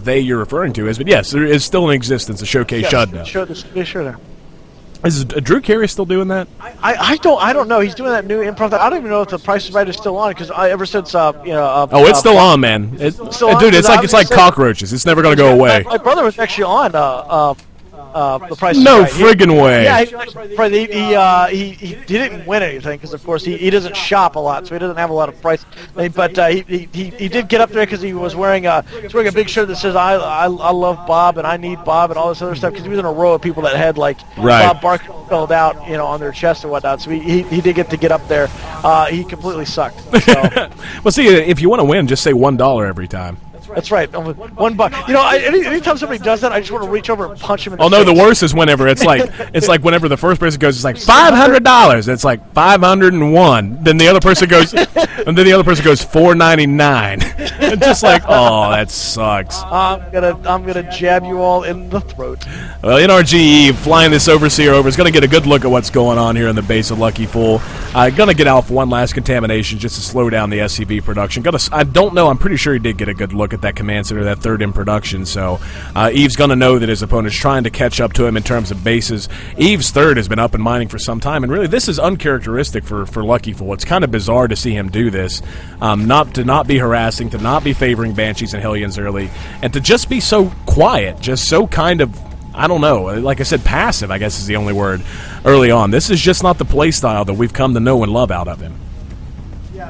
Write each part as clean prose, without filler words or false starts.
they you're referring to is. But yes, there is still in existence a showcase shutdown. Sure. Is Drew Carey still doing that? I don't know. He's doing that new improv. I don't even know if the Price is Right is still on because ever since it's still on, man. Dude, it's like cockroaches. It's never gonna go away. My brother was actually on the Price is No Right. friggin' way. Yeah, he didn't win anything because of course he doesn't shop a lot, so he doesn't have a lot of price. But he did get up there because he was wearing a big shirt that says I love Bob and I need Bob and all this other stuff because he was in a row of people that had like Bob Barker spelled out on their chest and whatnot. So he did get up there. He completely sucked. So. Well, see, if you want to win, just say $1 every time. That's right. $1. Anytime somebody does that, I just want to reach over and punch him in the face. No, the worst is whenever it's like whenever the first person goes, it's like $500. It's like 501. Then the other person goes, and then the other person goes $499. It's just like, oh, that sucks. I'm gonna jab you all in the throat. Well, NRG flying this Overseer over is going to get a good look at what's going on here in the base of Lucky Fool. Going to get out for one last contamination just to slow down the SCV production. I don't know. I'm pretty sure he did get a good look at that command center, that third in production. So Eve's going to know that his opponent's trying to catch up to him in terms of bases. Eve's third has been up and mining for some time, and really this is uncharacteristic for Lucky Fool. It's kind of bizarre to see him do this, not be harassing, to not be favoring Banshees and Hellions early, and to just be so quiet, just so kind of, I don't know, like I said, passive, I guess is the only word, early on. This is just not the play style that we've come to know and love out of him.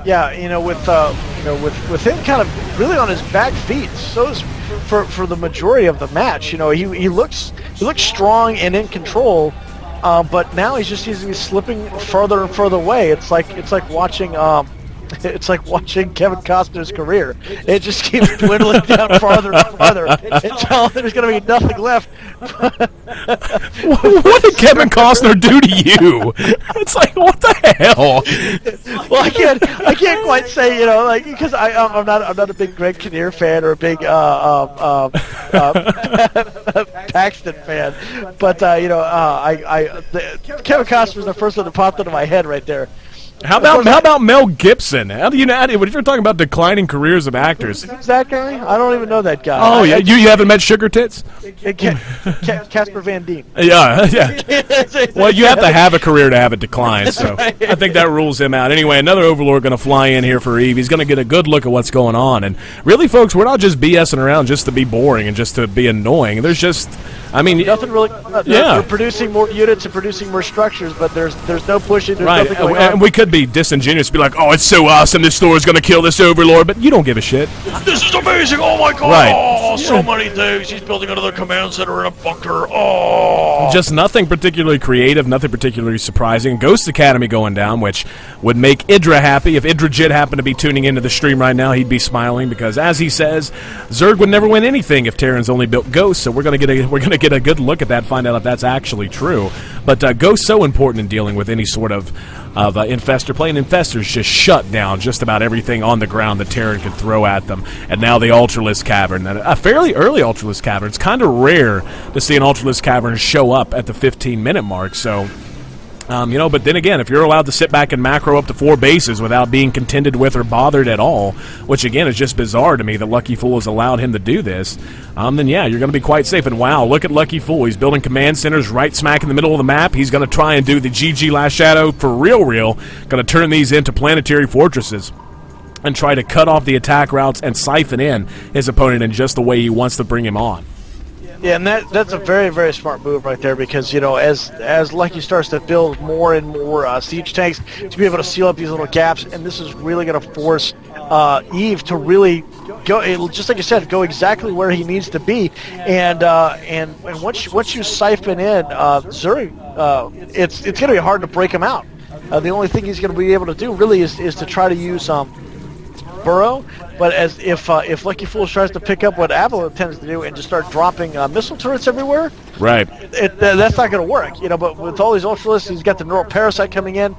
Yeah, with him kind of really on his back feet, so is for the majority of the match. He looks strong and in control, but now he's slipping further and further away. It's like watching Kevin Costner's career. It just keeps dwindling down farther and farther until there's going to be nothing left. What did Kevin Costner do to you? It's like, what the hell? Well, I can't quite say, because I'm not a big Greg Kinnear fan or a big Paxton fan, but Kevin Costner was the first one that popped into my head right there. How about Mel Gibson? How do you know? If you're talking about declining careers of actors, who's that guy? I don't even know that guy. Oh yeah, you haven't met Sugar Tits? Casper Van Dien. Yeah. Well, you have to have a career to have it decline, so I think that rules him out. Anyway, another Overlord going to fly in here for Eve. He's going to get a good look at what's going on, and really, folks, we're not just BSing around just to be boring and just to be annoying. There's just, nothing really. They're producing more units and producing more structures, but there's no pushing. There's nothing going on. And we could be disingenuous, be like, oh, it's so awesome, this store is going to kill this Overlord, but you don't give a shit. This is amazing, oh my god, right. So many things, he's building another command center in a bunker, Just nothing particularly creative, nothing particularly surprising. Ghost Academy going down, which would make Idra happy. If Idra Jit happened to be tuning into the stream right now, he'd be smiling, because as he says, Zerg would never win anything if Terrans only built Ghosts, so we're going to get a good look at that, find out if that's actually true. But Ghost's so important in dealing with any sort of infestor play, and infestors just shut down just about everything on the ground that Terran could throw at them. And now the Ultralisk Cavern, a fairly early Ultralisk Cavern. It's kind of rare to see an Ultralisk Cavern show up at the 15-minute mark, so... but then again, if you're allowed to sit back and macro up to 4 bases without being contended with or bothered at all, which again is just bizarre to me that Lucky Fool has allowed him to do this, then yeah, you're going to be quite safe. And wow, look at Lucky Fool. He's building command centers right smack in the middle of the map. He's going to try and do the GG Last Shadow for real. Going to turn these into planetary fortresses and try to cut off the attack routes and siphon in his opponent in just the way he wants to bring him on. Yeah, and that's a very, very smart move right there, because as Lucky starts to build more and more siege tanks to be able to seal up these little gaps, and this is really going to force Eve to really go, just like you said, go exactly where he needs to be, and once you siphon in Zerg, it's going to be hard to break him out. The only thing he's going to be able to do really is to try to use Burrow, but as if Lucky Fool tries to pick up what Avalon tends to do and just start dropping missile turrets everywhere, right? That's not going to work, But with all these Ultralisks, he's got the Neural Parasite coming in,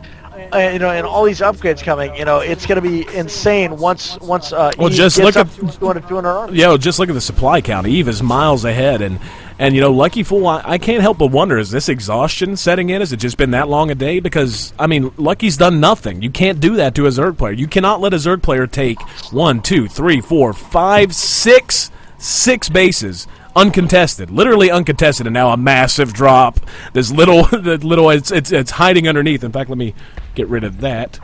and all these upgrades coming. It's going to be insane once Eve just gets look up at 200 army. Yeah, just look at the supply count. Eve is miles ahead, and Lucky Fool, I can't help but wonder, is this exhaustion setting in? Has it just been that long a day? Because, Lucky's done nothing. You can't do that to a Zerg player. You cannot let a Zerg player take 1, 2, 3, 4, 5, 6 6 bases. Uncontested, literally uncontested, and now a massive drop. This little, it's hiding underneath. In fact, let me get rid of that.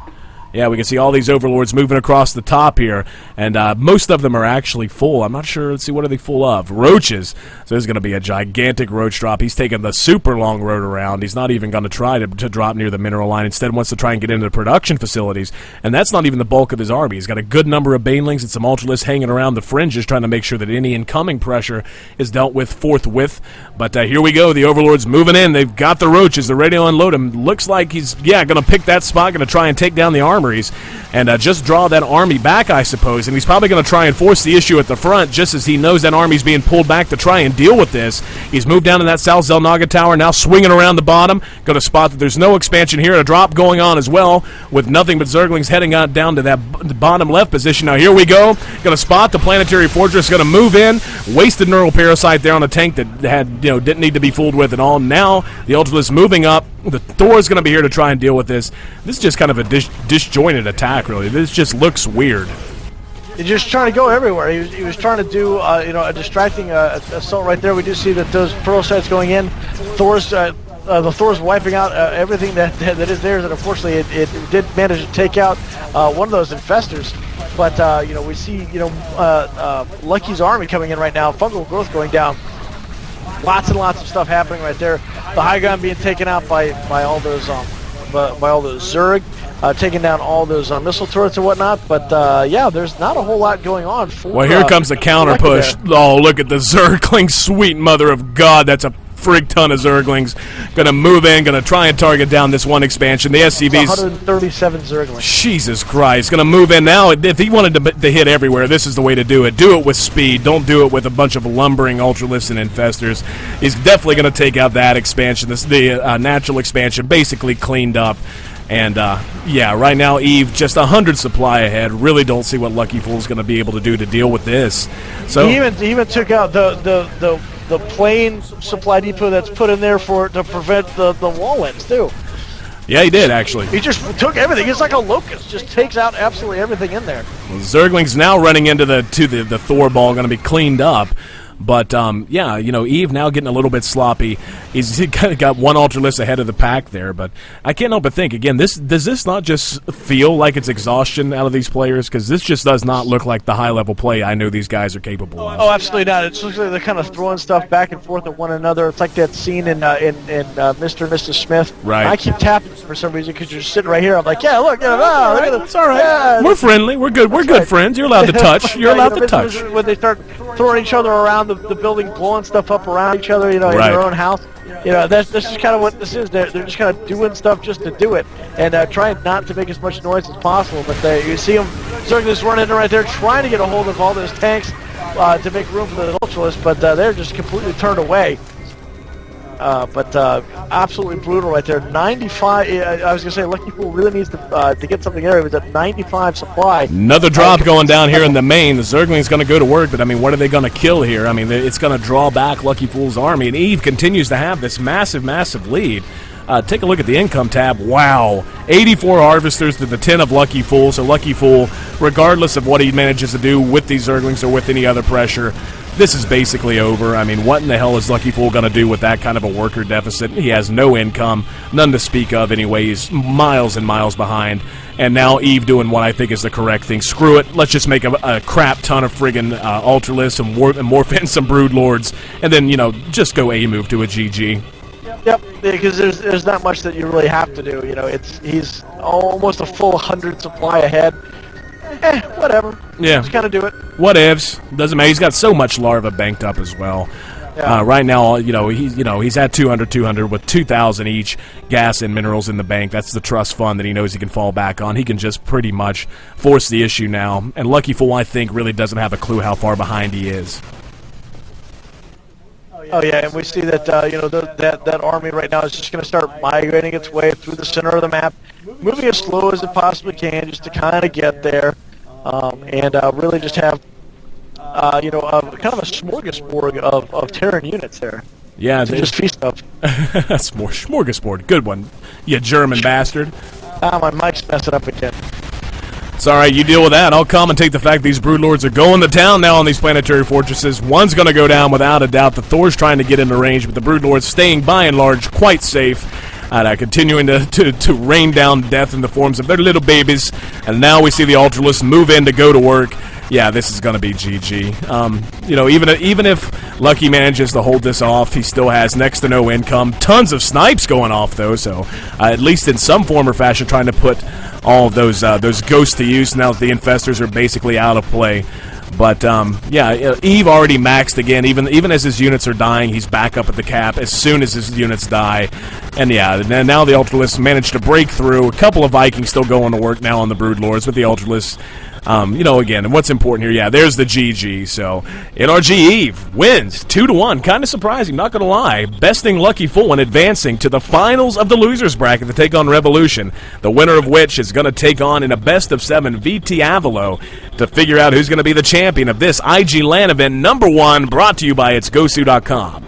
Yeah, we can see all these overlords moving across the top here, and most of them are actually full. I'm not sure. Let's see, what are they full of? Roaches. So there's going to be a gigantic roach drop. He's taking the super long road around. He's not even going to try to drop near the mineral line. Instead, wants to try and get into the production facilities, and that's not even the bulk of his army. He's got a good number of banelings and some ultralists hanging around the fringes, trying to make sure that any incoming pressure is dealt with forthwith. But here we go. The overlords moving in. They've got the roaches. They're ready to unload him. Looks like he's, going to pick that spot, going to try and take down the armories and just draw that army back, I suppose. And he's probably going to try and force the issue at the front, just as he knows that army's being pulled back to try and deal with this. He's moved down to that South Zelnaga tower, now swinging around the bottom. Going to spot that there's no expansion here. A drop going on as well, with nothing but Zerglings heading out down to that bottom left position. Now here we go. Going to spot the planetary fortress. Going to move in. Wasted neural parasite there on a tank that had, didn't need to be fooled with at all. Now the Ultralisk moving up. The Thor's going to be here to try and deal with this. This is just kind of a disjointed attack, really. This just looks weird. He's just trying to go everywhere. He was trying to do a distracting assault right there. We do see that those pearl sites going in. The Thor's wiping out everything that is there. And unfortunately, it did manage to take out one of those infestors. But we see Lucky's army coming in right now. Fungal growth going down. Lots and lots of stuff happening right there. The high ground being taken out by all those Zerg, taking down all those missile turrets and whatnot. But there's not a whole lot going on. Well, here comes the counter push. Oh, look at the Zergling, sweet mother of God! That's a frig ton of Zerglings. Gonna move in, gonna try and target down this one expansion. The SCV's 137 Zerglings. Jesus Christ, gonna move in now. If he wanted to hit everywhere, this is the way to do it. Do it with speed. Don't do it with a bunch of lumbering ultralists and infestors. He's definitely gonna take out that expansion. The natural expansion, basically cleaned up. And, right now, Eve, just 100 supply ahead. Really don't see what Lucky Fool's going to be able to do to deal with this. So he even took out the plane supply depot that's put in there to prevent the wall-ins, too. Yeah, he did, actually. He just took everything. It's like a locust. Just takes out absolutely everything in there. Well, Zergling's now running into the Thor ball, going to be cleaned up. But, Eve now getting a little bit sloppy. He's kind of got one Ultralisk ahead of the pack there. But I can't help but think, again, does this not just feel like it's exhaustion out of these players? Because this just does not look like the high-level play I know these guys are capable of. Oh, absolutely not. It looks like they're kind of throwing stuff back and forth at one another. It's like that scene in Mr. and Mrs. Smith. Right. I keep tapping for some reason because you're sitting right here. I'm like, yeah, look, it's all right. Yeah, we're friendly. We're good. We're good friends. You're allowed to touch. You're allowed to touch. When they start throwing each other around the building, blowing stuff up around each other, in their own house. That's just kind of what this is. They're just kind of doing stuff just to do it and trying not to make as much noise as possible. But you see them just running in right there, trying to get a hold of all those tanks to make room for the Ultralisk, but they're just completely turned away. Absolutely brutal right there. 95. I was gonna say, Lucky Fool really needs to get something there. It was at 95 supply. Another drop going down here in the main. The Zergling's going to go to work, but I mean, what are they going to kill here? I mean, it's going to draw back Lucky Fool's army, and Eve continues to have this massive, massive lead. Take a look at the income tab. Wow, 84 harvesters to the 10 of Lucky Fool. So Lucky Fool, regardless of what he manages to do with these Zerglings or with any other pressure, this is basically over. I mean, what in the hell is Lucky Fool going to do with that kind of a worker deficit? He has no income, none to speak of anyway. He's miles and miles behind. And now Eve doing what I think is the correct thing. Screw it. Let's just make a crap ton of friggin' Ultralists and morph in some Brood Lords. And then, just go A-move to a GG. Yep, because there's not much that you really have to do. He's almost a full 100 supply ahead. Whatever. Yeah. Just kind of do it. What ifs? Doesn't matter. He's got so much larva banked up as well. Yeah. Right now, he's at 200 with 2,000 each gas and minerals in the bank. That's the trust fund that he knows he can fall back on. He can just pretty much force the issue now. And Lucky Fool, I think, really doesn't have a clue how far behind he is. Oh yeah, and we see that that army right now is just going to start migrating its way through the center of the map, moving as slow as it possibly can, just to kind of get there, and really just have kind of a smorgasbord of Terran units there. Yeah, to just feast up. That's more smorgasbord. Good one, you German bastard. My mic's messing up again. It's all right, you deal with that. I'll commentate the fact these Broodlords are going to town now on these planetary fortresses. One's going to go down without a doubt. The Thor's trying to get into range, but the Broodlords staying by and large quite safe. Continuing to rain down death in the forms of their little babies. And now we see the Ultralists move in to go to work. Yeah, this is going to be GG. You know, even if Lucky manages to hold this off, he still has next to no income. Tons of snipes going off, though, so at least in some form or fashion trying to put all of those ghosts to use now that the Infestors are basically out of play. But, yeah, Eve already maxed again. Even as his units are dying, he's back up at the cap as soon as his units die. And, yeah, now the Ultralists managed to break through. A couple of Vikings still going to work now on the Broodlords, but the Ultralists, you know, again, and what's important here, yeah, there's the GG. So, NRG Eve wins 2-1. Kind of surprising, not going to lie. Besting Lucky Full and advancing to the finals of the losers bracket to take on Revolution. The winner of which is going to take on, in a best-of-7, VT Avalo to figure out who's going to be the champion of this IG LAN event #1, brought to you by itsgosu.com.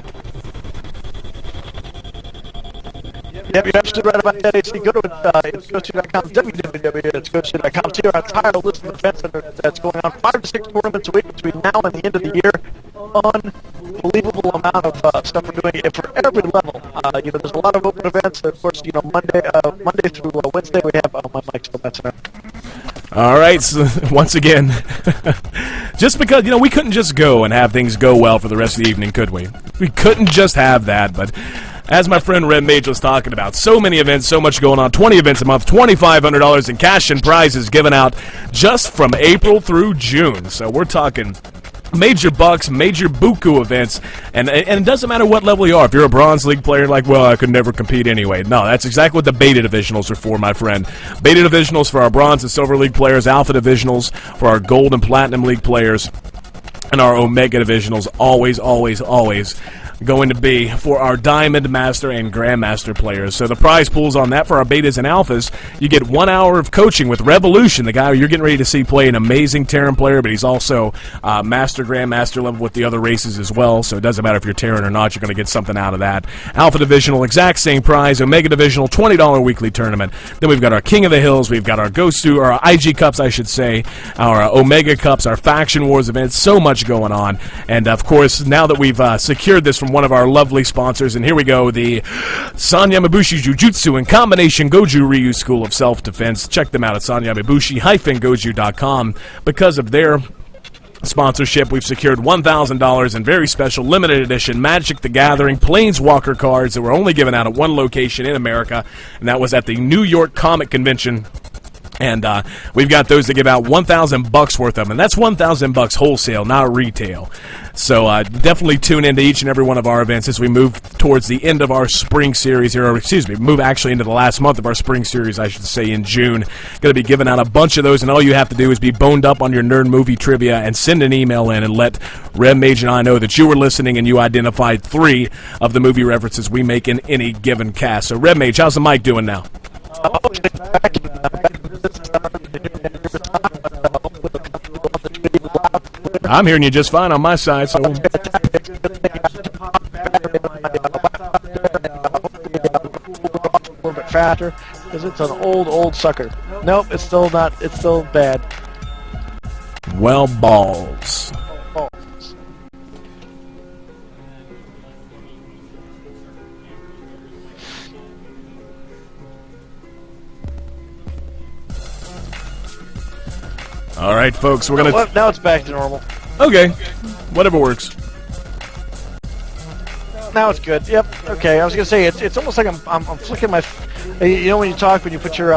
Yep, you're absolutely right about that, AC. Go to itsgosu.com, www.itsgosu.com. See our entire list of events that's going on. 5 to 6 tournaments a week between now and the end of the year. Unbelievable amount of stuff we're doing for every level. You know, there's a lot of open events. Of course, you know, Monday through Wednesday we have. Oh, my mic's still messing up. All right, so once again, just because, you know, we couldn't just go and have things go well for the rest of the evening, could we? We couldn't just have that, but as my friend Red Mage was talking about, so many events, so much going on, 20 events a month, $2,500 in cash and prizes given out just from April through June. So we're talking major bucks, major buku events, and it doesn't matter what level you are. If you're a Bronze League player, like, well, I could never compete anyway. No, that's exactly what the Beta Divisionals are for, my friend. Beta Divisionals for our Bronze and Silver League players, Alpha Divisionals for our Gold and Platinum League players, and our Omega Divisionals always, always, always going to be for our Diamond Master and Grandmaster players. So the prize pools on that for our Betas and Alphas, you get 1 hour of coaching with Revolution, the guy you're getting ready to see play an amazing Terran player, but he's also Master, Grandmaster level with the other races as well, so it doesn't matter if you're Terran or not, you're going to get something out of that. Alpha Divisional, exact same prize. Omega Divisional, $20 weekly tournament. Then we've got our King of the Hills, we've got our Ghost to, or our IG Cups, I should say, our Omega Cups, our Faction Wars events, so much going on. And of course, now that we've secured this from one of our lovely sponsors, and here we go, the Sanyamabushi Jujutsu and Combination Goju Ryu School of Self-Defense. Check them out at sanyamabushi-goju.com. Because of their sponsorship, we've secured $1,000 in very special limited edition Magic the Gathering Planeswalker cards that were only given out at one location in America, and that was at the New York Comic Convention. And we've got those to give out, $1,000 worth of them, and that's $1,000 wholesale, not retail. So definitely tune into each and every one of our events as we move towards the end of our spring series here, or excuse me, move actually into the last month of our spring series, I should say, in June. Going to be giving out a bunch of those, and all you have to do is be boned up on your nerd movie trivia and send an email in and let Red Mage and I know that you were listening and you identified 3 of the movie references we make in any given cast. So Red Mage, how's the mic doing now? I'm hearing you just fine on my side, so faster, because it's an old sucker. Nope, it's still not. It's still bad. Well, balls. All right, folks, we're gonna. Now it's back to normal. Okay, whatever works. Now it's good. Yep. Okay. I was gonna say it's almost like I'm flicking my. You know when you talk, when you put your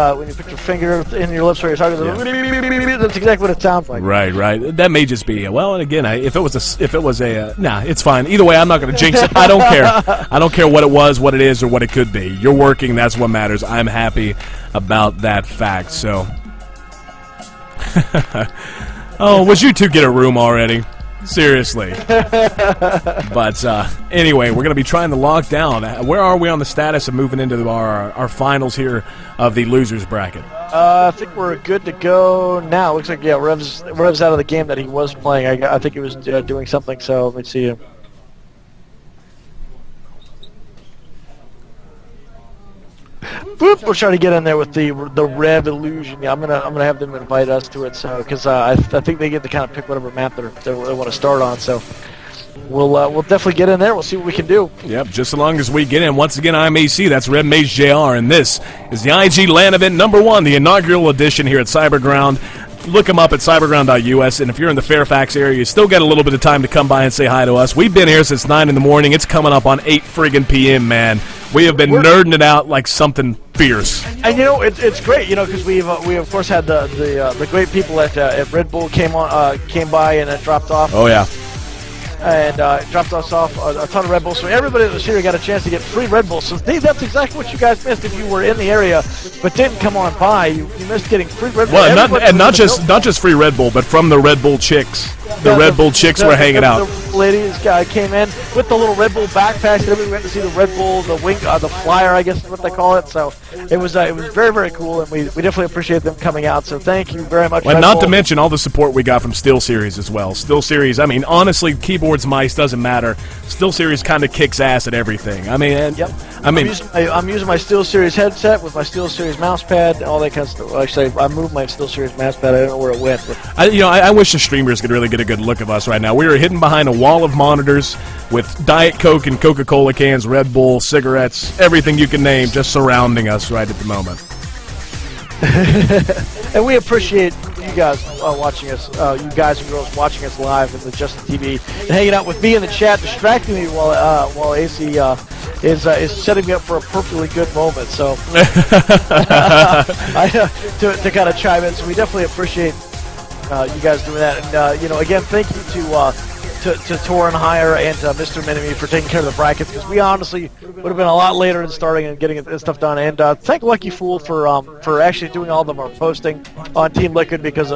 finger in your lips while you're talking, yeah. That's exactly what it sounds like. Right. That may just be well. And again, if it was a nah, it's fine. Either way, I'm not going to jinx it. I don't care. I don't care what it was, what it is, or what it could be. You're working. That's what matters. I'm happy about that fact. So. Oh, would you two get a room already? Seriously. But anyway, we're going to be trying to lock down. Where are we on the status of moving into our finals here of the losers bracket? I think we're good to go now. Looks like, yeah, Rev's out of the game that he was playing. I think he was doing something, so let me see. Whoop, we'll try to get in there with the Revolution. Yeah, I'm gonna have them invite us to it, so because I think they get to kind of pick whatever map they want to start on. So we'll definitely get in there. We'll see what we can do. Yep, just as long as we get in. Once again, I'm AC. That's Red Mage JR, and this is the IG LAN event #1, the inaugural edition here at Cyberground. Look them up at cyberground.us, and if you're in the Fairfax area, you still got a little bit of time to come by and say hi to us. We've been here since 9 in the morning. It's coming up on 8 friggin' p.m., man. We have been nerding it out like something fierce. And it's great, because we of course had the great people at Red Bull came by and dropped off. Oh yeah. And dropped us off a ton of Red Bulls. So everybody that was here got a chance to get free Red Bulls. So that's exactly what you guys missed if you were in the area but didn't come on by. You missed getting free Red Bull. Well, not just free Red Bull, but from the Red Bull chicks. The Red Bull chicks were hanging out. The ladies came in with the little Red Bull backpacks. And we went to see the Red Bull, the flyer, I guess is what they call it. So it was very, very cool, and we definitely appreciate them coming out. So thank you very much. And not to mention all the support we got from SteelSeries as well. SteelSeries, I mean, honestly, keyboards, mice, doesn't matter. SteelSeries kind of kicks ass at everything. I mean, I'm using my SteelSeries headset with my SteelSeries mouse pad, all that kind of stuff. Actually, I moved my SteelSeries mouse pad. I don't know where it went. But I wish the streamers could really get a good look of us right now. We were hidden behind a wall of monitors with Diet Coke and Coca-Cola cans, Red Bull, cigarettes, everything you can name, just surrounding us right at the moment. And we appreciate you guys watching us, you guys and girls watching us live in the Justin TV and hanging out with me in the chat, distracting me while AC is setting me up for a perfectly good moment. So to kind of chime in, so we definitely appreciate you guys doing that. And again, thank you to Tor and Hire and Mr. Minimi for taking care of the brackets, because we honestly would have been a lot later in starting and getting this stuff done. And thank Lucky Fool for actually doing all of our posting on Team Liquid, because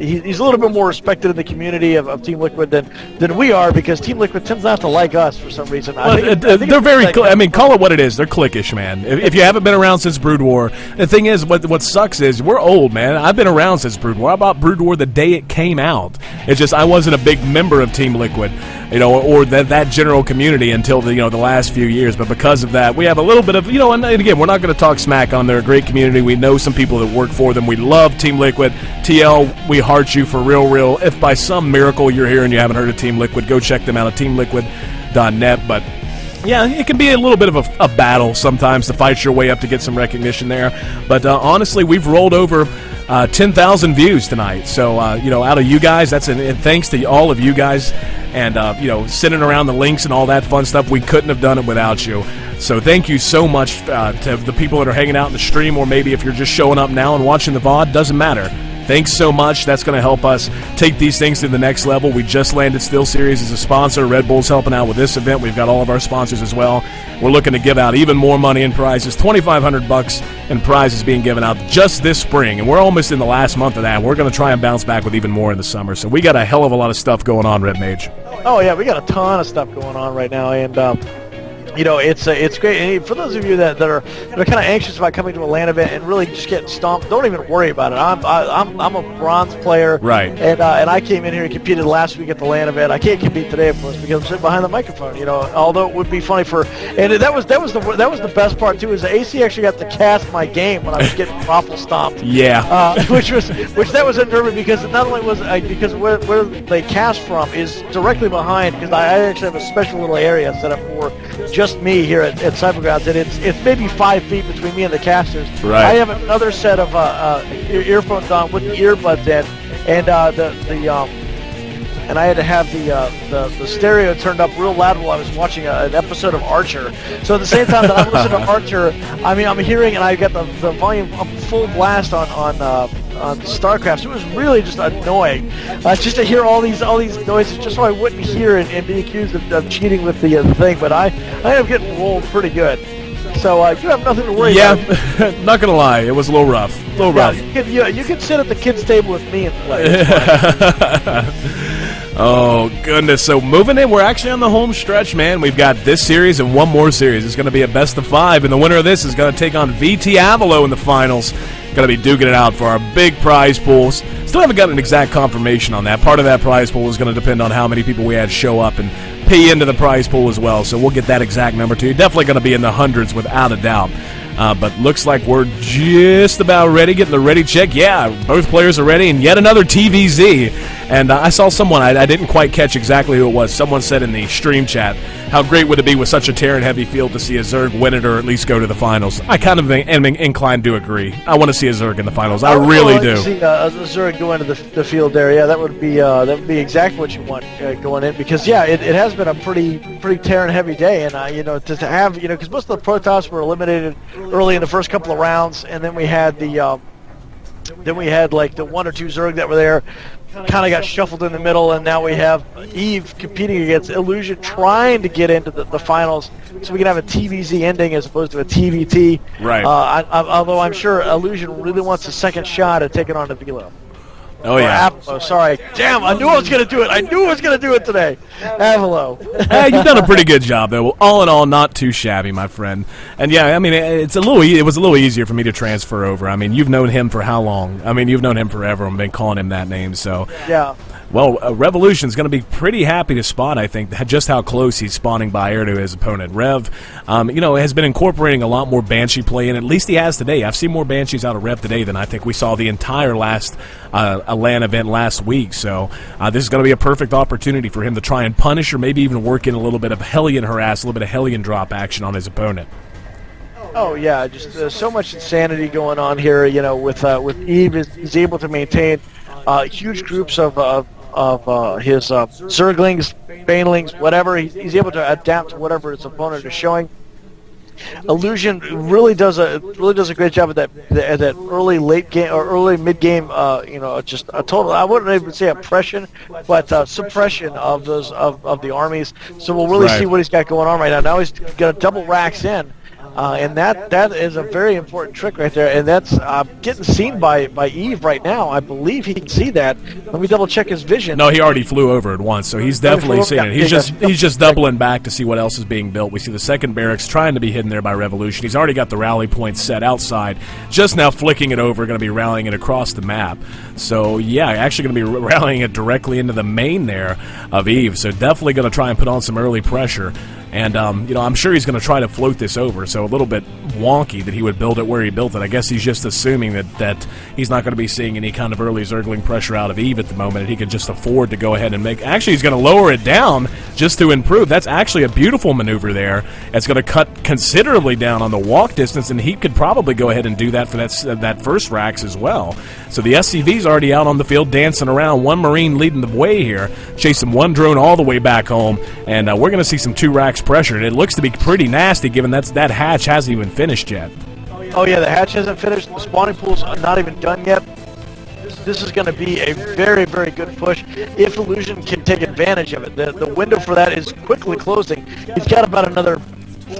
he's a little bit more respected in the community of Team Liquid than we are, because Team Liquid tends not to like us for some reason. They're very I mean, call it what it is. They're cliquish, man. If you haven't been around since Brood War, the thing is, what sucks is we're old, man. I've been around since Brood War. I bought Brood War the day it came out. It's just I wasn't a big member of Team Liquid, or that general community until the last few years. But because of that, we have a little bit of and again, we're not going to talk smack on their great community. We know some people that work for them. We love Team Liquid. TL, we heart you for real. If by some miracle you're here and you haven't heard of Team Liquid, go check them out at teamliquid.net. But yeah, it can be a little bit of a battle sometimes to fight your way up to get some recognition there. But honestly, we've rolled over 10,000 views tonight. So, out of you guys, and thanks to all of you guys, and, sending around the links and all that fun stuff. We couldn't have done it without you. So thank you so much to the people that are hanging out in the stream, or maybe if you're just showing up now and watching the VOD, doesn't matter. Thanks so much. That's going to help us take these things to the next level. We just landed SteelSeries as a sponsor. Red Bull's helping out with this event. We've got all of our sponsors as well. We're looking to give out even more money in prizes. $2,500 in prizes being given out just this spring, and we're almost in the last month of that. We're going to try and bounce back with even more in the summer. So we got a hell of a lot of stuff going on, Red Mage. Oh yeah, we got a ton of stuff going on right now, and it's great. And for those of you that are kind of anxious about coming to a LAN event and really just getting stomped, don't even worry about it. I'm a bronze player, right? And I came in here and competed last week at the LAN event. I can't compete today, of course, because I'm sitting behind the microphone. Although it would be funny and that was the best part too, is the AC actually got to cast my game when I was getting raffle stomped. Yeah. Which was unnerving, because not only was because where they cast from is directly behind, because I actually have a special little area set up for just me here at Cybergrounds, and it's maybe 5 feet between me and the casters. Right. I have another set of earphones on with the earbuds in, and and I had to have the stereo turned up real loud while I was watching an episode of Archer. So at the same time that I'm listening to Archer, I'm hearing, and I got the volume up full blast on StarCraft. So it was really just annoying, just to hear all these noises, just so I wouldn't hear it and be accused of cheating with the thing. But I ended up getting rolled pretty good. So you have nothing to worry about. Yeah, not gonna lie, it was a little rough. You can sit at the kids' table with me and play. Oh, goodness. So moving in, we're actually on the home stretch, man. We've got this series and one more series. It's going to be a best of 5, and the winner of this is going to take on VT Avalo in the finals. Going to be duking it out for our big prize pools. Still haven't gotten an exact confirmation on that. Part of that prize pool is going to depend on how many people we had show up and pay into the prize pool as well. So we'll get that exact number to you. Definitely going to be in the hundreds without a doubt. But looks like we're just about ready, getting the ready check. Yeah, both players are ready, and yet another TVZ. And I saw someone, I didn't quite catch exactly who it was. Someone said in the stream chat, how great would it be with such a tear-and-heavy field to see a Zerg win it or at least go to the finals? I kind of am inclined to agree. I want to see a Zerg in the finals. I really do. See a Zerg go into the field there. Yeah, that would be exactly what you want going in, because yeah, it has been a pretty tear-and-heavy day, and you know, to have, you know, because most of the Protoss were eliminated early in the first couple of rounds, and then we had like the 1 or 2 Zerg that were there, kind of got shuffled in the middle, and now we have Eve competing against Illusion, trying to get into the finals, so we can have a TVZ ending as opposed to a TVT. Right. Although I'm sure Illusion really wants a second shot at taking on the Velo. Oh, yeah. Avalo, sorry. Damn, I knew I was going to do it. I knew I was going to do it today. Avalo. Hey, you've done a pretty good job, though. All in all, not too shabby, my friend. And, yeah, I mean, it was a little easier for me to transfer over. I mean, you've known him for how long? I mean, you've known him forever. I've been calling him that name, so. Yeah. Well, Revolution's going to be pretty happy to spot, I think, just how close he's spawning by air to his opponent. Rev, you know, has been incorporating a lot more Banshee play, and at least he has today. I've seen more Banshees out of Rev today than I think we saw the entire last LAN event last week. So this is going to be a perfect opportunity for him to try and punish or maybe even work in a little bit of Hellion harass, a little bit of Hellion drop action on his opponent. Oh yeah, just so much insanity going on here. You know, with Eve, he's able to maintain huge groups of his Zerglings, Banelings, whatever. He's able to adapt to whatever his opponent is showing. Illusion really does a great job at that early late game or early mid game. You know, just a total, I wouldn't even say oppression, but suppression of those of the armies. So we'll really see what he's got going on right now. Now he's got a double racks in. And that is a very important trick right there, and that's getting seen by Eve right now. I believe he can see that. Let me double check his vision. No, he already flew over it once, so he's definitely seeing it. He's just doubling back to see what else is being built. We see the second barracks trying to be hidden there by Revolution. He's already got the rally point set outside, just now flicking it over, going to be rallying it across the map. So yeah, actually going to be rallying it directly into the main there of Eve. So definitely going to try and put on some early pressure. And, you know, I'm sure he's going to try to float this over, so a little bit wonky that he would build it where he built it. I guess he's just assuming that he's not going to be seeing any kind of early Zergling pressure out of Eve at the moment, and he can just afford to go ahead and make... Actually, he's going to lower it down just to improve. That's actually a beautiful maneuver there. It's going to cut considerably down on the walk distance, and he could probably go ahead and do that for that first racks as well. So the SCV's already out on the field dancing around. One Marine leading the way here, chasing one drone all the way back home, and we're going to see some 2 racks pressure, and it looks to be pretty nasty given that hatch hasn't even finished yet. Oh yeah, the hatch hasn't finished. The spawning pool's not even done yet. This is going to be a very, very good push if Illusion can take advantage of it. The window for that is quickly closing. He's got about another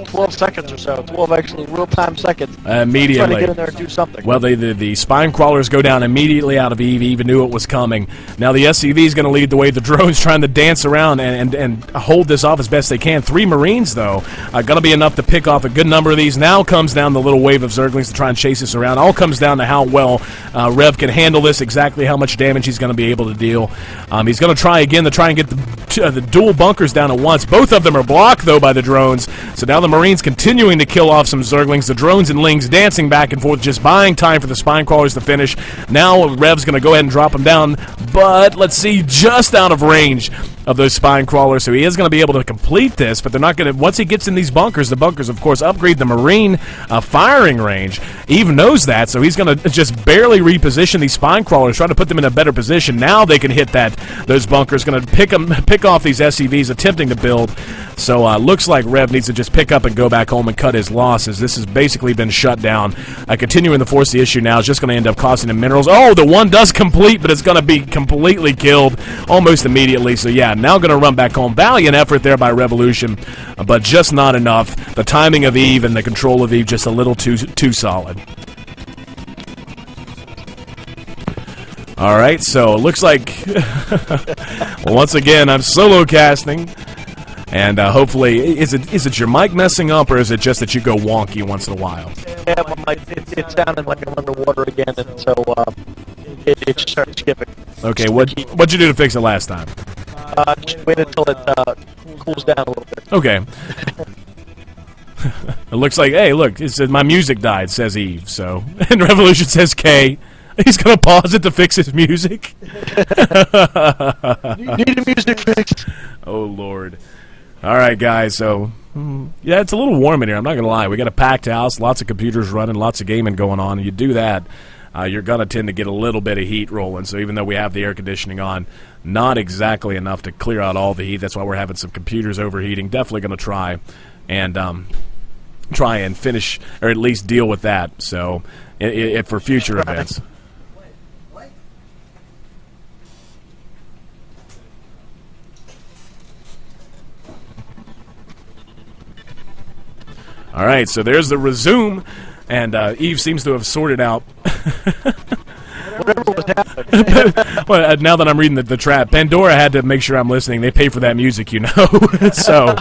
12 seconds or so, 12 actually real-time seconds. Immediately. Trying to get in there and do something. Well, the spine crawlers go down immediately out of Eve. Eve knew it was coming. Now the SCV is going to lead the way. The drone's trying to dance around and hold this off as best they can. 3 Marines, though, going to be enough to pick off a good number of these. Now comes down the little wave of Zerglings to try and chase this around. All comes down to how well Rev can handle this, exactly how much damage he's going to be able to deal. He's going to try again to try and get the dual bunkers down at once. Both of them are blocked, though, by the drones. So now the Marines continuing to kill off some Zerglings. The drones and Lings dancing back and forth, just buying time for the spine crawlers to finish. Now Rev's going to go ahead and drop them down, but let's see, just out of range of those spine crawlers, so he is going to be able to complete this, but they're not going to, once he gets in these bunkers, the bunkers, of course, upgrade the Marine firing range. Eve knows that, so he's going to just barely reposition these spine crawlers, try to put them in a better position. Now they can hit those bunkers, going to pick off these SCVs, attempting to build. So looks like Rev needs to just pick up and go back home and cut his losses. This has basically been shut down. Continuing to force the issue now is just going to end up costing him minerals. Oh, the one does complete, but it's going to be completely killed almost immediately. So yeah, now going to run back home. Valiant effort there by Revolution, but just not enough. The timing of Eve and the control of Eve just a little too solid. All right, so it looks like well, once again I'm solo casting. And hopefully, is it your mic messing up, or is it just that you go wonky once in a while? Yeah, it's sounding like I'm underwater again, and so it just started skipping. Okay, what'd you do to fix it last time? Just wait until it cools down a little bit. Okay. It looks like, hey, look, it says my music died, says Eve. So, and Revolution says K. He's gonna pause it to fix his music. Need a music fix. Oh Lord. All right, guys. So, yeah, it's a little warm in here. I'm not gonna lie. We got a packed house, lots of computers running, lots of gaming going on. And you do that, you're gonna tend to get a little bit of heat rolling. So even though we have the air conditioning on, not exactly enough to clear out all the heat. That's why we're having some computers overheating. Definitely gonna try and finish, or at least deal with that. So, if for future events. All right, so there's the resume, and Eve seems to have sorted out. Whatever was happening. Well, now that I'm reading the trap, Pandora had to make sure I'm listening. They pay for that music, you know. So,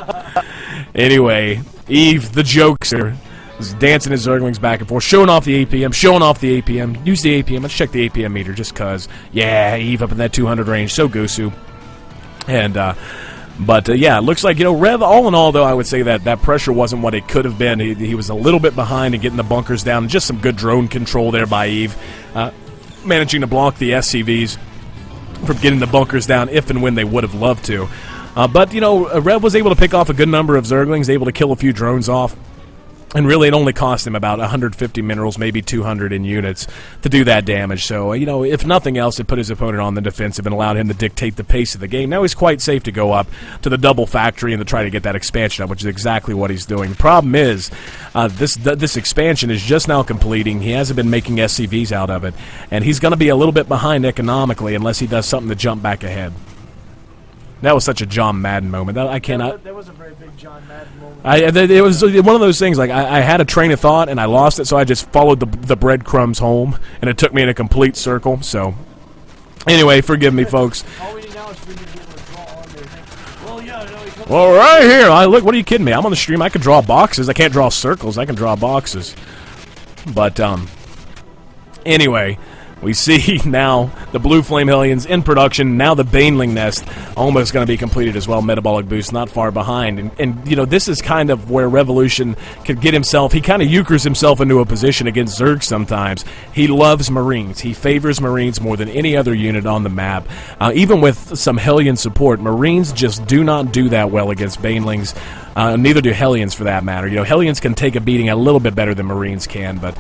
anyway, Eve, the jokester, is dancing his Zerglings back and forth, showing off the APM, showing off the APM. Use the APM. Let's check the APM meter just because. Yeah, Eve up in that 200 range. So Gosu. And, But, yeah, it looks like, you know, Rev, all in all, though, I would say that pressure wasn't what it could have been. He was a little bit behind in getting the bunkers down, and just some good drone control there by Eve, managing to block the SCVs from getting the bunkers down if and when they would have loved to. But, you know, Rev was able to pick off a good number of Zerglings, able to kill a few drones off. And really, it only cost him about 150 minerals, maybe 200 in units, to do that damage. So, you know, if nothing else, it put his opponent on the defensive and allowed him to dictate the pace of the game. Now he's quite safe to go up to the double factory and to try to get that expansion up, which is exactly what he's doing. The problem is, this expansion is just now completing. He hasn't been making SCVs out of it. And he's going to be a little bit behind economically unless he does something to jump back ahead. That was such a John Madden moment. I cannot. That was a very big John Madden moment. It was one of those things, like, I had a train of thought, and I lost it, so I just followed the breadcrumbs home, and it took me in a complete circle, so... Anyway, forgive me, folks. All we need now is for you to be able to draw on there. Well, yeah, no, he comes Well, right here, look, what are you kidding me? I'm on the stream, I can draw boxes. I can't draw circles, I can draw boxes. But, anyway... We see now the Blue Flame Hellions in production. Now the Baneling Nest almost going to be completed as well. Metabolic Boost not far behind. And, you know, this is kind of where Revolution could get himself. He kind of euchres himself into a position against Zerg sometimes. He loves Marines. He favors Marines more than any other unit on the map. Even with some Hellion support, Marines just do not do that well against Banelings. Neither do Hellions, for that matter. You know, Hellions can take a beating a little bit better than Marines can, but,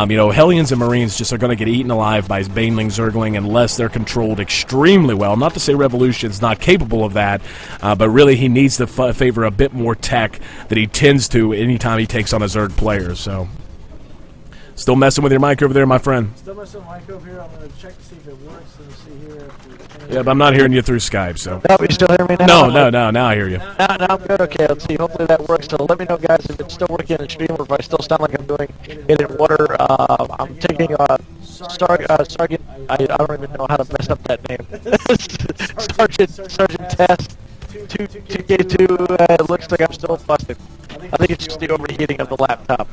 you know, Hellions and Marines just are going to get eaten alive by Baneling Zergling unless they're controlled extremely well. Not to say Revolution's not capable of that, but really he needs to favor a bit more tech that he tends to anytime he takes on a Zerg player, so... Still messing with your mic over there, my friend? Still messing with the mic over here. I'm going to check to see if it works. Let me see here. Yeah, but I'm not hearing you through Skype, so... No, you still hear me now? No, now I hear you. No, I'm good. Okay, let's see. Hopefully that works. So let me know, guys, if it's still working in the stream or if I still sound like I'm doing it in water. I'm taking Sergeant... I don't even know how to mess up that name. Sergeant Test 2K2. It looks like I'm still busted. I think it's just the overheating of the laptop.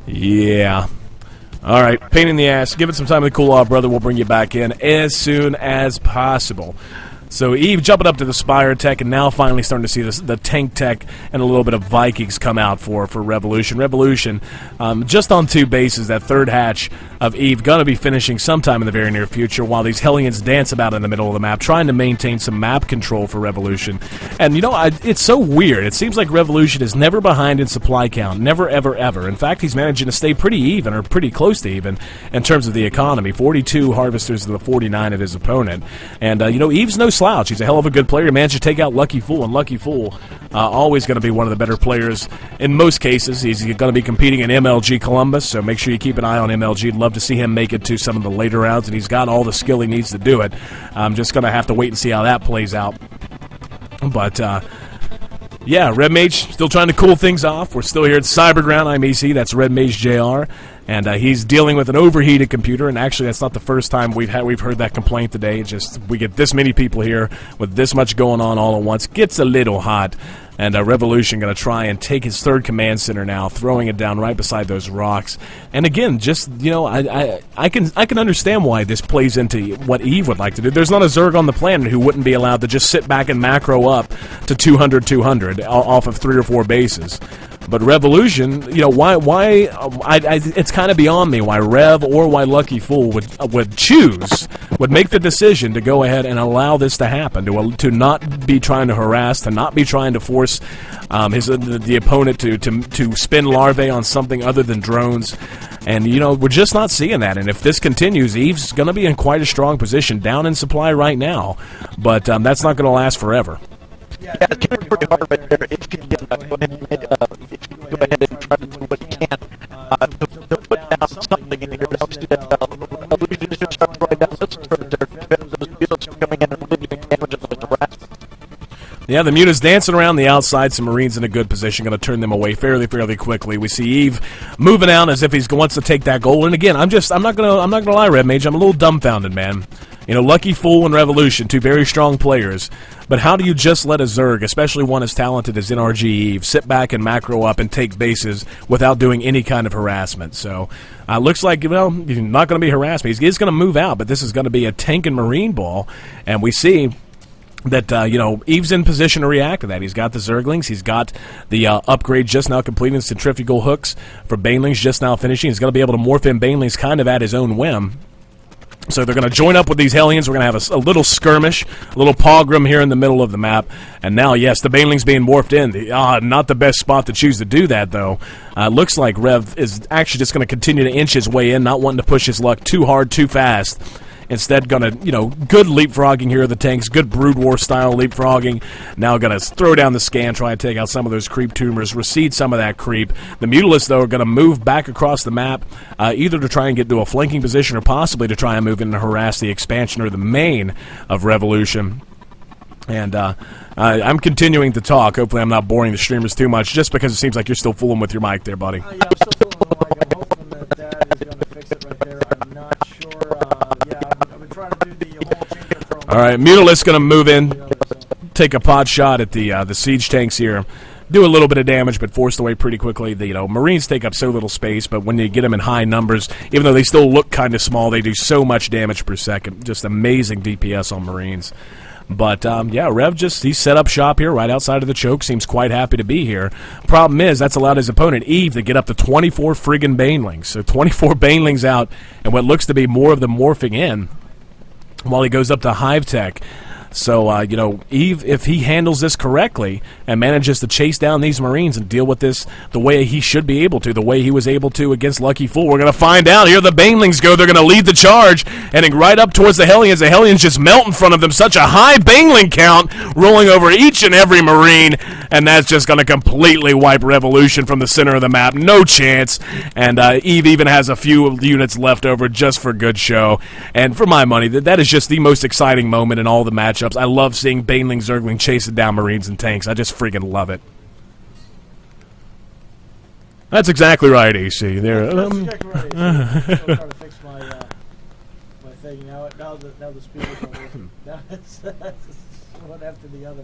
Yeah. All right, pain in the ass. Give it some time to cool off, brother. We'll bring you back in as soon as possible. So Eve jumping up to the Spire tech, and now finally starting to see the tank tech and a little bit of Vikings come out for Revolution. Revolution, just on 2 bases, that third hatch of Eve going to be finishing sometime in the very near future while these Hellions dance about in the middle of the map, trying to maintain some map control for Revolution. And, you know, it's so weird. It seems like Revolution is never behind in supply count. Never, ever, ever. In fact, he's managing to stay pretty even, or pretty close to even, in terms of the economy. 42 Harvesters to the 49 of his opponent. And, you know, Eve's no slouch. He's a hell of a good player. He managed to take out Lucky Fool, and Lucky Fool always going to be one of the better players in most cases. He's going to be competing in MLG Columbus, so make sure you keep an eye on MLG. I'd love to see him make it to some of the later rounds, and he's got all the skill he needs to do it. I'm just going to have to wait and see how that plays out. But, yeah, Red Mage still trying to cool things off. We're still here at Cyberground. I'm EC. That's Red Mage JR. And he's dealing with an overheated computer, and actually that's not the first time we've heard that complaint today. It's just we get this many people here with this much going on all at once. Gets a little hot. And Revolution going to try and take his third command center now, throwing it down right beside those rocks. And again, just, you know, I can understand why this plays into what Eve would like to do. There's not a Zerg on the planet who wouldn't be allowed to just sit back and macro up to 200 off of 3 or 4 bases. But Revolution, you know, why it's kind of beyond me why Rev or why Lucky Fool would make the decision to go ahead and allow this to happen, to not be trying to harass, to not be trying to force the opponent to spin larvae on something other than drones. And, you know, we're just not seeing that. And if this continues, Eve's going to be in quite a strong position, down in supply right now. But that's not going to last forever. Yeah, it's going to be pretty hard right there. If you can go ahead and try to do what you can to put down something in here. Revolution is just trying to write down this right there. Those builds coming in and really doing damage on the harassment. Yeah, the Muta's dancing around the outside. Some Marines in a good position, going to turn them away fairly quickly. We see Eve moving out as if he wants to take that goal. And again, I'm not gonna lie, Red Mage, I'm a little dumbfounded, man. You know, Lucky Fool and Revolution, two very strong players. But how do you just let a Zerg, especially one as talented as NRG Eve, sit back and macro up and take bases without doing any kind of harassment? So, looks like, well, he's not going to be harassment. He's going to move out, but this is going to be a tank and Marine ball. And we see that, you know, Eve's in position to react to that. He's got the Zerglings. He's got the upgrade just now completing, centrifugal hooks for Banelings just now finishing. He's going to be able to morph in Banelings kind of at his own whim. So they're going to join up with these Hellions. We're going to have a little skirmish, a little pogrom here in the middle of the map. And now, yes, the Banelings being morphed in. Not the best spot to choose to do that, though. Looks like Rev is actually just going to continue to inch his way in, not wanting to push his luck too hard, too fast. Instead, going to, you know, good leapfrogging here of the tanks, good Brood War style leapfrogging. Now going to throw down the scan, try and take out some of those creep tumors, recede some of that creep. The Mutalisks, though, are going to move back across the map, either to try and get to a flanking position or possibly to try and move in and harass the expansion or the main of Revolution. And I'm continuing to talk. Hopefully I'm not boring the streamers too much, just because it seems like you're still fooling with your mic there, buddy. Yeah, I'm still fooling with the mic. I'm hoping that is going to fix it right there. I'm not sure. I've been trying to do the whole change for a while. All right, Mutalisks going to move in, take a pot shot at the siege tanks here. Do a little bit of damage, but forced away pretty quickly. The Marines take up so little space, but when you get them in high numbers, even though they still look kind of small, they do so much damage per second. Just amazing DPS on Marines. But, yeah, Rev he's set up shop here right outside of the choke. Seems quite happy to be here. Problem is, that's allowed his opponent, Eve, to get up to 24 friggin' Banelings. So 24 Banelings out, and what looks to be more of them morphing in while he goes up to Hive Tech. So, you know, Eve, if he handles this correctly and manages to chase down these Marines and deal with this the way he should be able to, the way he was able to against Lucky Fool, we're going to find out. Here the Banelings go. They're going to lead the charge, heading right up towards the Hellions. The Hellions just melt in front of them. Such a high Baneling count rolling over each and every Marine, and that's just going to completely wipe Revolution from the center of the map. No chance. And Eve even has a few units left over just for good show. And for my money, that is just the most exciting moment in all the matchups. I love seeing Baneling Zergling chasing down Marines and tanks. I just freaking love it. That's exactly right, AC. There. That's exactly right, AC. I'm still trying to fix my thing. Now the speakers are working. Now it's one after the other.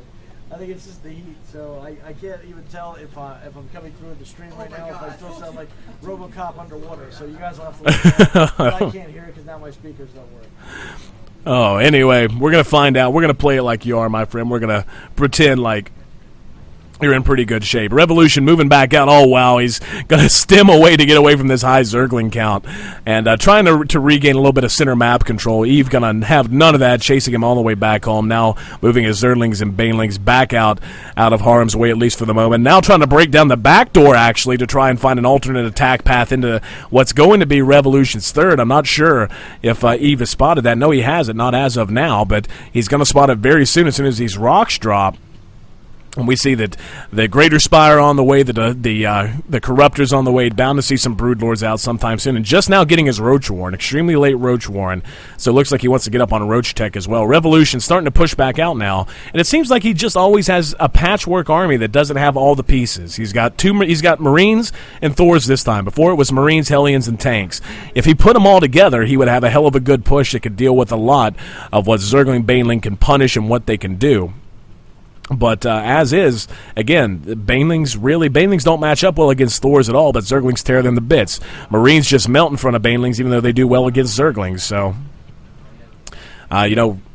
I think it's just the heat, so I can't even tell if I'm coming through the stream right now, if I still sound like RoboCop underwater. So you guys will have to let me know. But I can't hear it because now my speakers don't work. Oh, anyway, we're going to find out. We're going to play it like you are, my friend. We're going to pretend like you're in pretty good shape. Revolution moving back out. Oh, wow. He's going to stem away to get away from this high Zergling count. And trying to regain a little bit of center map control. Eve going to have none of that, chasing him all the way back home. Now moving his Zerglings and Banelings back out of harm's way, at least for the moment. Now trying to break down the back door, actually, to try and find an alternate attack path into what's going to be Revolution's third. I'm not sure if Eve has spotted that. No, he hasn't, not as of now, but he's going to spot it very soon as these rocks drop. And we see that the Greater Spire on the way, the Corruptor's on the way, bound to see some Broodlords out sometime soon. And just now getting his Roach Warren, extremely late Roach Warren. So it looks like he wants to get up on Roach Tech as well. Revolution starting to push back out now. And it seems like he just always has a patchwork army that doesn't have all the pieces. He's got Marines and Thors this time. Before it was Marines, Hellions, and tanks. If he put them all together, he would have a hell of a good push that could deal with a lot of what Zergling Baneling can punish and what they can do. But as is, again, Banelings don't match up well against Thors at all, but Zerglings tear them to bits. Marines just melt in front of Banelings, even though they do well against Zerglings. So,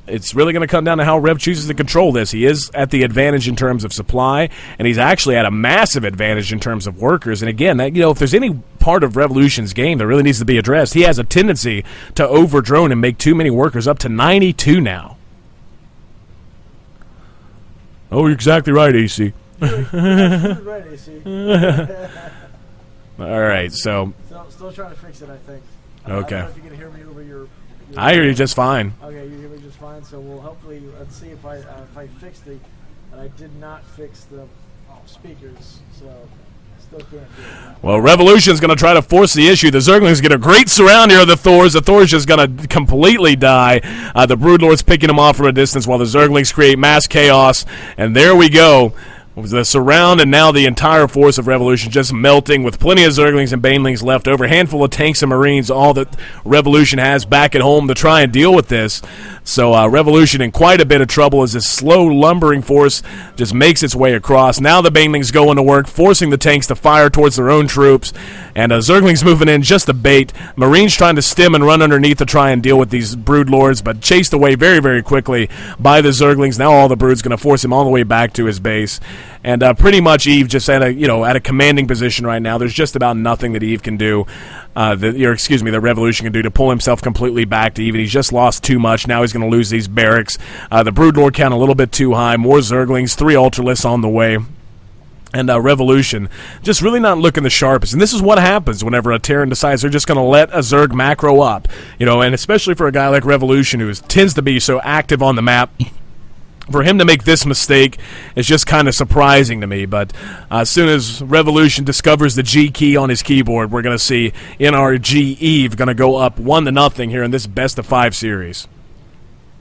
it's really going to come down to how Rev chooses to control this. He is at the advantage in terms of supply, and he's actually at a massive advantage in terms of workers. And again, if there's any part of Revolution's game that really needs to be addressed, he has a tendency to over-drone and make too many workers, up to 92 now. Oh, you're exactly right, AC. Right, AC. All right, so... Still trying to fix it, I think. Okay. I don't know if you can hear me over your I hear you just fine. Okay, you hear me just fine. So we'll hopefully let's see if I fixed and I did not fix the speakers, so still can't do it. Well, Revolution's going to try to force the issue. The Zerglings get a great surround here of the Thors. The Thors just going to completely die. The Broodlord's picking them off from a distance while the Zerglings create mass chaos, and there we go. The surround, and now the entire force of Revolution just melting with plenty of Zerglings and Banelings left over. A handful of tanks and Marines, all that Revolution has back at home to try and deal with this. So Revolution in quite a bit of trouble as this slow lumbering force just makes its way across. Now the Banelings go into work, forcing the tanks to fire towards their own troops. And Zerglings moving in just a bait. Marines trying to stem and run underneath to try and deal with these Broodlords, but chased away very, very quickly by the Zerglings. Now all the Brood's going to force him all the way back to his base. And pretty much Eve just at a commanding position right now. There's just about nothing that Eve can do, the Revolution can do to pull himself completely back to Eve. He's just lost too much. Now he's going to lose these barracks. The Broodlord count a little bit too high. More Zerglings, 3 Ultralists on the way. And Revolution just really not looking the sharpest. And this is what happens whenever a Terran decides they're just going to let a Zerg macro up. And especially for a guy like Revolution who tends to be so active on the map. For him to make this mistake is just kind of surprising to me, but as soon as Revolution discovers the G key on his keyboard, we're going to see NRG Eve going to go up 1-0 here in this best-of-5 series.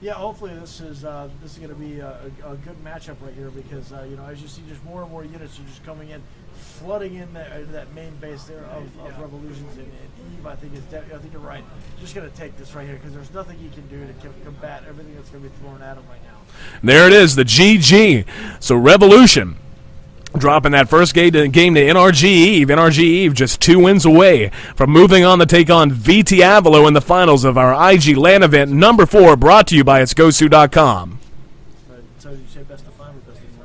Yeah, hopefully this is going to be a good matchup right here because as you see, just more and more units are just coming in, flooding in that main base there of Revolutions, and Eve I think you're right. Just going to take this right here because there's nothing he can do to combat everything that's going to be thrown at him right now. There it is, the GG. So Revolution dropping that first game to NRG Eve. NRG Eve just 2 wins away from moving on to take on VT Avalo in the finals of our IG LAN event number 4, brought to you by itsgosu.com. So did you say best of 5 or best of 3?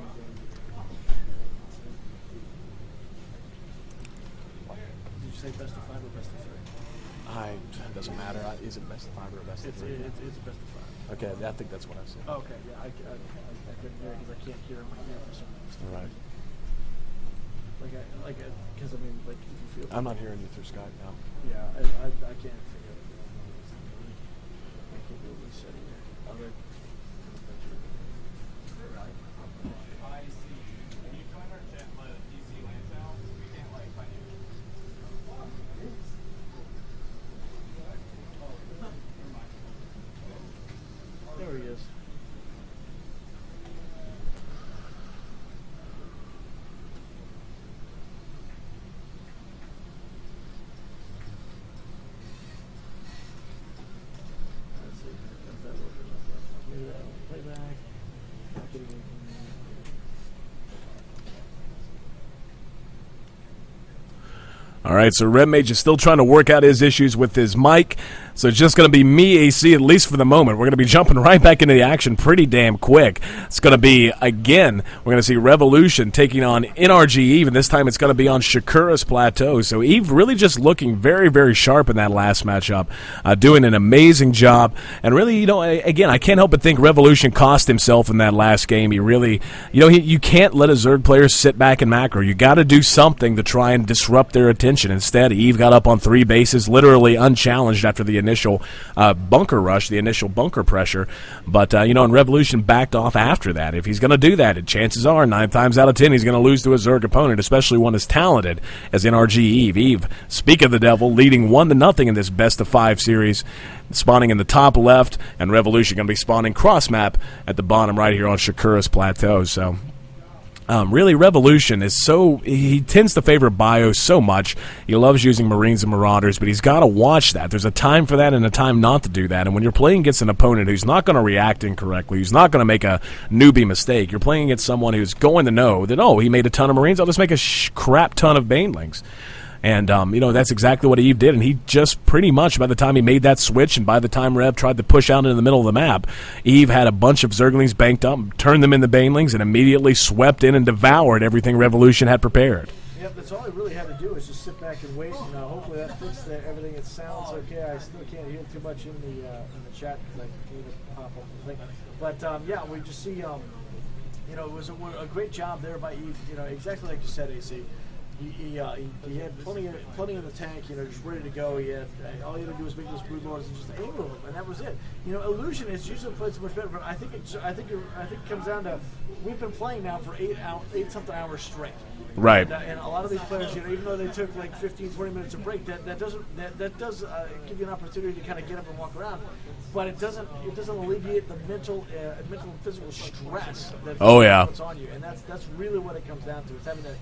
Did you say best of 5 or best of 3? It doesn't matter. Is it best of 5 or best of 3? It's best of 5. Okay, I think that's what I said. Okay, yeah, I couldn't hear it because I can't hear in my ear for some reason. All right. Because if you feel. I'm not hearing you through Skype now. Yeah, I can't figure it out. I can't do a reset either. Other. There he is. All right, so RedMage is still trying to work out his issues with his mic, so it's just going to be me, AC, at least for the moment. We're going to be jumping right back into the action pretty damn quick. It's going to be, again, we're going to see Revolution taking on NRG Eve, and this time it's going to be on Shakura's Plateau. So Eve really just looking very, very sharp in that last matchup, doing an amazing job. And really, again, I can't help but think Revolution cost himself in that last game. He really, you can't let a Zerg player sit back and macro. You got to do something to try and disrupt their attention. Instead, Eve got up on 3 bases, literally unchallenged after the initial bunker rush, the initial bunker pressure. But, and Revolution backed off after that. If he's going to do that, chances are 9 times out of 10 he's going to lose to a Zerg opponent, especially one as talented as NRG Eve. Eve, speak of the devil, leading 1-0 in this best-of-5 series, spawning in the top left, and Revolution going to be spawning cross-map at the bottom right here on Shakura's Plateau. So really, Revolution is he tends to favor Bio so much. He loves using Marines and Marauders, but he's got to watch that. There's a time for that and a time not to do that. And when you're playing against an opponent who's not going to react incorrectly, who's not going to make a newbie mistake, you're playing against someone who's going to know that, he made a ton of Marines, I'll just make a crap ton of Banelings. And, that's exactly what Eve did. And he just pretty much, by the time he made that switch and by the time Rev tried to push out into the middle of the map, Eve had a bunch of Zerglings banked up, turned them into Banelings, and immediately swept in and devoured everything Revolution had prepared. Yep, that's all he really had to do is just sit back and wait. Hopefully that fixed everything. It sounds okay. I still can't hear too much in the chat because I need to pop up the thing. But we just see, it was a great job there by Eve. Exactly like you said, AC. He had plenty of the tank, just ready to go. He had all he had to do was make those brood lords and just aim them, and that was it. Illusion is usually played so much better, but I think it comes down to we've been playing now for 8 something hours straight. Right. And a lot of these players, even though they took like 15, 20 minutes of break, that does give you an opportunity to kind of get up and walk around, but it doesn't alleviate the mental and physical stress that puts on you, and that's really what it comes down to. It's having that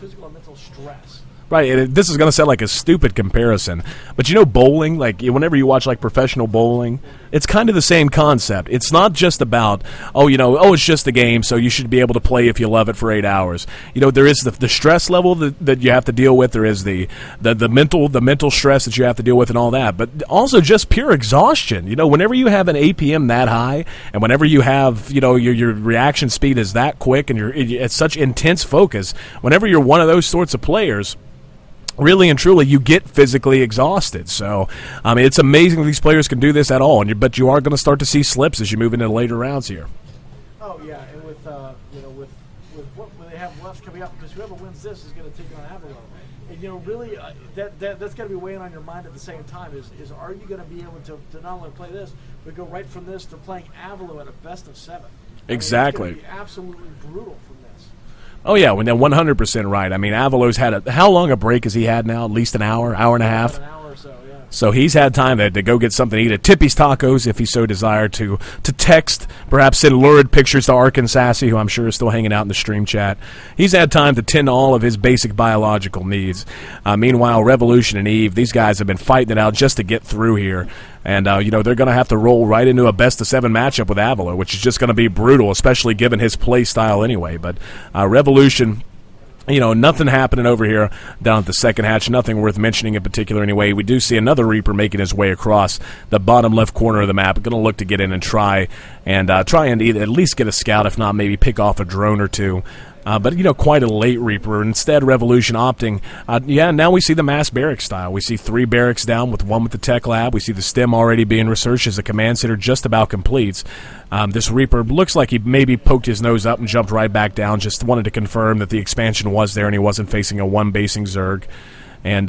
physical and mental stress. Right, and this is going to sound like a stupid comparison, but bowling, like whenever you watch like professional bowling, it's kind of the same concept. It's not just about, it's just a game, so you should be able to play if you love it for 8 hours. There is the stress level that you have to deal with. There is the mental stress that you have to deal with and all that, but also just pure exhaustion. Whenever you have an APM that high, and whenever you have, your reaction speed is that quick, and it's such intense focus, whenever you're one of those sorts of players, really and truly, you get physically exhausted. So, it's amazing these players can do this at all. But you are going to start to see slips as you move into the later rounds here. Oh yeah, and with what they have left coming up, because whoever wins this is going to take on Avalon. And really, that's got to be weighing on your mind at the same time. Is are you going to be able to not only play this, but go right from this to playing Avalon at a best of 7? Exactly. It's going to be absolutely brutal from this. Oh, yeah, when they're 100% right. I mean, Avalo's had how long a break has he had now? At least an hour and a half? About an hour or so, yeah. So he's had time to go get something to eat at Tippy's Tacos if he so desired, to text, perhaps send lurid pictures to Arkansas, who I'm sure is still hanging out in the stream chat. He's had time to tend to all of his basic biological needs. Meanwhile, Revolution and Eve, these guys have been fighting it out just to get through here. And, they're going to have to roll right into a best-of-7 matchup with Avalo, which is just going to be brutal, especially given his play style anyway. But Revolution, nothing happening over here down at the second hatch, nothing worth mentioning in particular anyway. We do see another Reaper making his way across the bottom left corner of the map, going to look to get in and try and at least get a scout, if not maybe pick off a drone or two. But, quite a late Reaper. Instead, Revolution opting, now we see the mass barracks style. We see 3 barracks down with 1 with the tech lab. We see the stem already being researched as the command center just about completes. This Reaper looks like he maybe poked his nose up and jumped right back down, just wanted to confirm that the expansion was there and he wasn't facing a 1-basing Zerg. And,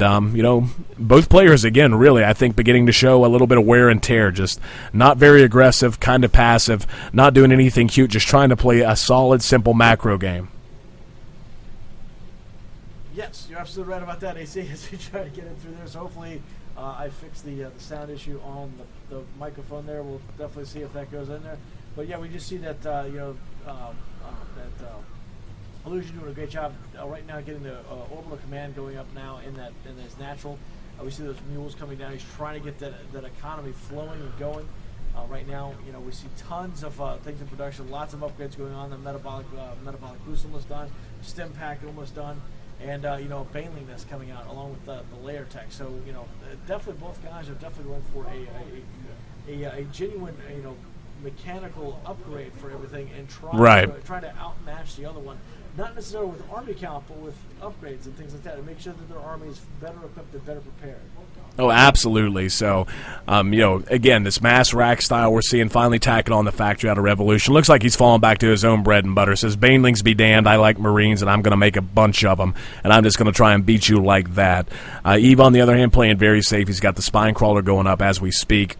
both players, again, really, I think, beginning to show a little bit of wear and tear. Just not very aggressive, kind of passive, not doing anything cute, just trying to play a solid, simple macro game. Yes, you're absolutely right about that, AC, as we try to get in through there. So hopefully I fixed the sound issue on the microphone there. We'll definitely see if that goes in there. But, yeah, we just see that, Illusion doing a great job right now getting the orbital command going up now in this natural. We see those mules coming down. He's trying to get that economy flowing and going. Right now, we see tons of things in production, lots of upgrades going on. The metabolic boost almost done, stem pack almost done. And, Baneling that's coming out along with the layer tech. So, definitely both guys are definitely going for a genuine, mechanical upgrade for everything and trying to outmatch the other one. Not necessarily with army count, but with upgrades and things like that, and make sure that their army is better equipped and better prepared. Oh, absolutely. So, again, this mass rack style we're seeing finally tacking on the factory out of Revolution. Looks like he's falling back to his own bread and butter. Says, Banelings be damned, I like Marines, and I'm going to make a bunch of them, and I'm just going to try and beat you like that. Eve, on the other hand, playing very safe. He's got the spine crawler going up as we speak.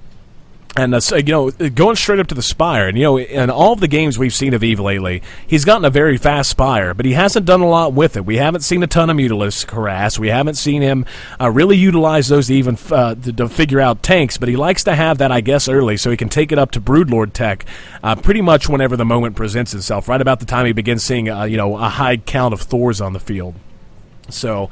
And, going straight up to the Spire. And, in all of the games we've seen of Eve lately, he's gotten a very fast Spire, but he hasn't done a lot with it. We haven't seen a ton of Mutalisk harass. We haven't seen him really utilize those to even to figure out tanks, but he likes to have that, I guess, early so he can take it up to Broodlord tech pretty much whenever the moment presents itself, right about the time he begins seeing, a high count of Thors on the field. So,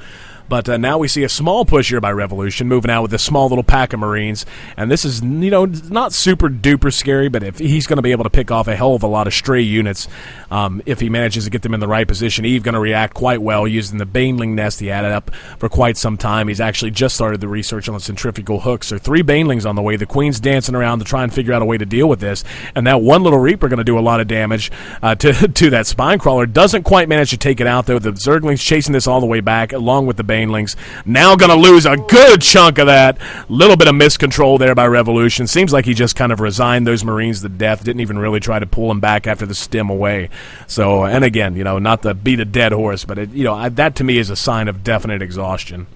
But now we see a small push here by Revolution, moving out with a small little pack of Marines. And this is, not super duper scary, but if he's going to be able to pick off a hell of a lot of stray units, if he manages to get them in the right position, Eve going to react quite well using the Baneling nest he had it up for quite some time. He's actually just started the research on the centrifugal hooks. So 3 Banelings on the way. The Queen's dancing around to try and figure out a way to deal with this. And that one little Reaper going to do a lot of damage to that Spine Crawler. Doesn't quite manage to take it out, though. The Zerglings chasing this all the way back, along with the Banelings. Now going to lose a good chunk of that. Little bit of miscontrol there by Revolution. Seems like he just kind of resigned those Marines to death. Didn't even really try to pull them back after the stem away. So, and again, not to beat a dead horse, but that to me is a sign of definite exhaustion.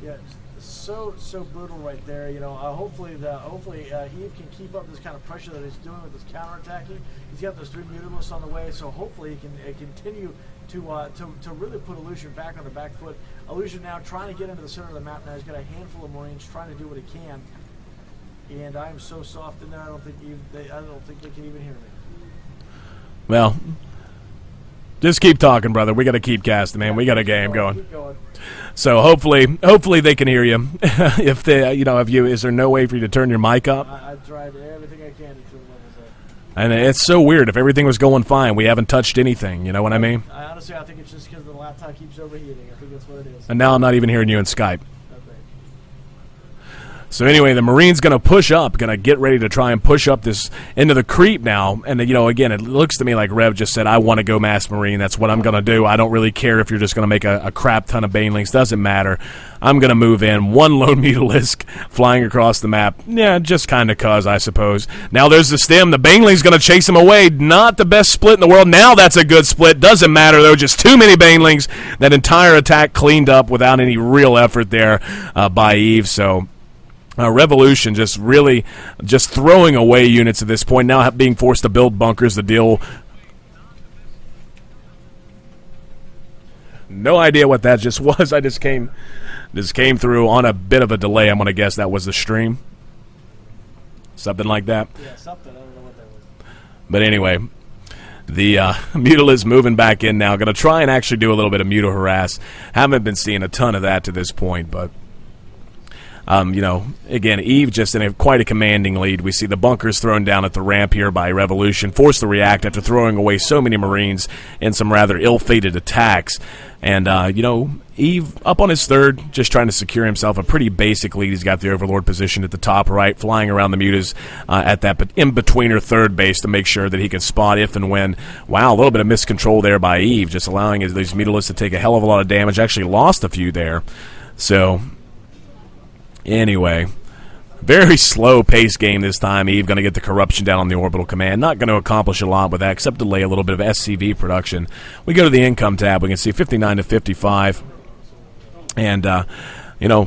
Yeah, so brutal right there. Hopefully Eve can keep up this kind of pressure that he's doing with this counterattacking. He's got those 3 Mutalisks on the way, so hopefully he can continue to really put Illusion back on the back foot. Illusion now trying to get into the center of the map. Now he's got a handful of Marines trying to do what he can. And I am so soft in there. I don't think they can even hear me. Well, just keep talking, brother. We got to keep casting, man. We got a game going. Keep going. So hopefully they can hear you. If is there no way for you to turn your mic up? I tried everything I can to turn levels up. And it's so weird. If everything was going fine, we haven't touched anything. You know what I mean? Honestly, I think it's just because the laptop keeps overheating. I think that's what it is. And now I'm not even hearing you in Skype. Okay. So anyway, the Marine's going to push up, going to get ready to try and push up this into the creep now. And, again, it looks to me like Rev just said, I want to go Mass Marine. That's what I'm going to do. I don't really care if you're just going to make a crap ton of Banelings. Doesn't matter. I'm going to move in. 1 lone Mutalisk flying across the map. Yeah, just kind of cuz, I suppose. Now there's the stem. The Baneling's going to chase him away. Not the best split in the world. Now that's a good split. Doesn't matter, though. Just too many Banelings. That entire attack cleaned up without any real effort there by Eve. So Revolution just really just throwing away units at this point, now being forced to build bunkers to deal. No idea what that just was. I just came through on a bit of a delay. I'm going to guess that was the stream. Something like that. Yeah, something. I don't know what that was. But anyway, the Mutalisks moving back in now. Going to try and actually do a little bit of Mutal Harass. Haven't been seeing a ton of that to this point, but again, Eve just in quite a commanding lead. We see the bunkers thrown down at the ramp here by Revolution, forced to react after throwing away so many Marines in some rather ill-fated attacks. And, Eve up on his 3rd, just trying to secure himself a pretty basic lead. He's got the Overlord position at the top right, flying around the Mutas at that in-betweener 3rd base to make sure that he can spot if and when. Wow, a little bit of miscontrol there by Eve, just allowing these Mutalisks to take a hell of a lot of damage. Actually lost a few there. So anyway, very slow pace game this time. Eve going to get the corruption down on the orbital command. Not going to accomplish a lot with that except delay a little bit of SCV production. We go to the income tab. We can see 59 to 55. And,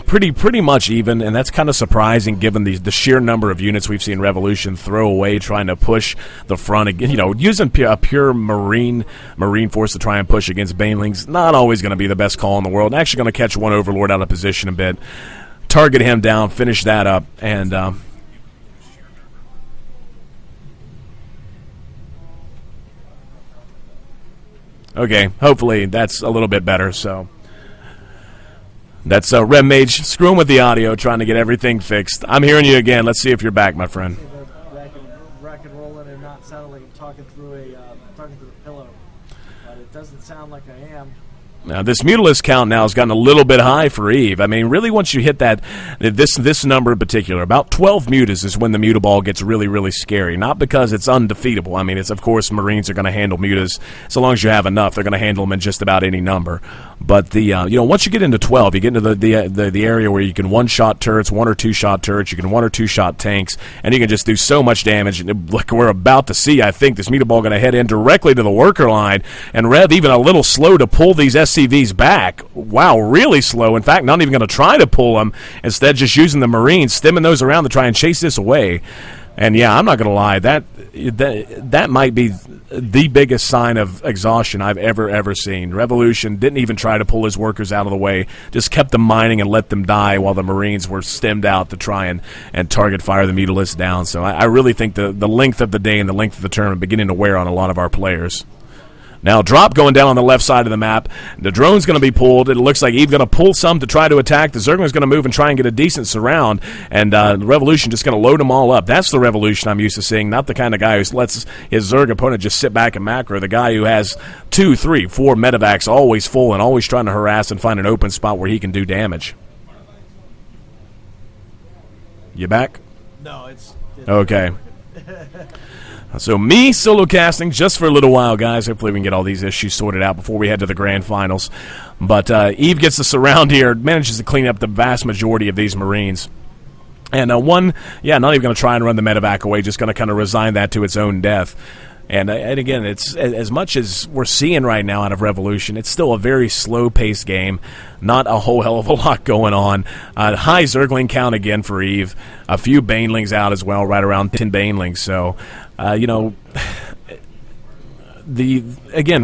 pretty much even, and that's kind of surprising given the sheer number of units we've seen Revolution throw away trying to push the front again. Using a pure Marine force to try and push against Banelings, not always going to be the best call in the world. Actually going to catch one Overlord out of position a bit. Target him down, finish that up, and okay, hopefully that's a little bit better. So that's Red Mage screwing with the audio, trying to get everything fixed. I'm hearing you again. Let's see if you're back, my friend. Rack and rolling and not sounding like I'm talking through the pillow, but it doesn't sound like I am. Now, this Mutalisk count now has gotten a little bit high for Eve. I mean, really, once you hit this number in particular, about 12 Mutas is when the Mutaball gets really, really scary. Not because it's undefeatable. I mean, it's, of course, Marines are going to handle Mutas. So long as you have enough, they're going to handle them in just about any number. But once you get into 12, you get into the area where you can one-shot turrets, 1 or 2-shot turrets, you can 1 or 2-shot tanks, and you can just do so much damage. Like we're about to see, I think this Mutaball going to head in directly to the worker line, and Rev even a little slow to pull these SCVs back. Wow, really slow. In fact, not even going to try to pull them. Instead, just using the Marines, stemming those around to try and chase this away. And yeah, I'm not going to lie, that might be the biggest sign of exhaustion I've ever seen. Revolution didn't even try to pull his workers out of the way, just kept them mining and let them die while the Marines were stemmed out to try and target fire the Mutalisks down. So I really think the length of the day and the length of the tournament beginning to wear on a lot of our players. Now drop going down on the left side of the map. The drone's going to be pulled. It looks like Eve going to pull some to try to attack. The Zergling's going to move and try and get a decent surround. And the Revolution just going to load them all up. That's the Revolution I'm used to seeing. Not the kind of guy who lets his Zerg opponent just sit back and macro. The guy who has 2, 3, 4 medevacs always full and always trying to harass and find an open spot where he can do damage. You back? No, it's okay. So me solo casting just for a little while, guys. Hopefully we can get all these issues sorted out before we head to the grand finals. But Eve gets the surround here, manages to clean up the vast majority of these Marines. And not even going to try and run the medevac away, just going to kind of resign that to its own death. And again, it's as much as we're seeing right now out of Revolution, it's still a very slow-paced game. Not a whole hell of a lot going on. High Zergling count again for Eve. A few Banelings out as well, right around 10 Banelings. So,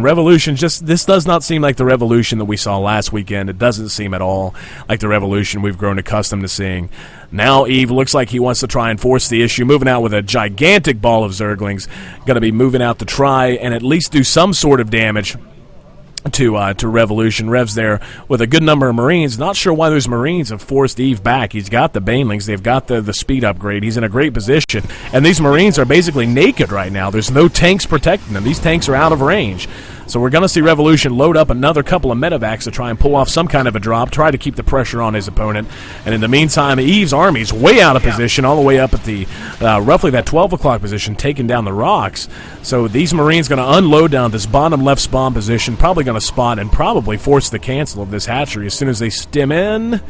Revolution, this does not seem like the Revolution that we saw last weekend. It doesn't seem at all like the Revolution we've grown accustomed to seeing. Now Eve looks like he wants to try and force the issue, moving out with a gigantic ball of Zerglings. Going to be moving out to try and at least do some sort of damage to Revolution. Rev's there with a good number of Marines. Not sure why those Marines have forced Eve back. He's got the Banelings. They've got the speed upgrade. He's in a great position. And these Marines are basically naked right now. There's no tanks protecting them. These tanks are out of range. So we're going to see Revolution load up another couple of medevacs to try and pull off some kind of a drop, try to keep the pressure on his opponent. And in the meantime, Eve's army's way out of position, all the way up at the roughly that 12 o'clock position, taking down the rocks. So these Marines going to unload down this bottom left spawn position, probably going to spot and probably force the cancel of this hatchery as soon as they stim in.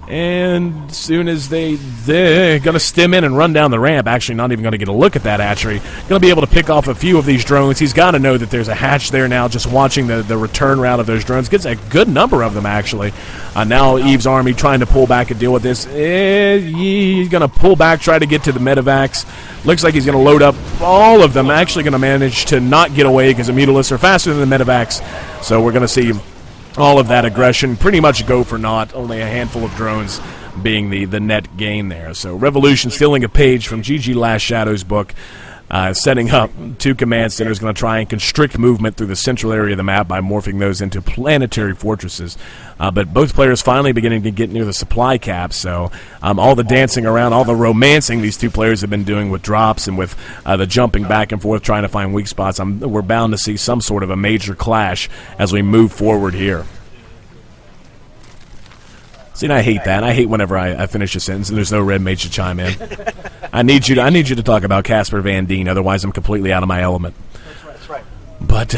And as soon as they're going to stim in and run down the ramp, actually not even going to get a look at that hatchery, going to be able to pick off a few of these drones. He's got to know that there's a hatch there now, just watching the return route of those drones. Gets a good number of them, actually. Now Eve's army trying to pull back and deal with this. He's going to pull back, try to get to the medevacs. Looks like he's going to load up all of them. Actually going to manage to not get away because the Mutalisks are faster than the medevacs. So we're going to see all of that aggression pretty much go for naught. Only a handful of drones being the net gain there. So Revolution stealing a page from GG Last Shadow's book, setting up 2 command centers, going to try and constrict movement through the central area of the map by morphing those into planetary fortresses. But both players finally beginning to get near the supply cap, so all the dancing around, all the romancing these two players have been doing with drops and with the jumping back and forth, trying to find weak spots, we're bound to see some sort of a major clash as we move forward here. See, and I hate that. I hate whenever I finish a sentence and there's no red mage to chime in. I need you to talk about Casper Van Dien, otherwise I'm completely out of my element. That's right. But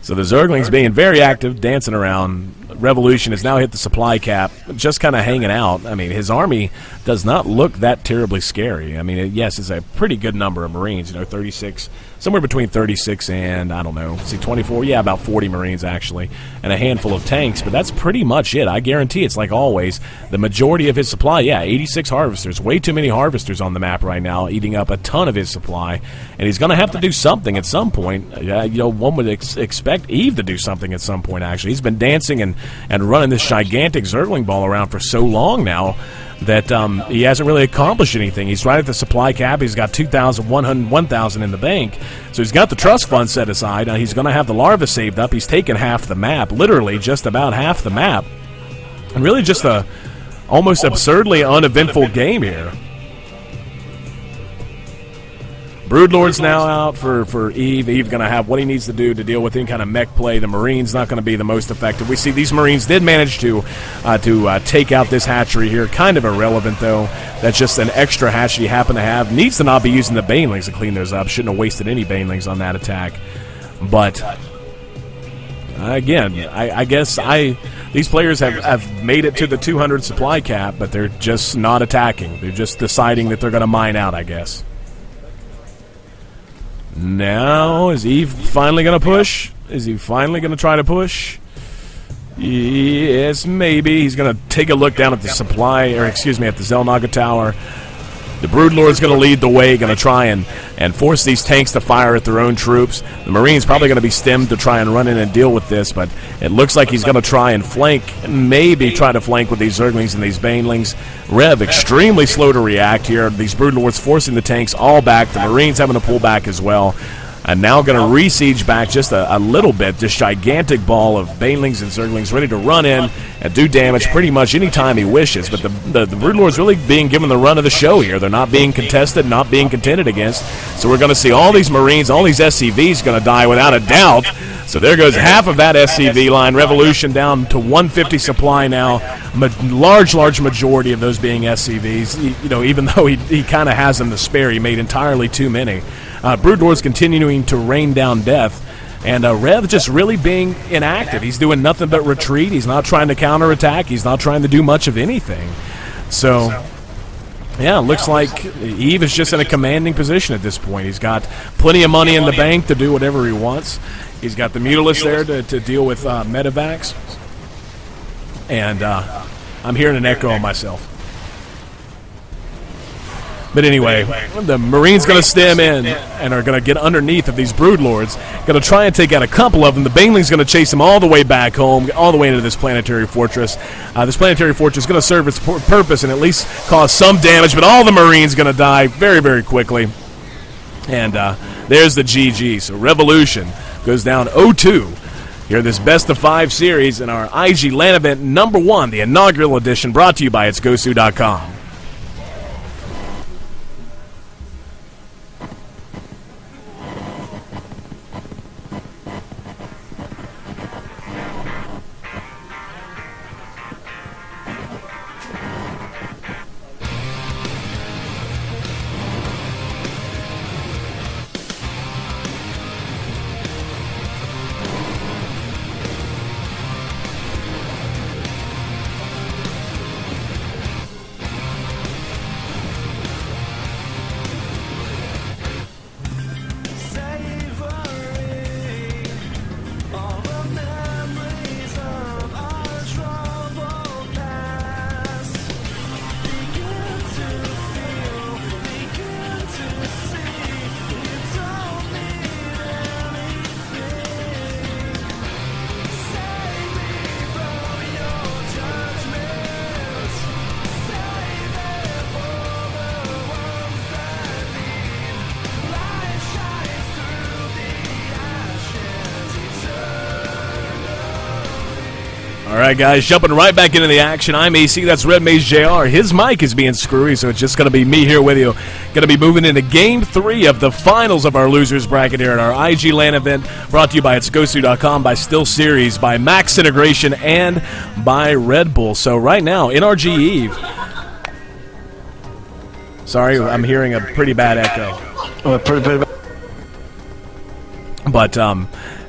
so the Zerglings being very active, dancing around. Revolution has now hit the supply cap, just kind of hanging out. I mean, his army does not look that terribly scary. I mean, yes, it's a pretty good number of Marines, 36, somewhere between 36 and, I don't know, see, 24, yeah, about 40 Marines, actually, and a handful of tanks, but that's pretty much it. I guarantee it's like always. The majority of his supply, 86 harvesters, way too many harvesters on the map right now, eating up a ton of his supply, and he's going to have to do something at some point. One would expect Eve to do something at some point, actually. He's been dancing and running this gigantic Zergling ball around for so long now that he hasn't really accomplished anything. He's right at the supply cap. He's got 1,000 in the bank. So he's got the trust fund set aside. He's going to have the larva saved up. He's taken half the map, literally just about half the map. And really just a almost absurdly uneventful game here. Broodlord's now out for Eve. Eve going to have what he needs to do to deal with any kind of mech play. The Marine's not going to be the most effective. We see these Marines did manage to take out this hatchery here. Kind of irrelevant, though. That's just an extra hatch he happened to have. Needs to not be using the Banelings to clean those up. Shouldn't have wasted any Banelings on that attack. But again, I guess these players have made it to the 200 supply cap, but they're just not attacking. They're just deciding that they're going to mine out, I guess. Now, is Eve finally going to push? Is he finally going to try to push? Yes, maybe. He's going to take a look down at the supply, or excuse me, at the Xel'Naga Tower. The Broodlord's going to lead the way, going to try and force these tanks to fire at their own troops. The Marine's probably going to be stemmed to try and run in and deal with this, but it looks like he's going to try and flank, maybe try to flank with these Zerglings and these Banelings. Rev extremely slow to react here. These Broodlords forcing the tanks all back. The Marines having to pull back as well. And now going to re-siege back just a little bit. This gigantic ball of Banelings and Zerglings ready to run in and do damage pretty much any time he wishes. But the Broodlord's really being given the run of the show here. They're not being contested, not being contended against. So we're going to see all these Marines, all these SCVs going to die without a doubt. So there goes half of that SCV line. Revolution down to 150 supply now. Large majority of those being SCVs. Even though he kind of has them to spare, he made entirely too many. Broodlord's continuing to rain down death, and Rev just really being inactive. He's doing nothing but retreat. He's not trying to counterattack. He's not trying to do much of anything. So, yeah, it looks like Eve is just in a commanding position at this point. He's got plenty of money in the bank to do whatever he wants. He's got the Mutalisk there to deal with medevacs. And I'm hearing an echo on myself. But anyway, the Marines going to stem in and are going to get underneath of these Broodlords. Going to try and take out a couple of them. The Baneling's going to chase them all the way back home, all the way into this planetary fortress. This planetary fortress is going to serve its purpose and at least cause some damage, but all the Marines going to die very, very quickly. And there's the GG. So Revolution goes down 0-2. Here, this best of 5 series in our IG LAN event #1, the inaugural edition, brought to you by itsgosu.com. All right, guys, jumping right back into the action. I'm AC, that's Red Mage JR. His mic is being screwy, so it's just going to be me here with you. Going to be moving into Game 3 of the finals of our losers bracket here at our IG LAN event, brought to you by itsgosu.com, by Still Series, by Max Integration, and by Red Bull. So right now, NRG Eve. Sorry, I'm hearing a pretty bad echo. But,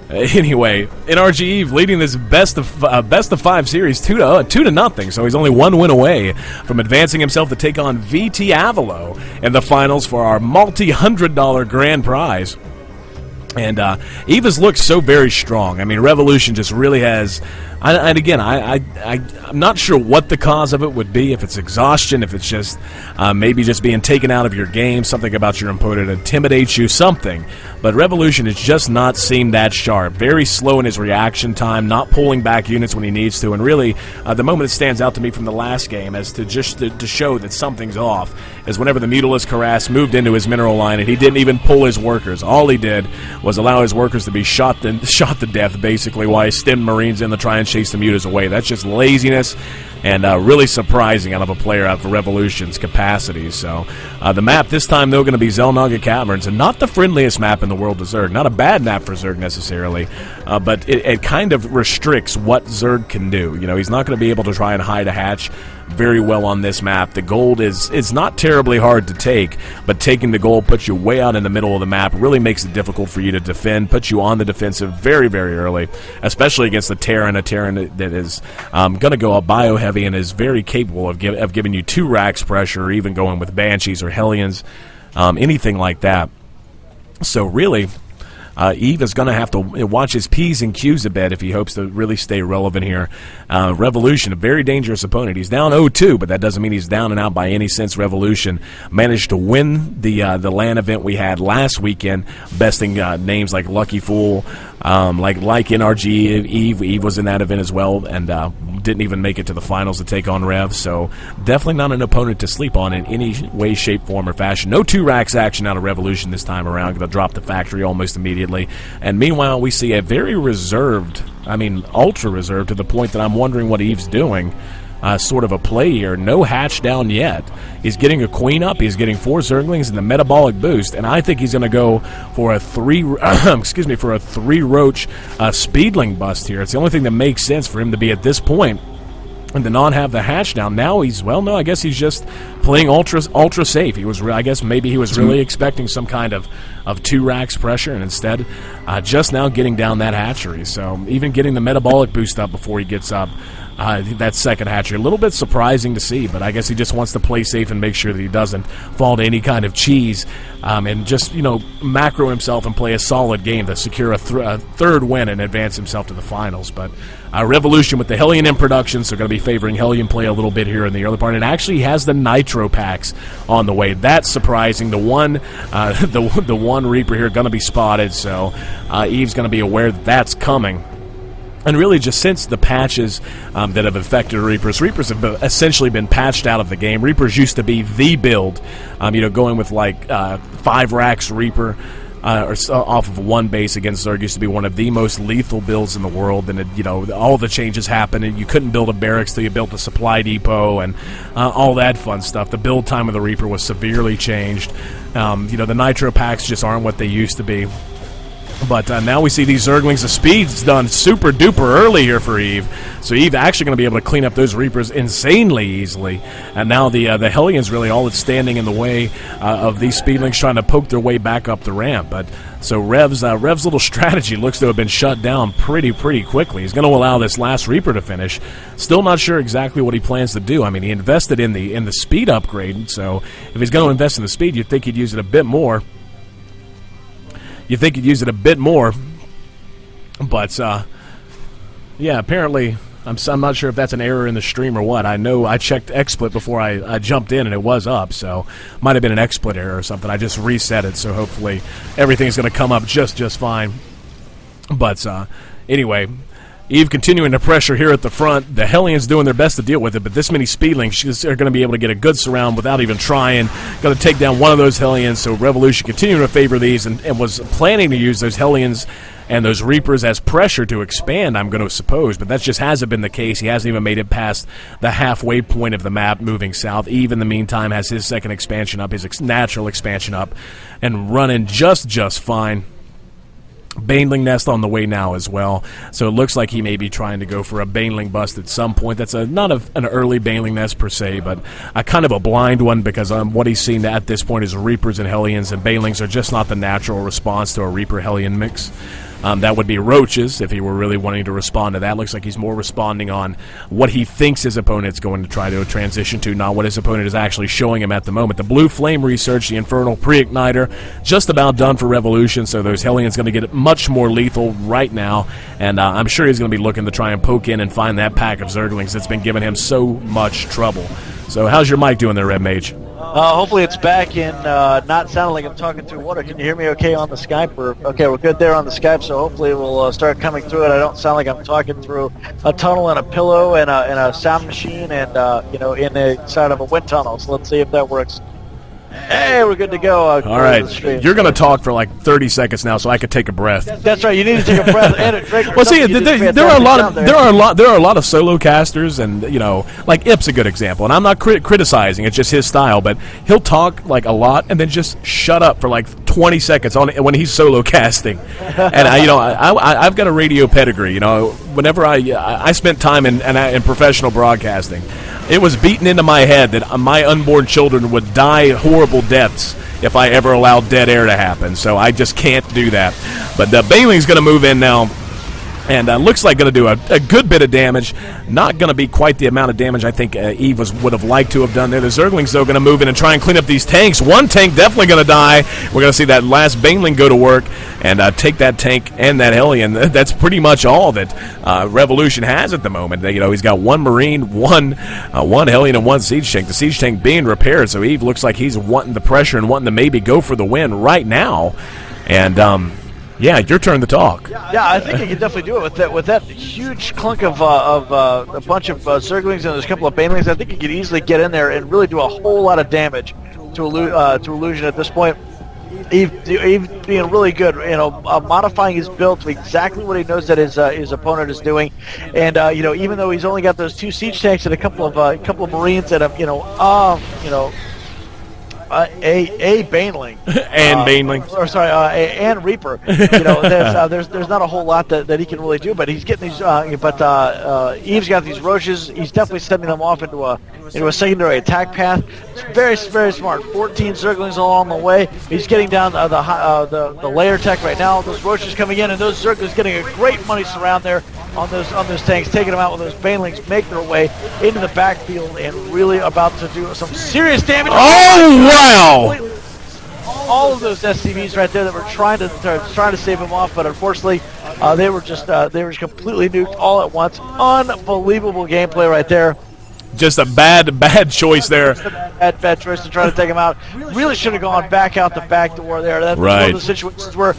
anyway, NRG Eve leading this best of 5 series 2-0, so he's only 1 win away from advancing himself to take on VT Avalo in the finals for our multi-$100 grand prize. And Eve has looked so very strong. I mean, Revolution just really has. And again, I'm not sure what the cause of it would be. If it's exhaustion, if it's just maybe just being taken out of your game, something about your opponent intimidates you, something. But Revolution has just not seemed that sharp. Very slow in his reaction time, not pulling back units when he needs to. And really, the moment that stands out to me from the last game as to just to show that something's off is whenever the Mutalisk Harass moved into his mineral line and he didn't even pull his workers. All he did was allow his workers to be shot to death, basically, while he stemmed Marines in to try and chase the mutas away. That's just laziness and really surprising out of a player out of Revolution's capacity. So the map this time, though, going to be Xel'Naga Caverns, and not the friendliest map in the world to Zerg. Not a bad map for Zerg necessarily, but it kind of restricts what Zerg can do. You know, he's not going to be able to try and hide a hatch very well on this map. The gold is not terribly hard to take, but taking the gold puts you way out in the middle of the map, really makes it difficult for you to defend, puts you on the defensive very, very early, especially against a Terran that is going to go up bio heavy and is very capable of giving you 2 racks pressure, or even going with Banshees or Hellions, anything like that. So really, Eve is going to have to watch his P's and Q's a bit if he hopes to really stay relevant here. Revolution, a very dangerous opponent. He's down 0-2, but that doesn't mean he's down and out by any sense. Revolution managed to win the LAN event we had last weekend, besting names like Lucky Fool, like NRG. Eve was in that event as well, and didn't even make it to the finals to take on Rev. So definitely not an opponent to sleep on in any way, shape, form, or fashion. No 2 racks action out of Revolution this time around. Going to drop the factory almost immediately. And meanwhile, we see a very reserved, I mean ultra reserved, to the point that I'm wondering what Eve's doing. Sort of a play here. No hatch down yet. He's getting a queen up. He's getting 4 Zerglings and the metabolic boost, and I think he's going to go for a 3 roach speedling bust here. It's the only thing that makes sense for him to be at this point and to not have the hatch down. Now he's, well, no, I guess he's just playing ultra safe. He was, I guess maybe he was really expecting some kind of 2 racks pressure, and instead just now getting down that hatchery. So even getting the metabolic boost up before he gets up, that second hatchery. A little bit surprising to see, but I guess he just wants to play safe and make sure that he doesn't fall to any kind of cheese, and just, macro himself and play a solid game to secure a third win and advance himself to the finals. But Revolution with the Hellion in production, so going to be favoring Hellion play a little bit here in the early part, and actually has the Nitro packs on the way. That's surprising. The one Reaper here going to be spotted, so Eve's going to be aware that that's coming. And really, just since the patches that have affected Reapers have essentially been patched out of the game. Reapers used to be the build, going with like 5 racks Reaper or off of 1 base against Zerg used to be one of the most lethal builds in the world. And all the changes happened, and you couldn't build a barracks till you built a supply depot and all that fun stuff. The build time of the Reaper was severely changed. The Nitro packs just aren't what they used to be. But now we see these Zerglings. The speed's done super duper early here for Eve. So Eve actually going to be able to clean up those Reapers insanely easily. And now the Hellions really all that's standing in the way of these Speedlings trying to poke their way back up the ramp. But so Rev's little strategy looks to have been shut down pretty quickly. He's going to allow this last Reaper to finish. Still not sure exactly what he plans to do. I mean, he invested in the speed upgrade. So if he's going to invest in the speed, you'd think he'd use it a bit more. You think he'd use it a bit more, but yeah, apparently I'm not sure if that's an error in the stream or what. I know I checked XSplit before I jumped in, and it was up, so might have been an XSplit error or something. I just reset it, so hopefully everything's going to come up just fine. But anyway, Eve continuing to pressure here at the front. The Hellions doing their best to deal with it, but this many Speedlings are going to be able to get a good surround without even trying. Going to take down one of those Hellions, so Revolution continuing to favor these and was planning to use those Hellions and those Reapers as pressure to expand, I'm going to suppose, but that just hasn't been the case. He hasn't even made it past the halfway point of the map moving south. Eve, in the meantime, has his second expansion up, his natural expansion up, and running just fine. Baneling Nest on the way now as well, so it looks like he may be trying to go for a Baneling bust at some point. That's not an early Baneling Nest per se, but a kind of a blind one, because what he's seen at this point is Reapers and Hellions, and Banelings are just not the natural response to a Reaper-Hellion mix. That would be Roaches if he were really wanting to respond to that. Looks like he's more responding on what he thinks his opponent's going to try to transition to, not what his opponent is actually showing him at the moment. The Blue Flame Research, the Infernal Pre-Igniter, just about done for Revolution, so those Hellions going to get much more lethal right now, and I'm sure he's going to be looking to try and poke in and find that pack of Zerglings that's been giving him so much trouble. So how's your mic doing there, Red Mage? Hopefully it's back in, not sounding like I'm talking through water. Can you hear me okay on the Skype? Okay, we're good there on the Skype, so hopefully we'll start coming through it. I don't sound like I'm talking through a tunnel and a pillow and a sound machine and, in the side of a wind tunnel. So let's see if that works. Hey, we're good to go. All right, you're going to talk for like 30 seconds now, so I could take a breath. That's right. You need to take a breath and a drink. Well, see, there are a lot of solo casters, and like Ip's a good example. And I'm not criticizing; it's just his style. But he'll talk like a lot and then just shut up for like 20 seconds when he's solo casting. And I've got a radio pedigree. Whenever I spent time in professional broadcasting, it was beaten into my head that my unborn children would die horrible deaths if I ever allowed dead air to happen. So I just can't do that. But the Baneling's going to move in now. And looks like going to do a good bit of damage. Not going to be quite the amount of damage I think Eve would have liked to have done there. The Zerglings, though, going to move in and try and clean up these tanks. One tank definitely going to die. We're going to see that last Baneling go to work and take that tank and that Hellion. That's pretty much all that Revolution has at the moment. He's got one Marine, one Hellion, and one Siege tank. The Siege tank being repaired, so Eve looks like he's wanting the pressure and wanting to maybe go for the win right now. And Yeah, your turn to talk. Yeah, I think he can definitely do it with that huge clunk of a bunch of Zerglings and there's a couple of Banelings. I think he could easily get in there and really do a whole lot of damage to Illusion at this point. Eve being really good, modifying his build to exactly what he knows that his opponent is doing, and even though he's only got those 2 siege tanks and a couple of Marines and a Baneling and Baneling, or sorry, and Reaper. There's not a whole lot that he can really do, but he's getting these. Eve's got these roaches. He's definitely sending them off into a secondary attack path. It's very, very smart. 14 Zerglings along the way. He's getting down the layer tech right now. Those roaches coming in, and those Zerglings getting a great money surround there on those tanks, taking them out with those Banelings, make their way into the backfield and really about to do some serious damage. Oh wow! All of those SCVs right there that were trying to save him off, but unfortunately, they were just completely nuked all at once. Unbelievable gameplay right there. Just a bad choice there. Bad choice to try to take him out. Really should have gone back out the back door there. That's one of the situations where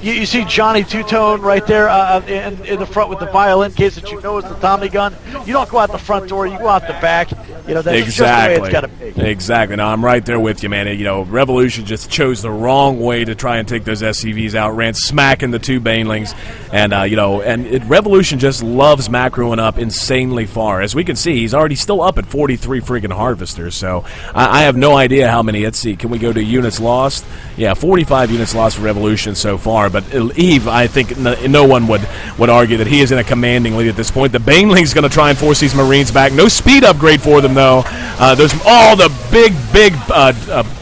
you see Johnny Two-Tone right there in the front with the violin case that you know is the Tommy gun. You don't go out the front door. You go out the back. That's exactly. just the way it's got to be. Exactly. No, I'm right there with you, man. Revolution just chose the wrong way to try and take those SCVs out. Ran smack into 2 Banelings, and Revolution just loves macroing up insanely far. As we can see, he's already still up at 43 friggin' Harvesters. So I have no idea how many. Let's see. Can we go to units lost? Yeah, 45 units lost for Revolution so far. But Eve, I think no one would argue that he is in a commanding lead at this point. The Baneling's going to try and force these Marines back. No speed upgrade for them, though. The big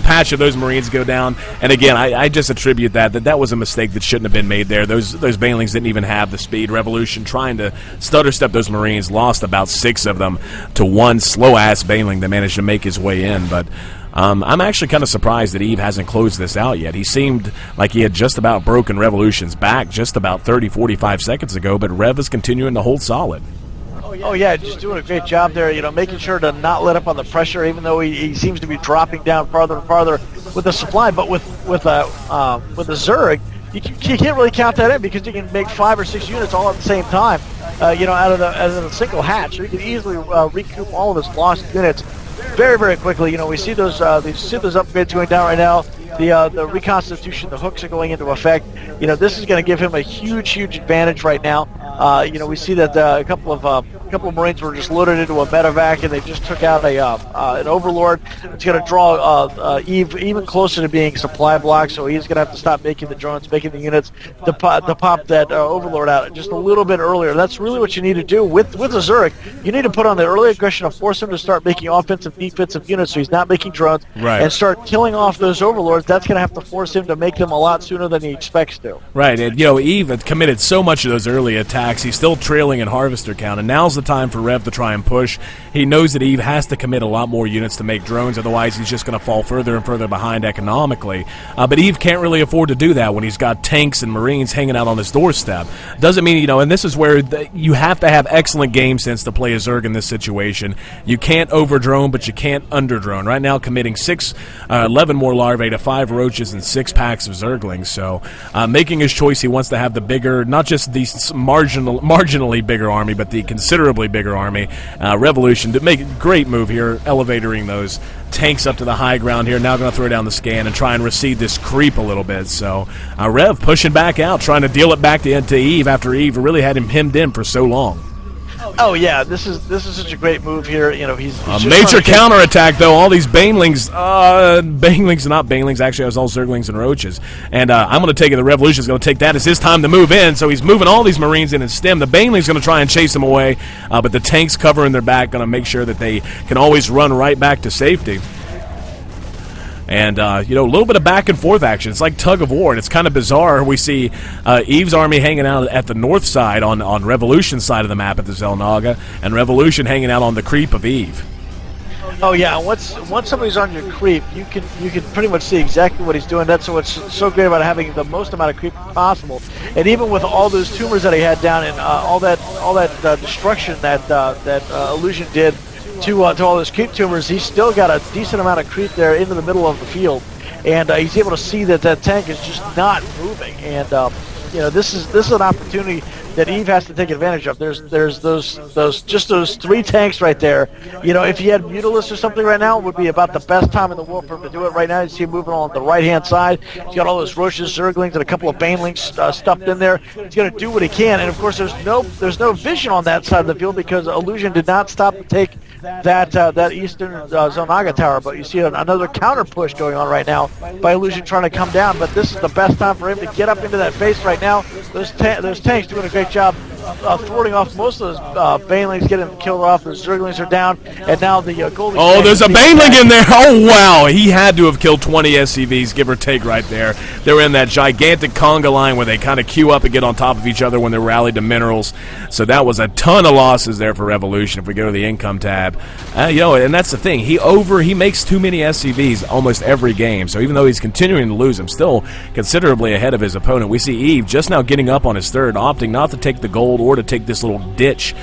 patch of those Marines go down. And again, I just attribute that was a mistake that shouldn't have been made there. Those Banelings didn't even have the speed. Revolution trying to stutter step those Marines, lost about 6 of them to one slow-ass Baneling that managed to make his way in. But I'm actually kind of surprised that Eve hasn't closed this out yet. He seemed like he had just about broken Revolution's back just about 30-45 seconds ago, but Rev is continuing to hold solid. Oh yeah, just doing a great job there. Making sure to not let up on the pressure, even though he seems to be dropping down farther and farther with the supply. But with a Zerg, you can't really count that in because you can make 5 or 6 units all at the same time. Out of the single hatch, so you can easily recoup all of his lost units very, very quickly. We see those upgrades going down right now. The reconstitution, the hooks are going into effect. This is going to give him a huge advantage right now. We see that a couple of Marines were just loaded into a medevac, and they just took out an Overlord. It's going to draw Eve even closer to being supply blocked, so he's going to have to stop making the drones, making the units to pop that Overlord out just a little bit earlier. That's really what you need to do with a Zurich. You need to put on the early aggression to force him to start making offensive, defensive units, so he's not making drones, and start killing off those Overlords. That's going to have to force him to make them a lot sooner than he expects to. Right, and Eve had committed so much of those early attacks. He's still trailing in Harvester count, and now's the time for Rev to try and push. He knows that Eve has to commit a lot more units to make drones, otherwise he's just going to fall further and further behind economically. But Eve can't really afford to do that when he's got tanks and Marines hanging out on his doorstep. Doesn't mean, and this is where you have to have excellent game sense to play a Zerg in this situation. You can't over-drone, but you can't under-drone. Right now, committing 11 more larvae to 5 roaches and 6 packs of Zerglings. So, making his choice, he wants to have the bigger, not just the marginally bigger army, but the considerably bigger army. Revolution, to make a great move here, elevatoring those tanks up to the high ground here. Now going to throw down the scan and try and recede this creep a little bit. So, Rev pushing back out, trying to deal it back to Eve after Eve really had him hemmed in for so long. Oh yeah, this is such a great move here. He's a major counterattack though. All these Banelings, not Banelings. Actually, it was all Zerglings and Roaches. And I'm going to take it. The Revolution's going to take that as his time to move in. So he's moving all these Marines in and stem. The Baneling's going to try and chase them away, but the tanks covering their back going to make sure that they can always run right back to safety. And, a little bit of back and forth action. It's like tug of war, and it's kind of bizarre. We see Eve's army hanging out at the north side on Revolution's side of the map at the Zelnaga, and Revolution hanging out on the creep of Eve. Oh yeah, once somebody's on your creep, you can pretty much see exactly what he's doing. That's what's so great about having the most amount of creep possible. And even with all those tumors that he had down and all that destruction that Illusion did to all those creep tumors, he's still got a decent amount of creep there into the middle of the field. and he's able to see that that tank is just not moving. And this is an opportunity that Eve has to take advantage of. There's those 3 tanks right there. If he had Mutalisk or something right now, it would be about the best time in the world for him to do it right now. You see him moving on the right-hand side. He's got all those Roaches, Zerglings, and a couple of Banelings stuffed in there. He's going to do what he can, and of course there's no vision on that side of the field because Illusion did not stop to take that eastern Zonaga tower. But you see another counter push going on right now by Illusion trying to come down. But this is the best time for him to get up into that base right now. Those tanks doing a great job thwarting off most of those Banelings, getting killed off. The Zerglings are down, and now the Goldie. Oh, there's a Baneling in there. Oh, wow. He had to have killed 20 SCVs, give or take, right there. They were in that gigantic conga line where they kind of queue up and get on top of each other when they're rallied to minerals. So that was a ton of losses there for Revolution if we go to the income tab. And that's the thing. He makes too many SCVs almost every game. So even though he's continuing to lose, I'm still considerably ahead of his opponent. We see Eve just now getting up on his third, opting not to take the gold or to take this little ditch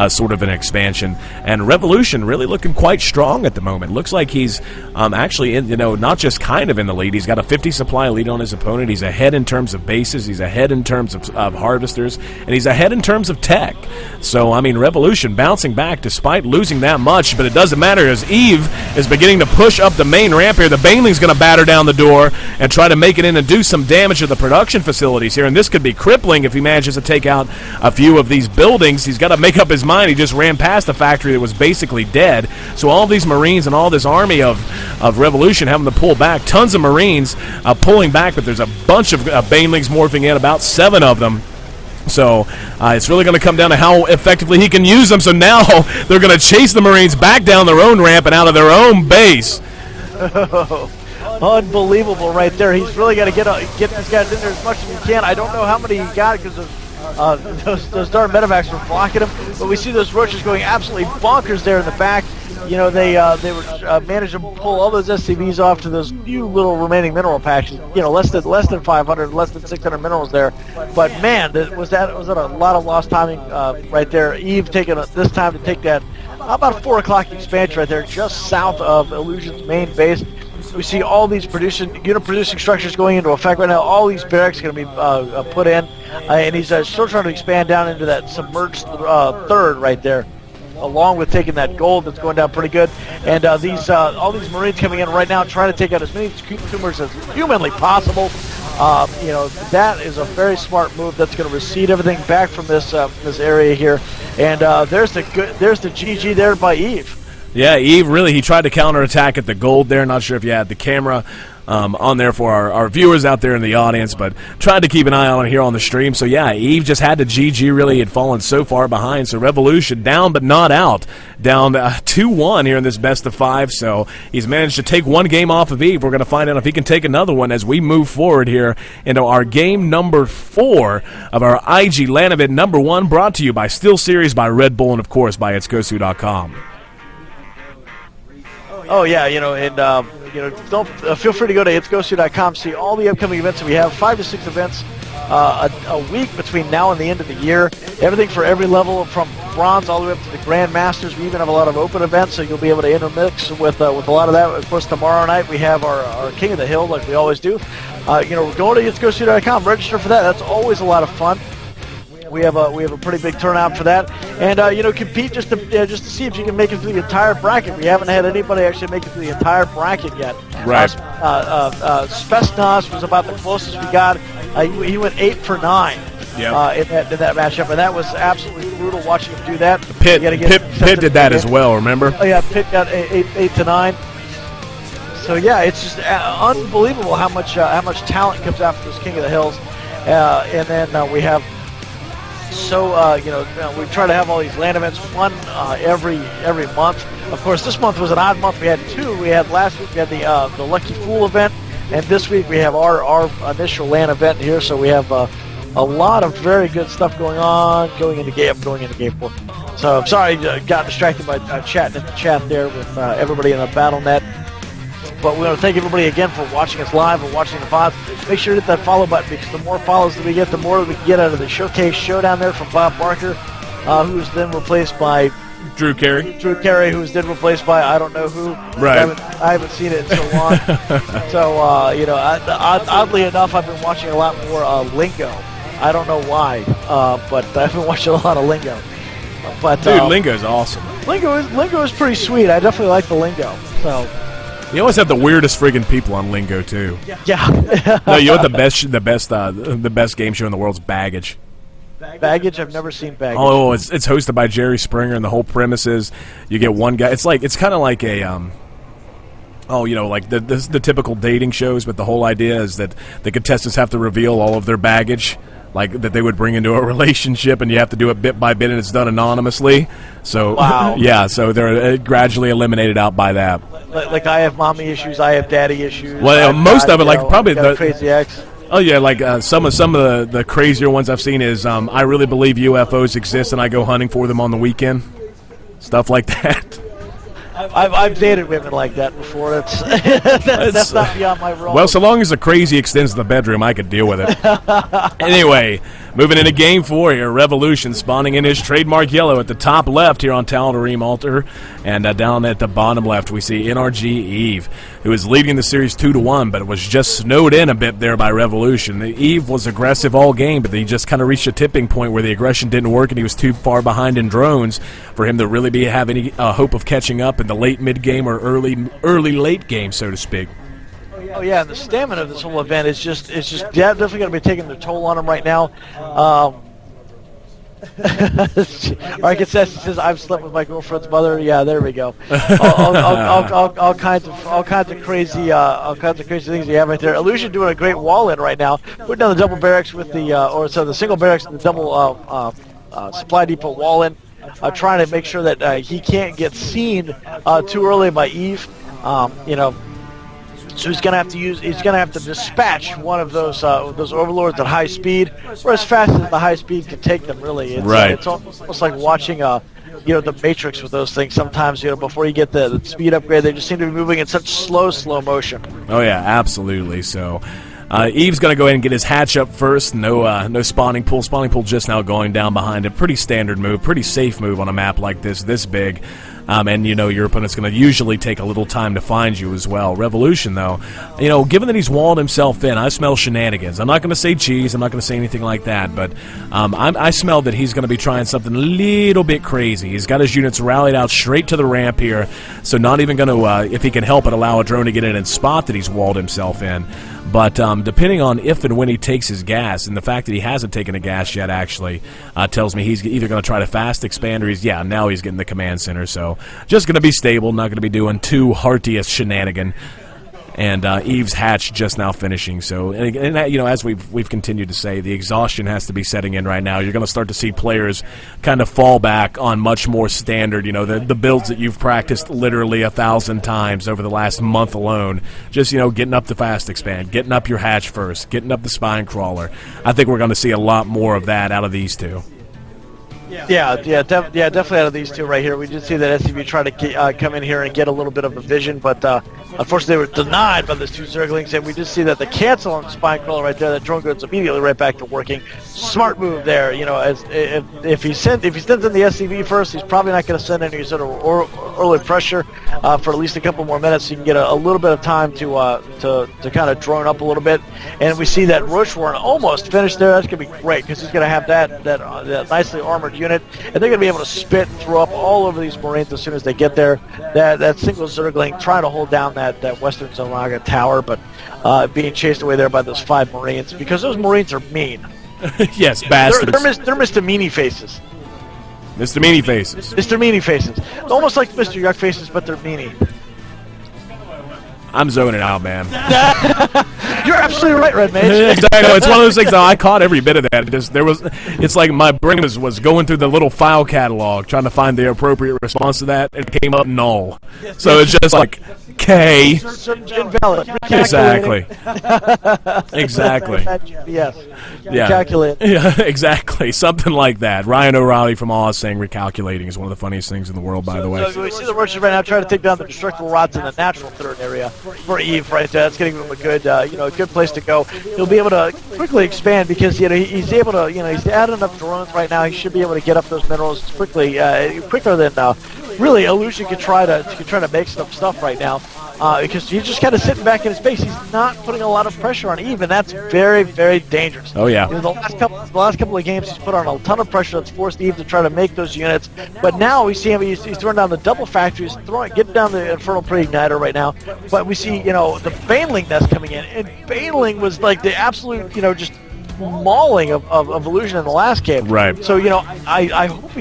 sort of an expansion. And Revolution really looking quite strong at the moment. Looks like he's actually not just kind of in the lead. He's got a 50 supply lead on his opponent. He's ahead in terms of bases. He's ahead in terms of harvesters. And he's ahead in terms of tech. So, I mean, Revolution bouncing back despite losing that much. But it doesn't matter as Eve is beginning to push up the main ramp here. The Baneling's going to batter down the door and try to make it in and do some damage to the production facilities here. And this could be crippling if he manages to take out a few of these buildings. He's got to make up his mind. He just ran past the factory that was basically dead. So all these Marines and all this army of Revolution having to pull back. Tons of Marines pulling back, but there's a bunch of Banelings morphing in, about 7 of them. So it's really going to come down to how effectively he can use them. So now they're going to chase the Marines back down their own ramp and out of their own base. Unbelievable right there. He's really got to get these guys in there as much as he can. I don't know how many he got because those darn medevacs were blocking him. But we see those Roaches going absolutely bonkers there in the back. They were managed to pull all those SCVs off to those few little remaining mineral patches. Less than 500, less than 600 minerals there. But man, was that a lot of lost timing right there. Eve taking this time to take that about 4 o'clock expansion right there, just south of Illusion's main base. We see all these unit producing structures going into effect right now. All these barracks are going to be put in, and he's still trying to expand down into that submerged third right there, along with taking that gold that's going down pretty good. And all these Marines coming in right now, trying to take out as many tumors as humanly possible. That is a very smart move. That's going to recede everything back from this area here. And there's the GG there by Eve. Yeah, Eve he tried to counterattack at the gold there. Not sure if you had the camera on there for our viewers out there in the audience, but tried to keep an eye on it here on the stream. So yeah, Eve just had to GG. Really had fallen so far behind. So Revolution down but not out. Down 2-1 here in this best of 5. So he's managed to take one game off of Eve. We're going to find out if he can take another one as we move forward here into our game number 4 of our IG LAN event number 1, brought to you by SteelSeries, by Red Bull, and of course by itsgosu.com. Oh yeah, don't feel free to go to itsgosu.com, see all the upcoming events that we have. 5 to 6 events a week between now and the end of the year. Everything for every level, from bronze all the way up to the Grand Masters. We even have a lot of open events, so you'll be able to intermix with a lot of that. Of course, tomorrow night we have our King of the Hill, like we always do. Go to itsgosu.com, register for that. That's always a lot of fun. We have a pretty big turnout for that, and compete just to see if you can make it through the entire bracket. We haven't had anybody actually make it through the entire bracket yet. Right. Spetsnaz was about the closest we got. He went 8 for 9. Yep. In that matchup, and that was absolutely brutal watching him do that. Pitt did that as well. Remember? Oh yeah, Pitt got 8 to 9. So yeah, it's just unbelievable how much talent comes after this King of the Hills, and then we have. So we try to have all these LAN events, one every month. Of course, this month was an odd month. We had 2. We had last week we had the Lucky Fool event, and this week we have our initial LAN event here. So we have a lot of very good stuff going into game 4. So I'm sorry, got distracted by chatting in the chat there with everybody in the BattleNet. But we want to thank everybody again for watching us live and watching the VODs. Make sure to hit that follow button, because the more follows that we get, the more that we can get out of the Showcase Showdown there from Bob Barker, who's then replaced by Drew Carey. Drew Carey, who was then replaced by I don't know who. Right. I haven't seen it in so long. So oddly enough, I've been watching a lot more Lingo. I don't know why, but I've been watching a lot of Lingo. But Dude, Lingo's awesome. Lingo is pretty sweet. I definitely like the Lingo. So. You always have the weirdest friggin' people on Lingo too. Yeah. No, you know what the best game show in the world's Baggage. Baggage? I've never seen Baggage. Oh, it's hosted by Jerry Springer, and the whole premise is you get one guy. It's kind of like a like the typical dating shows, but the whole idea is that the contestants have to reveal all of their baggage, like that they would bring into a relationship, and you have to do it bit by bit, and it's done anonymously. So wow. Yeah, so they're gradually eliminated out by that. Like I have mommy issues, I have daddy issues. Well, most of it, like probably the crazy ex. Oh yeah, like some of the crazier ones I've seen is I really believe UFOs exist and I go hunting for them on the weekend, stuff like that. I've dated women like that before. That's not beyond my role. Well, so long as the crazy extends to the bedroom, I could deal with it. Anyway, moving into Game 4 here, Revolution spawning in his trademark yellow at the top left here on Tal'Darim Altar, and down at the bottom left we see NRG Eve, who is leading the series 2-1, but it was just snowed in a bit there by Revolution. Eve was aggressive all game, but he just kind of reached a tipping point where the aggression didn't work, and he was too far behind in drones for him to really have any hope of catching up in the late mid-game or early late game, so to speak. Oh yeah, and the stamina of this whole event is just definitely going to be taking their toll on him right now. Our contestant says, "I've slept with my girlfriend's mother." Yeah, there we go. All kinds of crazy things you have right there. Illusion doing a great wall in right now, putting down the double barracks with the single barracks and the double supply depot wall in. Trying to make sure that he can't get seen too early by Eve. So he's gonna have to dispatch one of those overlords at high speed, or as fast as the high speed can take them. Really, it's almost like watching the Matrix with those things. Sometimes before you get the speed upgrade, they just seem to be moving in such slow motion. Oh yeah, absolutely. So. Eve's going to go ahead and get his hatch up first. No spawning pool. Spawning pool just now going down behind it. Pretty standard move. Pretty safe move on a map like this big. And your opponent's going to usually take a little time to find you as well. Revolution, though, given that he's walled himself in, I smell shenanigans. I'm not going to say cheese. I'm not going to say anything like that. But I smell that he's going to be trying something a little bit crazy. He's got his units rallied out straight to the ramp here. So not even going to, if he can help it, allow a drone to get in and spot that he's walled himself in. But depending on if and when he takes his gas, and the fact that he hasn't taken a gas yet actually tells me he's either going to try to fast expand or now he's getting the command center. So just going to be stable, not going to be doing too heartiest shenanigan. And Eve's hatch just now finishing. So, and as we've continued to say, the exhaustion has to be setting in right now. You're going to start to see players kind of fall back on much more standard, the builds that you've practiced literally 1,000 times over the last month alone. Just, getting up the fast expand, getting up your hatch first, getting up the spine crawler. I think we're going to see a lot more of that out of these two. Definitely out of these two right here. We did see that SCV try to come in here and get a little bit of a vision, but unfortunately they were denied by those two Zerglings, and we did see that the cancel on the spine crawler right there, that drone goes immediately right back to working. Smart move there, as if he sends in the SCV first, he's probably not going to send any sort of early pressure for at least a couple more minutes, so you can get a little bit of time to kind of drone up a little bit. And we see that Rochewarren almost finished there. That's going to be great because he's going to have that nicely armored unit, and they're going to be able to spit and throw up all over these Marines as soon as they get there. That single Zergling trying to hold down that Western Zalaga tower, but being chased away there by those 5 Marines, because those Marines are mean. Yes, bastards. They're Mr. Meanie Faces. Mr. Meanie Faces. Mr. Meanie Faces. Almost like Mr. Yuck Faces, but they're meanie. I'm zoning out, man. You're absolutely right, Red Mage. Exactly. It's one of those things that I caught every bit of that. It's like my brain was going through the little file catalog trying to find the appropriate response to that, and it came up null. So it's just like K. Invalid. Exactly. Exactly. Yes. Yeah. Recalculate. Yeah, exactly. Something like that. Ryan O'Reilly from Oz saying recalculating is one of the funniest things in the world, by the way. So we see the Russians right now trying to take down the destructible rods in the natural third area for Eve right there. That's getting them a good good place to go. He'll be able to quickly expand because he's able to he's added enough drones right now. He should be able to get up those minerals quickly, quicker than really Illusion could try to make some stuff right now. Because he's just kind of sitting back in his base. He's not putting a lot of pressure on Eve, and that's very, very dangerous. Oh, yeah. The last couple of games, he's put on a ton of pressure that's forced Eve to try to make those units. But now we see him, he's throwing down the double factories, getting down the Infernal Pre-Igniter right now. But we see, the Baneling that's coming in, and Baneling was like the absolute, just mauling of Illusion in the last game. Right. So, I hope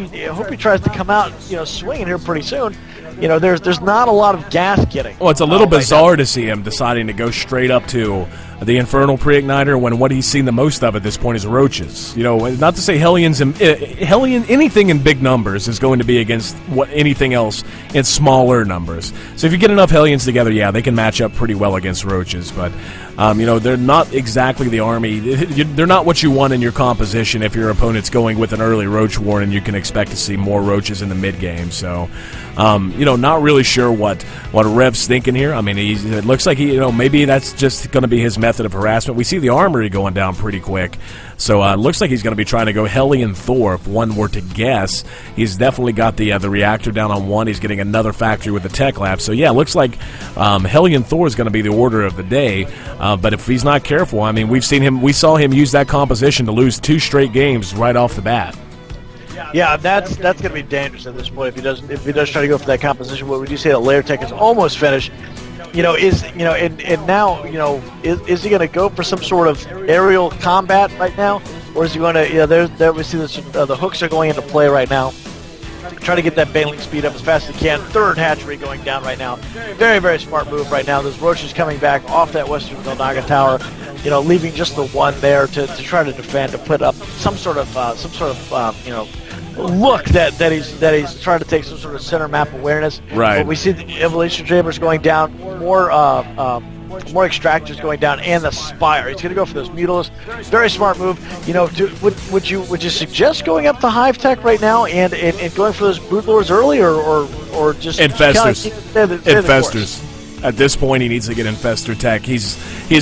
he tries to come out, swinging here pretty soon. There's not a lot of gas getting. Well, it's a little bizarre to see him deciding to go straight up to the Infernal Pre-Igniter when what he's seen the most of at this point is roaches. Not to say Hellion, anything in big numbers is going to be against anything else in smaller numbers. So if you get enough Hellions together, yeah, they can match up pretty well against roaches. But, they're not exactly the army. They're not what you want in your composition if your opponent's going with an early roach war, and you can expect to see more roaches in the mid-game. So, not really sure what Rev's thinking here. I mean, it looks like maybe that's just going to be his method of harassment. We see the armory going down pretty quick, so it looks like he's going to be trying to go Hellion Thor. If one were to guess, he's definitely got the reactor down on one. He's getting another factory with the tech lab. So yeah, it looks like Hellion Thor is going to be the order of the day. But if he's not careful, I mean, we saw him use that composition to lose 2 straight games right off the bat. Yeah, that's going to be dangerous at this point if he does try to go for that composition. But we do say that Lair Tech is almost finished. Is he going to go for some sort of aerial combat right now, or is he going to? There we see the hooks are going into play right now. Try to get that Baneling speed up as fast as he can. Third hatchery going down right now. Very, very smart move right now. Those roaches coming back off that western Golnaga tower, leaving just the one there to try to defend, to put up some sort of look that he's trying to take some sort of center map awareness. Right. But we see the Evolution Chambers going down, more extractors going down, and the Spire. He's going to go for those Mutilas. Very smart move. Would you suggest going up the Hive Tech right now and going for those Brood Lords early, or just Infestors? Infestors. At this point, he needs to get Infestor Tech. He's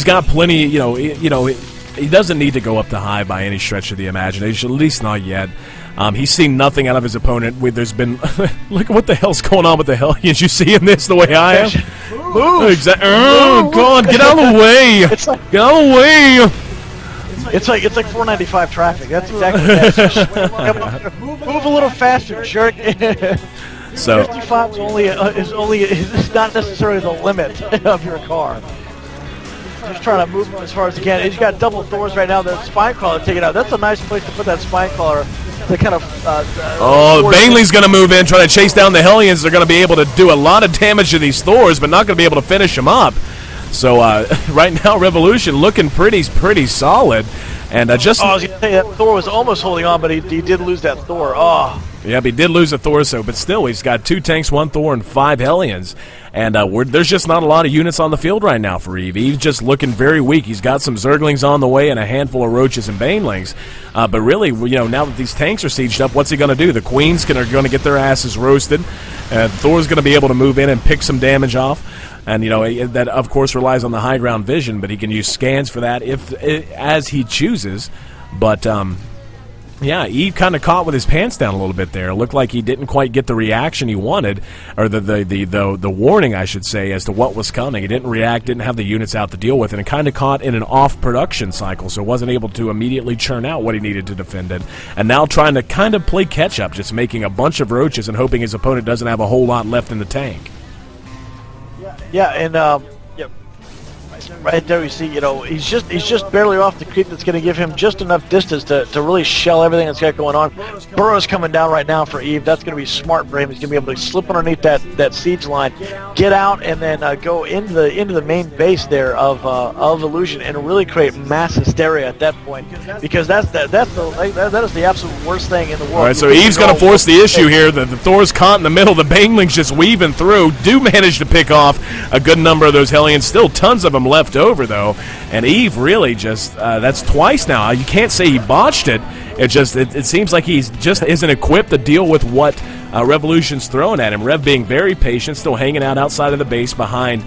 got plenty. He doesn't need to go up the Hive by any stretch of the imagination. At least not yet. He's seen nothing out of his opponent. There's been look at what the hell's going on with the Hellions. You seeing this the way I am? Move! Exactly. Oh God! Get out of the way! Get out of the way! It's like 495 traffic. That's exactly what that is. Move a little faster, jerk. So 55 is not necessarily the limit of your car. Just trying to move him as far as he can. He's got double Thors right now. The Spine Crawler taken out. That's a nice place to put that Spine Crawler. To kind of. Baneling's going to move in, try to chase down the Hellions. They're going to be able to do a lot of damage to these Thors, but not going to be able to finish them up. So right now, Revolution looking pretty solid, and just. Oh, I was going to say that Thor was almost holding on, but he did lose that Thor. Oh. Yeah, but he did lose a Thor, but still, he's got 2 tanks, 1 Thor, and 5 Hellions. And there's just not a lot of units on the field right now for Eve. Eve's just looking very weak. He's got some Zerglings on the way and a handful of Roaches and Banelings. But really, now that these tanks are sieged up, what's he going to do? The Queens are going to get their asses roasted. Thor's going to be able to move in and pick some damage off. And, that, of course, relies on the high ground vision, but he can use scans for that as he chooses. But, yeah, Eve kind of caught with his pants down a little bit there. It looked like he didn't quite get the reaction he wanted, or the warning, I should say, as to what was coming. He didn't react, didn't have the units out to deal with, and it kind of caught in an off-production cycle, so wasn't able to immediately churn out what he needed to defend it. And now trying to kind of play catch-up, just making a bunch of roaches and hoping his opponent doesn't have a whole lot left in the tank. Yeah, and right there we see, he's just barely off the creep that's going to give him just enough distance to really shell everything that's got going on. Burrow's coming down right now for Eve. That's going to be smart for him. He's going to be able to slip underneath that siege line, get out, and then go into the main base there of Illusion and really create mass hysteria at that point, because that is the absolute worst thing in the world. All right, so Eve's going to force the issue here. The Thor's caught in the middle. The Baneling's just weaving through. Do manage to pick off a good number of those Hellions. Still tons of them left over, though, and Eve really just that's twice now. You can't say he botched it. It seems like he's just isn't equipped to deal with what Revolution's throwing at him. Rev being very patient, still hanging out outside of the base behind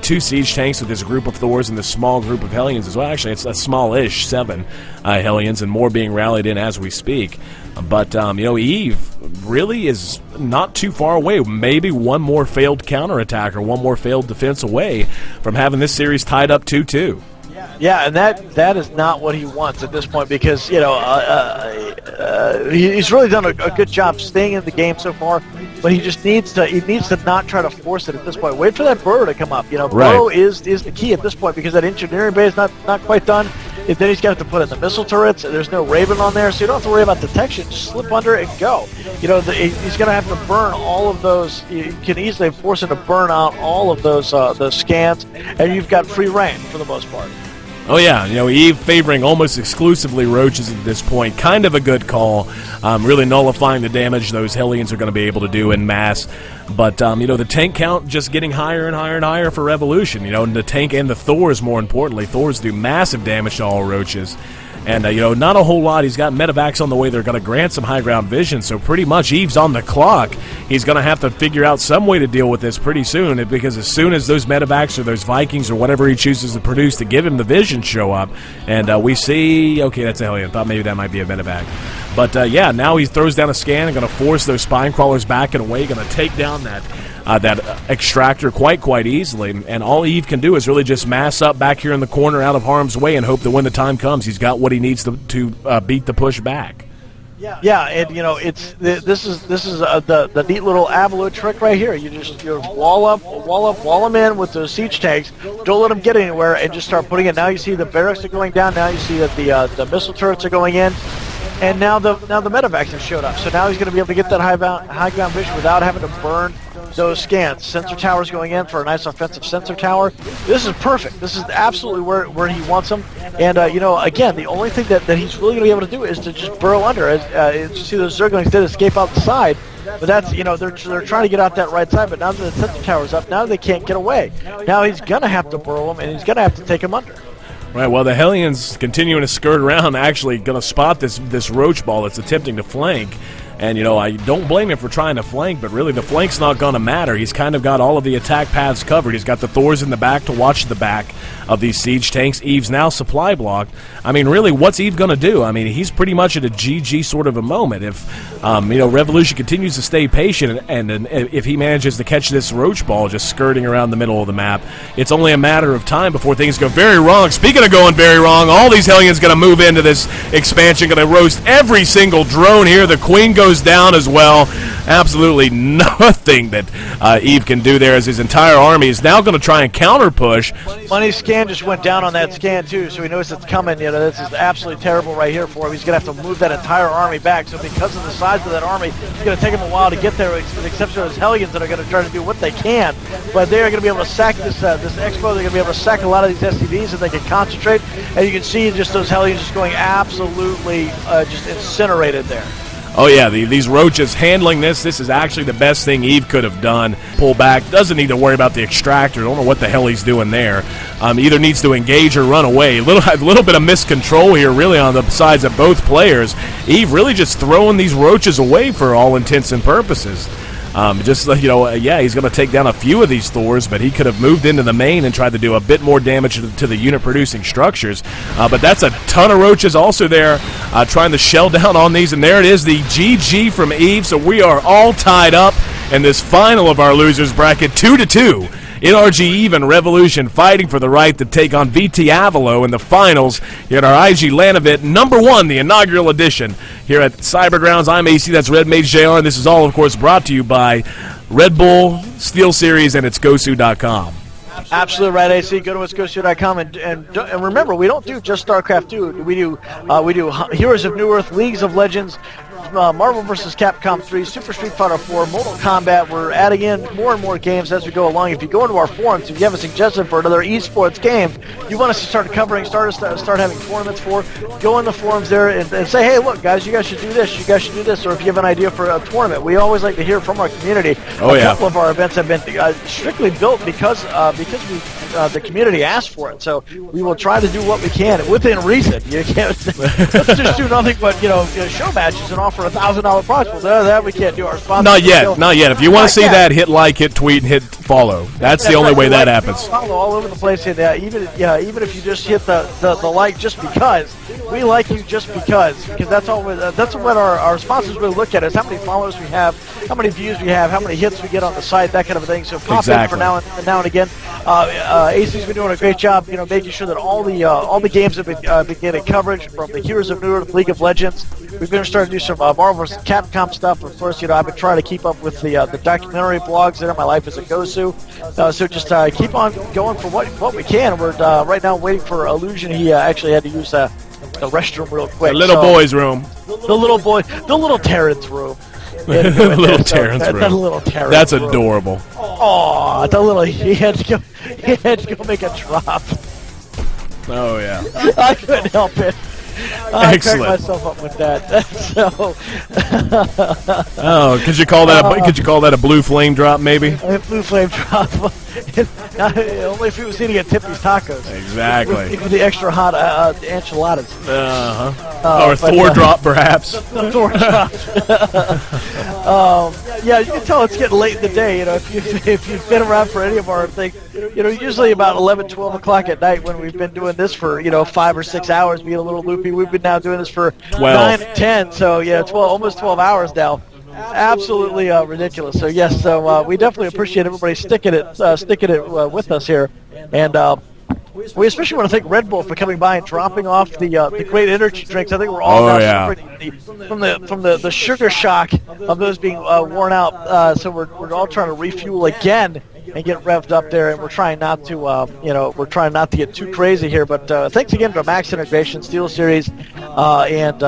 2 siege tanks with this group of Thors and this small group of Hellions as well. Actually, it's a smallish 7 Hellions, and more being rallied in as we speak. But, Eve really is not too far away. Maybe one more failed counterattack or one more failed defense away from having this series tied up 2-2. Yeah, and that is not what he wants at this point, because he's really done a good job staying in the game so far, but he just needs to not try to force it at this point. Wait for that burrow to come up. Burrow is the key at this point, because that engineering bay is not quite done. And then he's got to put in the missile turrets. There's no Raven on there, so you don't have to worry about detection. Just slip under and go. He's going to have to burn all of those. You can easily force him to burn out all of those scans, and you've got free reign for the most part. Oh, yeah. Eve favoring almost exclusively Roaches at this point. Kind of a good call. Really nullifying the damage those Hellions are going to be able to do in mass. But, the tank count just getting higher and higher and higher for Revolution. And the tank and the Thors, more importantly. Thors do massive damage to all Roaches. And, not a whole lot. He's got medevacs on the way. They're going to grant some high ground vision. So pretty much Eve's on the clock. He's going to have to figure out some way to deal with this pretty soon, because as soon as those medevacs or those Vikings or whatever he chooses to produce to give him the vision show up, and we see, okay, that's a Hellion. Thought maybe that might be a medevac. But, now he throws down a scan and going to force those spine crawlers back and away, going to take down that extractor quite easily, and all Eve can do is really just mass up back here in the corner out of harm's way and hope that when the time comes, he's got what he needs to beat the push back. Yeah, and this is the neat little Avalo trick right here. You wall them in with those siege tanks. Don't let them get anywhere, and just start putting it. Now you see the barracks are going down. Now you see that the missile turrets are going in. And now the medevacs have showed up. So now he's going to be able to get that high ground vision without having to burn those scans. Sensor towers going in for a nice offensive sensor tower. This is perfect. This is absolutely where he wants them. And, again, the only thing that he's really going to be able to do is to just burrow under. As you see those Zerglings did escape out the side. But that's, they're trying to get out that right side. But now that the sensor tower's up, now they can't get away. Now he's going to have to burrow them, and he's going to have to take them under. Right, well, the Hellions continuing to skirt around, actually going to spot this roach ball that's attempting to flank. And, I don't blame him for trying to flank, but really the flank's not going to matter. He's kind of got all of the attack paths covered. He's got the Thors in the back to watch the back of these siege tanks. Eve's now supply blocked. I mean, really, what's Eve going to do? I mean, he's pretty much at a GG sort of a moment. If, Revolution continues to stay patient, and if he manages to catch this roach ball just skirting around the middle of the map, it's only a matter of time before things go very wrong. Speaking of going very wrong, all these Hellions going to move into this expansion, going to roast every single drone here. The Queen goes down as well. Absolutely nothing that Eve can do there, as his entire army is now going to try and counter push. Money's scan just went down on that scan too, so he knows it's coming. This is absolutely terrible right here for him. He's going to have to move that entire army back. So because of the size of that army, it's going to take him a while to get there, with the exception of those Hellions that are going to try to do what they can. But they are going to be able to sack this expo. They're going to be able to sack a lot of these SCVs if they can concentrate. And you can see just those Hellions just going absolutely just incinerated there. Oh, yeah, these roaches handling this is actually the best thing Eve could have done. Pull back, doesn't need to worry about the extractor. Don't know what the hell he's doing there. Either needs to engage or run away. A little bit of miscontrol here, really, on the sides of both players. Eve really just throwing these roaches away for all intents and purposes. He's going to take down a few of these Thors, but he could have moved into the main and tried to do a bit more damage to the unit-producing structures. But that's a ton of roaches also there trying to shell down on these, and there it is, the GG from Eve. So we are all tied up in this final of our losers bracket, 2-2. NRG Eve and Revolution fighting for the right to take on VT Avalo in the finals here at our IG LAN event #1, the inaugural edition here at Cybergrounds. I'm AC, that's Red Mage JR, and this is all, of course, brought to you by Red Bull, SteelSeries, and it's GoSu.com. Absolutely right, AC. Go to itsgosu.com and remember, we don't do just StarCraft 2. We do Heroes of New Earth, Leagues of Legends, Marvel vs. Capcom 3, Super Street Fighter 4, Mortal Kombat. We're adding in more and more games as we go along. If you go into our forums, if you have a suggestion for another esports game you want us to start covering, start having tournaments for, go in the forums there and say, hey, look, guys, you guys should do this, you guys should do this, or if you have an idea for a tournament. We always like to hear from our community. A couple of our events have been strictly built because we the community asks for it. So we will try to do what we can within reason. You can't let's just do nothing but show matches and offer $1,000 prize. Well, that we can't do. Our sponsors. Not yet. Not yet. If you want to see that, hit like, hit tweet, and hit follow. That's the only way that happens. Follow all over the place, and even if you just hit the like just because, we like you just because that's all. That's what our sponsors really look at is how many followers we have, how many views we have, how many hits we get on the site, that kind of thing. So pop in for now and again. AC's been doing a great job, making sure that all the games have been getting coverage from the Heroes of New Earth, League of Legends. We're going to start to do some Marvel vs. Capcom stuff. Of course, I've been trying to keep up with the documentary blogs there. My life as a Gosu. So just keep on going for what we can. We're right now waiting for Illusion. He actually had to use the restroom real quick. The little boy's room. The little Terrence room. The little Terrence room. The little Terrence That's room. adorable. Oh, he had to go make a drop. Oh yeah. I couldn't help it. I cracked Excellent. myself up with that. So. Oh, could you call that a blue flame drop? Maybe. A blue flame drop. Only if he was eating at Tippy's Tacos. Exactly. With the extra hot enchiladas. Or Thor drop, perhaps. The Thor drop. Yeah, you can tell it's getting late in the day. If you've been around for any of our things, usually about 11, 12 o'clock at night when we've been doing this for 5 or 6 hours, being a little loopy. We've been now doing this for 12. 9, 10. So yeah, almost 12 hours now. Absolutely ridiculous. So yes, we definitely appreciate everybody sticking it with us here, and we especially want to thank Red Bull for coming by and dropping off the great energy drinks. I think we're all from the sugar shock of those being worn out. So we're all trying to refuel again and get revved up there, and we're trying not to get too crazy here. But thanks again to Max Integration, Steel Series, and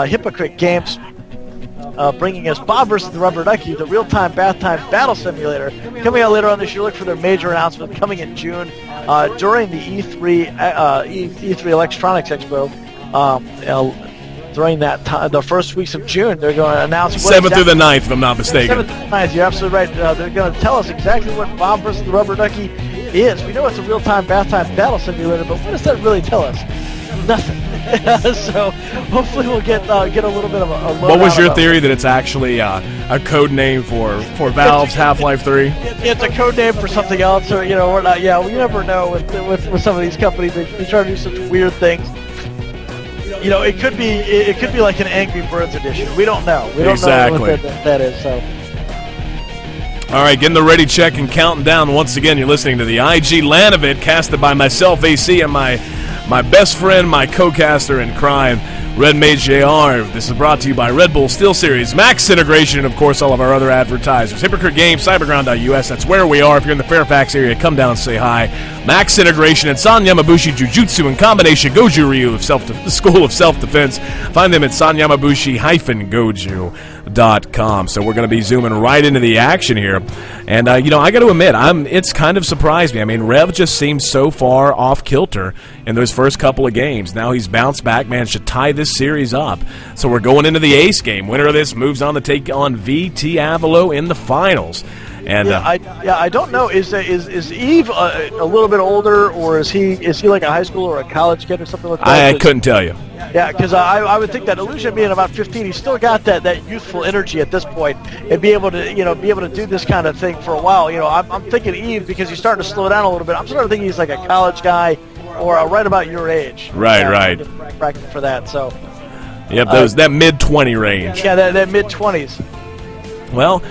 Hypocrite Games. Bringing us Bob vs. the Rubber Ducky, the real-time bath time battle simulator. Coming out later on this year, look for their major announcement coming in June during the E3 Electronics Expo. During that time, the first weeks of June, they're going to announce 7th through the 9th, if I'm not mistaken. 7th through the 9th, you're absolutely right. They're going to tell us exactly what Bob vs. the Rubber Ducky is. We know it's a real-time bath time battle simulator, but what does that really tell us? Nothing. So hopefully we'll get a little bit of a load. What was your theory that it's actually a code name for Valve's Half-Life 3? It's a code name for something else, or we're not. Yeah, we never know with some of these companies. They try to do such weird things. It could be like an Angry Birds edition. We don't know. We don't know what that is. So. All right, getting the ready check and counting down. Once again, you're listening to the IG LAN event casted by myself, AC, and my best friend, my co-caster in crime, Red Mage JR. This is brought to you by Red Bull, Steel Series, Max Integration, and of course all of our other advertisers. Hypocrite Games, Cyberground.us, that's where we are. If you're in the Fairfax area, come down and say hi. Max Integration and San Yamabushi Jujutsu in combination Goju Ryu of the School of Self-Defense. Find them at sanyamabushi-goju.com. So we're going to be zooming right into the action here. And, I got to admit, it's kind of surprised me. I mean, Rev just seems so far off kilter in those first couple of games. Now he's bounced back, managed to tie this series up. So we're going into the ace game. Winner of this moves on to take on VT Avalo in the finals. And I don't know. Is Eve a little bit older, or is he like a high school or a college kid or something like that? I couldn't tell you. Yeah, because I would think that Illusion being about 15, he's still got that youthful energy at this point, and be able to do this kind of thing for a while. I'm thinking Eve because he's starting to slow down a little bit. I'm sort of thinking he's like a college guy or right about your age. Right. Practicing for that. So. Yep, that mid-20 range. Yeah, that mid-20s. Well,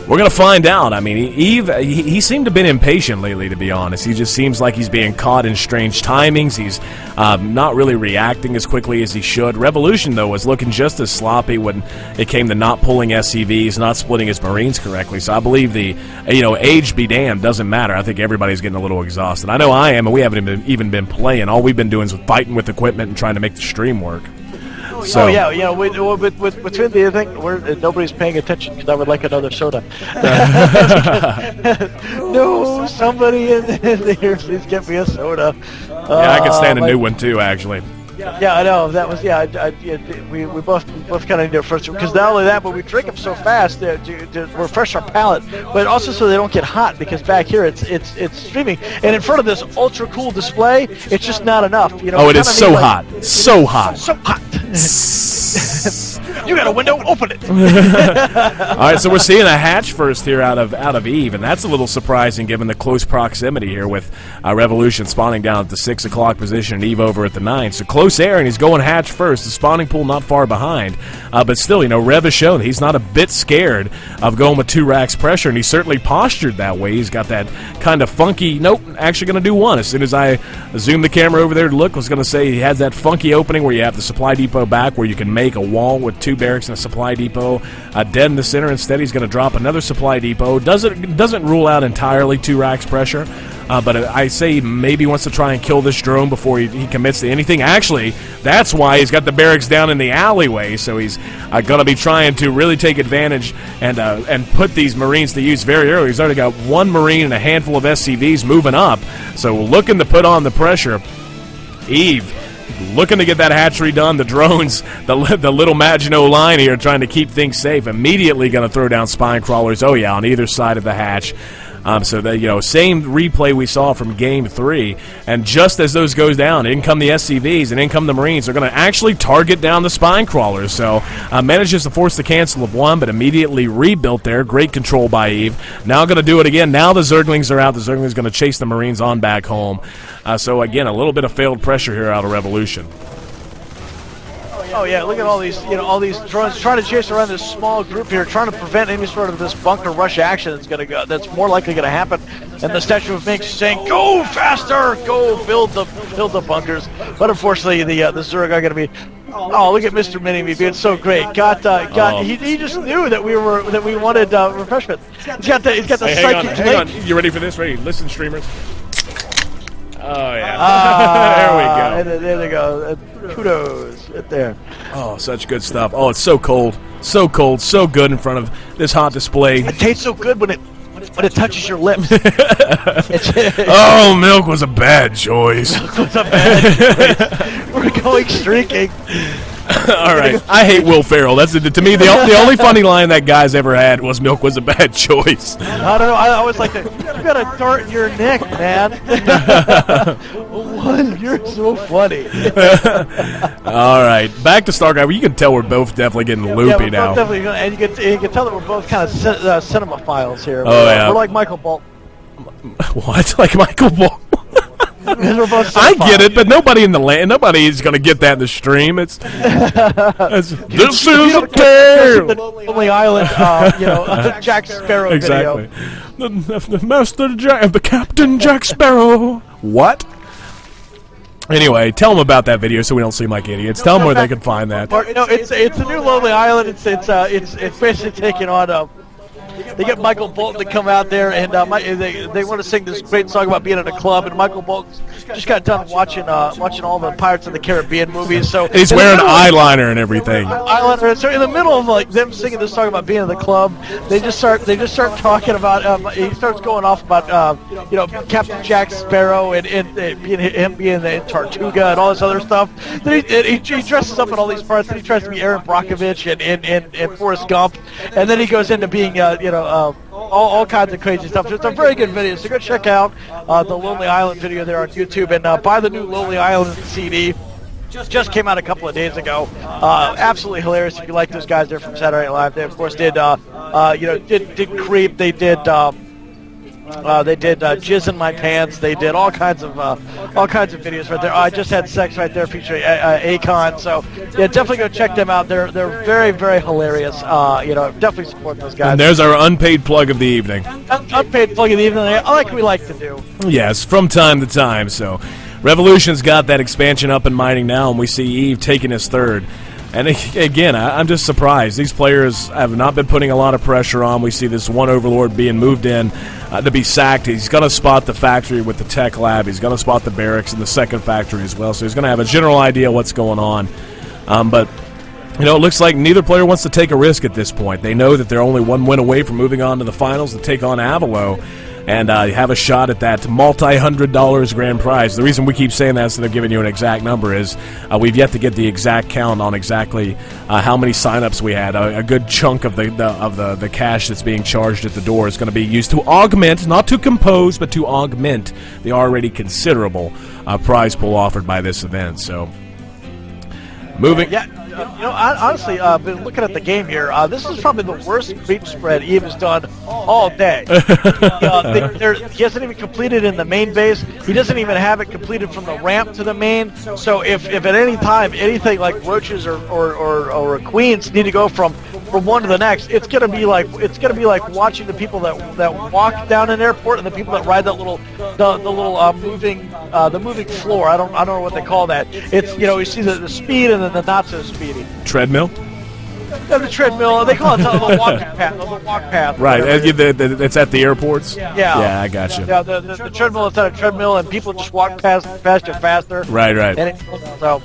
we're going to find out. I mean, Eve, he seemed to have been impatient lately, to be honest. He just seems like he's being caught in strange timings. He's not really reacting as quickly as he should. Revolution, though, was looking just as sloppy when it came to not pulling SCVs, not splitting his Marines correctly. So I believe age be damned, doesn't matter. I think everybody's getting a little exhausted. I know I am, and we haven't even been playing. All we've been doing is fighting with equipment and trying to make the stream work. So. Oh yeah. With between the thing, nobody's paying attention because I would like another soda. No, somebody in there, please get me a soda. Yeah, I could stand a new one too, actually. Yeah, I know. That was we both kind of need to first because not only that, but we drink them so fast to refresh our palate, but also so they don't get hot because back here it's streaming, and in front of this ultra cool display, it's just not enough. You know. Oh, it is so hot, so hot. So hot. You got a window, open it. All right, so we're seeing a hatch first here out of Eve, and that's a little surprising given the close proximity here with Revolution spawning down at the 6 o'clock position and Eve over at the 9. So close air, and he's going hatch first. The spawning pool not far behind, but still, Rev has shown he's not a bit scared of going with 2 racks pressure, and he certainly postured that way. He's got that kind of funky, nope, actually going to do 1. As soon as I zoomed the camera over there to look, I was going to say he has that funky opening where you have the supply depot back where you can make a wall with 2 barracks and a supply depot dead in the center. Instead, he's going to drop another supply depot. Doesn't rule out entirely 2 racks pressure, but I say maybe wants to try and kill this drone before he commits to anything. Actually, that's why he's got the barracks down in the alleyway, so he's going to be trying to really take advantage and put these Marines to use very early. He's already got 1 Marine and a handful of SCVs moving up, so looking to put on the pressure. Eve looking to get that hatchery done. The drones, the little Maginot line here, trying to keep things safe. Immediately going to throw down spine crawlers. Oh yeah, on either side of the hatch. So that same replay we saw from Game 3, and just as those goes down, in come the SCVs and in come the Marines. They're going to actually target down the spine crawlers. So manages to force the cancel of 1, but immediately rebuilt there. Great control by Eve. Now going to do it again. Now the Zerglings are out. The Zerglings going to chase the Marines on back home. So again, a little bit of failed pressure here out of Revolution. Oh yeah, look at all these, all these drones trying to chase around this small group here, trying to prevent any sort of this bunker rush action that's more likely going to happen. And the Statue of Minx saying, "Go faster, go build the bunkers." But unfortunately, the Zerg are going to be. Oh, look at Mr. Mini-Me being so great. He just knew that we wanted refreshment. He's got the psychic hang on. You ready for this? Ready? Listen, streamers. Oh, yeah. There we go. There they go. Kudos right there. Oh, such good stuff. Oh, it's so cold. So cold. So good in front of this hot display. It tastes so good when it touches your lips. Oh, milk was a bad choice. Milk was a bad choice. We're going streaking. All right. I hate Will Ferrell. That's to me the only funny line that guy's ever had was "milk was a bad choice." I don't know. I always like that. You got a dart in your neck, man. You're so funny. All right, back to StarCraft. You can tell we're both definitely getting loopy now. Definitely, and you can tell that we're both kind of cinemaphiles here. Yeah. We're like Michael Bolt. What? Like Michael Bolt? I get it, but nobody in the land, nobody is going to get that in the stream. This is a tale. The Lonely Island, Jack Sparrow exactly. video. The Master Jack, the Captain Jack Sparrow. What? Anyway, tell them about that video so we don't seem like idiots. Tell them where they can find that. It's a new Lonely Island. It's basically taking on they get Michael Bolton to come out there, and they want to sing this great song about being in a club. And Michael Bolton just got done watching all the Pirates of the Caribbean movies. So he's wearing eyeliner and everything. Eyeliner. So in the middle of them singing this song about being in the club, they just start talking about. He starts going off about Captain Jack Sparrow and him being in Tortuga and all this other stuff. Then he dresses up in all these parts. Then he tries to be Aaron Brockovich and Forrest Gump, and then he goes into being all kinds of crazy stuff. It's a very good video, so go check out the Lonely Island video there on YouTube, and buy the new Lonely Island CD. Just came out a couple of days ago. Absolutely hilarious. If you like those guys there from Saturday Night Live, they of course did Creep. They did Jizz in My Pants. They did all kinds of videos right there. I Just Had Sex right there featuring Akon. So yeah, definitely go check them out. They're very, very hilarious. Definitely support those guys. And there's our unpaid plug of the evening. Unpaid plug of the evening, like we like to do. Yes, from time to time. So Revolution's got that expansion up and mining now, and we see Eve taking his third. And again, I'm just surprised. These players have not been putting a lot of pressure on. We see this one Overlord being moved in to be sacked. He's going to spot the factory with the tech lab. He's going to spot the barracks in the second factory as well. So he's going to have a general idea what's going on. But it looks like neither player wants to take a risk at this point. They know that they're only one win away from moving on to the finals to take on Avalo. and have a shot at that multi-$100 grand prize. The reason we keep saying that instead of giving you an exact number is we've yet to get the exact count on exactly how many signups we had. A good chunk of the cash that's being charged at the door is going to be used to augment, not to compose, but to augment the already considerable prize pool offered by this event. So, moving. Yeah, honestly, been looking at the game here. This is probably the worst creep spread Eve has done all day. He hasn't even completed in the main base. He doesn't even have it completed from the ramp to the main. So if at any time anything like roaches or queens need to go from one to the next, it's gonna be like watching the people that walk down an airport and the people that ride that little moving floor. I don't know what they call that. It's you see the speed and then the not so speedy Treadmill? Yeah, the treadmill. They call it the walk path. The walk path. Right. It's at the airports? Yeah, I got you. Yeah, the treadmill is at a treadmill and people just walk faster. Right. And so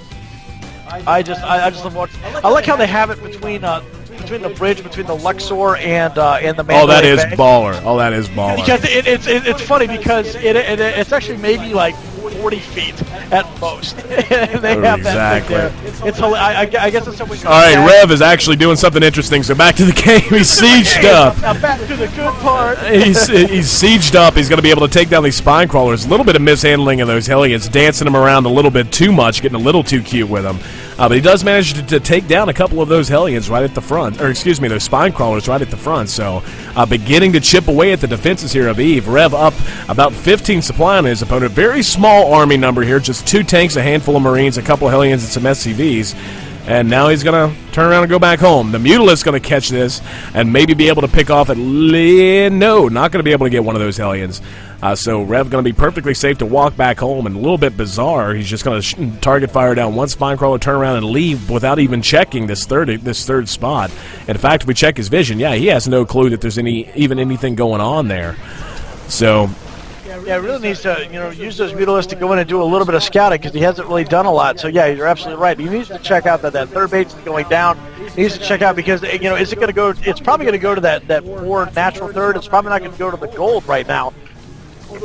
I just love watching. I like how they have it between the bridge between the Luxor and the Mandalay Oh, that is Bay. baller. Oh, that is baller. Because it's funny because it's actually maybe like 40 feet at most. And they have that thing there. It's I guess it's something. All right, Rev is actually doing something interesting. So back to the game. He's sieged up. Now back to the good part. He's sieged up. He's going to be able to take down these spine crawlers. A little bit of mishandling of those Hellions, dancing them around a little bit too much, getting a little too cute with them. But he does manage to take down a couple of those Hellions right at the front, or excuse me, those spine crawlers right at the front. So beginning to chip away at the defenses here of Eve. Rev up about 15 supply on his opponent. Very small army number here, just 2 tanks, a handful of Marines, a couple of Hellions, and some SCVs. And now he's going to turn around and go back home. The Mutalist's going to catch this and maybe be able to pick off no, not going to be able to get one of those Hellions. So Rev going to be perfectly safe to walk back home, and a little bit bizarre. He's just going to target fire down one spine crawler, turn around and leave without even checking this third spot. In fact, if we check his vision, he has no clue that there's even anything going on there. So. Yeah, really needs to use those Mutalists to go in and do a little bit of scouting because he hasn't really done a lot. So yeah, you're absolutely right. He needs to check out that third base is going down. He needs to check out because is it going to go? It's probably going to go to that more natural third. It's probably not going to go to the gold right now.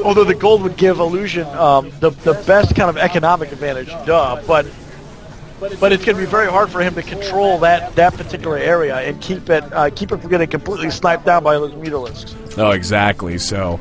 Although the gold would give Illusion the best kind of economic advantage, but it's going to be very hard for him to control that particular area and keep it from getting completely sniped down by those Mutalisks. Oh, exactly. So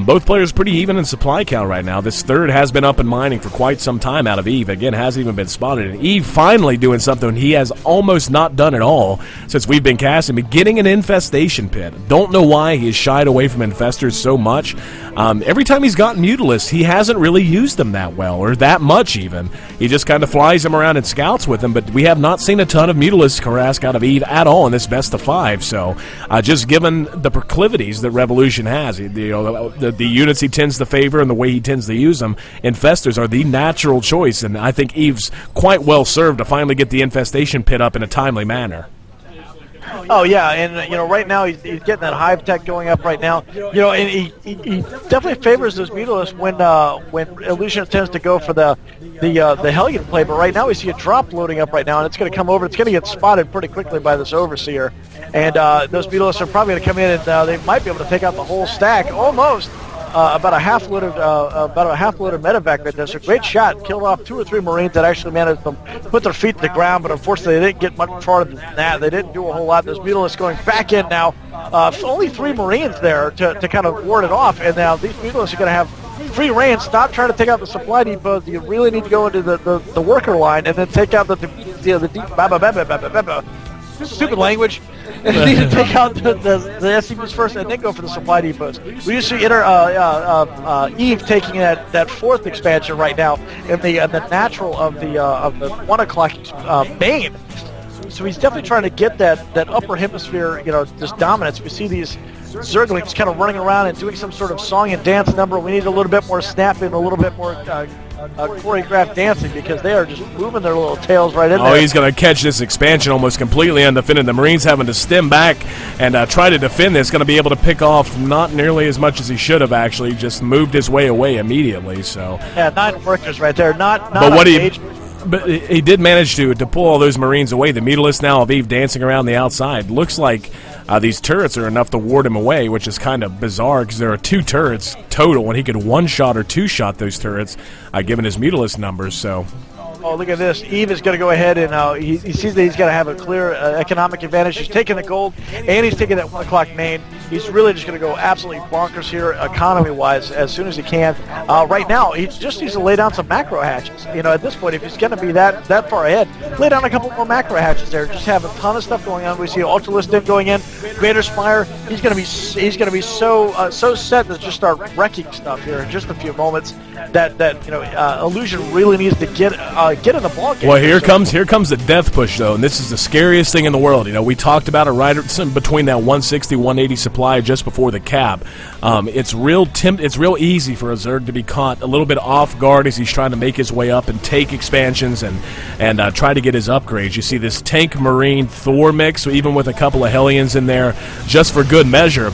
both players pretty even in supply count right now. This third has been up and mining for quite some time out of Eve. Again, hasn't even been spotted. And Eve finally doing something he has almost not done at all since we've been casting. Getting an infestation pit. Don't know why he has shied away from infestors so much. Every time he's gotten Mutalists, he hasn't really used them that well, or that much even. He just kind of flies them around and scouts with them, but we have not seen a ton of Mutalists harass out of Eve at all in this best of 5. So just given the proclivities that Revolution has, the units he tends to favor and the way he tends to use them, infestors are the natural choice, and I think Eve's quite well served to finally get the infestation pit up in a timely manner. Oh yeah, and right now he's getting that hive tech going up right now. And he definitely favors those Mutalists when Illusion tends to go for the Hellion play. But right now we see a drop loading up right now, and it's going to come over. It's going to get spotted pretty quickly by this Overseer, and those Mutalists are probably going to come in and they might be able to take out the whole stack almost. About a half load of medevac right there. So great shot, killed off 2 or 3 Marines that actually managed to put their feet to the ground, but unfortunately they didn't get much farther than that. They didn't do a whole lot. Those Mutalists going back in now. Only 3 Marines there to kind of ward it off, and now these Mutalists are going to have free reign. Stop trying to take out the supply depots. You really need to go into the worker line and then take out the stupid language. And you need to take out the SCVs first and then go for the supply depots. We used to see Eve taking that 4th expansion right now in the natural of the 1 o'clock main. So he's definitely trying to get that upper hemisphere, this dominance. We see these Zerglings kind of running around and doing some sort of song and dance number. We need a little bit more snapping, a little bit more choreographed dancing because they are just moving their little tails right in there. Oh, he's going to catch this expansion almost completely undefended. The Marines having to stem back and try to defend this. Going to be able to pick off not nearly as much as he should have actually. Just moved his way away immediately. So yeah, 9 workers right there. Not but what he did manage to pull all those Marines away. The Mutalists now of Eve dancing around the outside. Looks like these turrets are enough to ward him away, which is kind of bizarre because there are 2 turrets total, and he could one-shot or two-shot those turrets, given his Mutalisk numbers. So. Oh, look at this. Eve is going to go ahead and he sees that he's going to have a clear economic advantage. He's taking the gold, and he's taking that 1 o'clock main. He's really just going to go absolutely bonkers here economy-wise as soon as he can. Right now, he just needs to lay down some macro hatches. You know, at this point, if he's going to be that far ahead, lay down a couple more macro hatches there. Just have a ton of stuff going on. We see Ultralistic going in, Greater Spire. He's going to be so set to just start wrecking stuff here in just a few moments. That you know, Illusion really needs to get in the ball game. Well, here comes the death push though, and this is the scariest thing in the world. You know, we talked about it right between that 160, 180 supply just before the cap. It's real easy for a Zerg to be caught a little bit off guard as he's trying to make his way up and take expansions and try to get his upgrades. You see this tank Marine Thor mix, even with a couple of Hellions in there, just for good measure.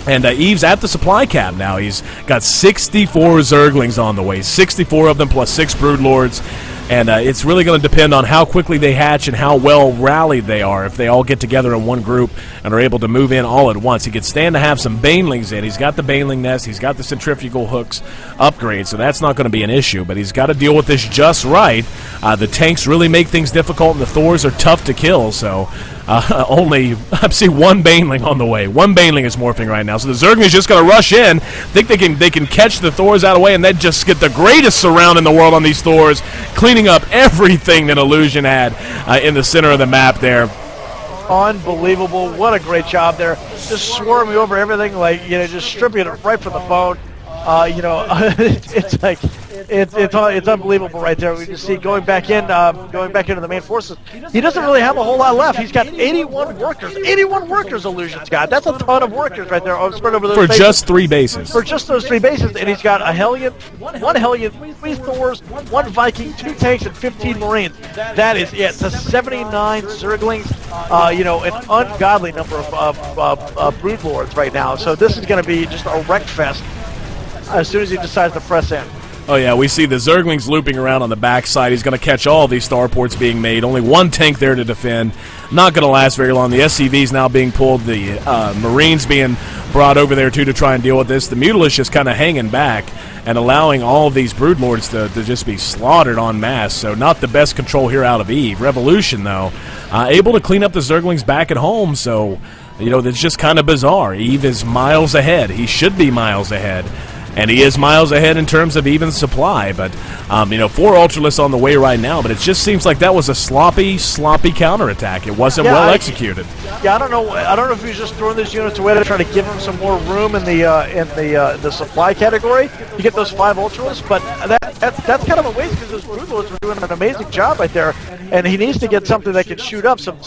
And Eve's at the supply cap now. He's got 64 Zerglings on the way, 64 of them plus 6 Broodlords. And it's really going to depend on how quickly they hatch and how well rallied they are. If they all get together in one group and are able to move in all at once. He could stand to have some Banelings in. He's got the Baneling nest. He's got the centrifugal hooks upgrade, so that's not going to be an issue. But he's got to deal with this just right. The tanks really make things difficult, and the Thors are tough to kill. So I see 1 Baneling on the way. 1 Baneling is morphing right now. So the Zerglings just going to rush in, think they can catch the Thors out of the way, and then just get the greatest surround in the world on these Thors, cleaning up everything that Illusion had in the center of the map there. Unbelievable. What a great job there. Just swarming over everything, like, you know, just stripping it right from the bone. You know, it's like it's unbelievable right there. We just see going back into the main forces. He doesn't really have a whole lot left. He's got 81 workers. 81 workers. Illusion's got. That's a ton of workers right there spread over those for bases. Just 3 bases. For just those 3 bases, and he's got a Hellion, 1 Hellion, 3 Thors, 1 Viking, 2 tanks, and 15 Marines. That is it. To 79 Zerglings. You know, an ungodly number of Broodlords right now. So this is going to be just a wreck fest as soon as he decides to press in. Oh yeah, we see the Zerglings looping around on the backside. He's going to catch all these starports being made. Only 1 tank there to defend. Not going to last very long. The SCV's now being pulled. The Marines being brought over there too to try and deal with this. The Mutalisk just kind of hanging back and allowing all of these Broodlords to just be slaughtered en masse. So not the best control here out of Eve. Revolution though, able to clean up the Zerglings back at home. So you know, that's just kind of bizarre. Eve is miles ahead. He should be miles ahead. And he is miles ahead in terms of even supply. But, you know, 4 Ultralisks on the way right now. But it just seems like that was a sloppy counterattack. It wasn't well executed. Yeah, I don't know if he was just throwing these units away to try to give him some more room in the supply category to get those 5 Ultralisks. But that's kind of a waste because those Broodlords were doing an amazing job right there. And he needs to get something that can shoot up some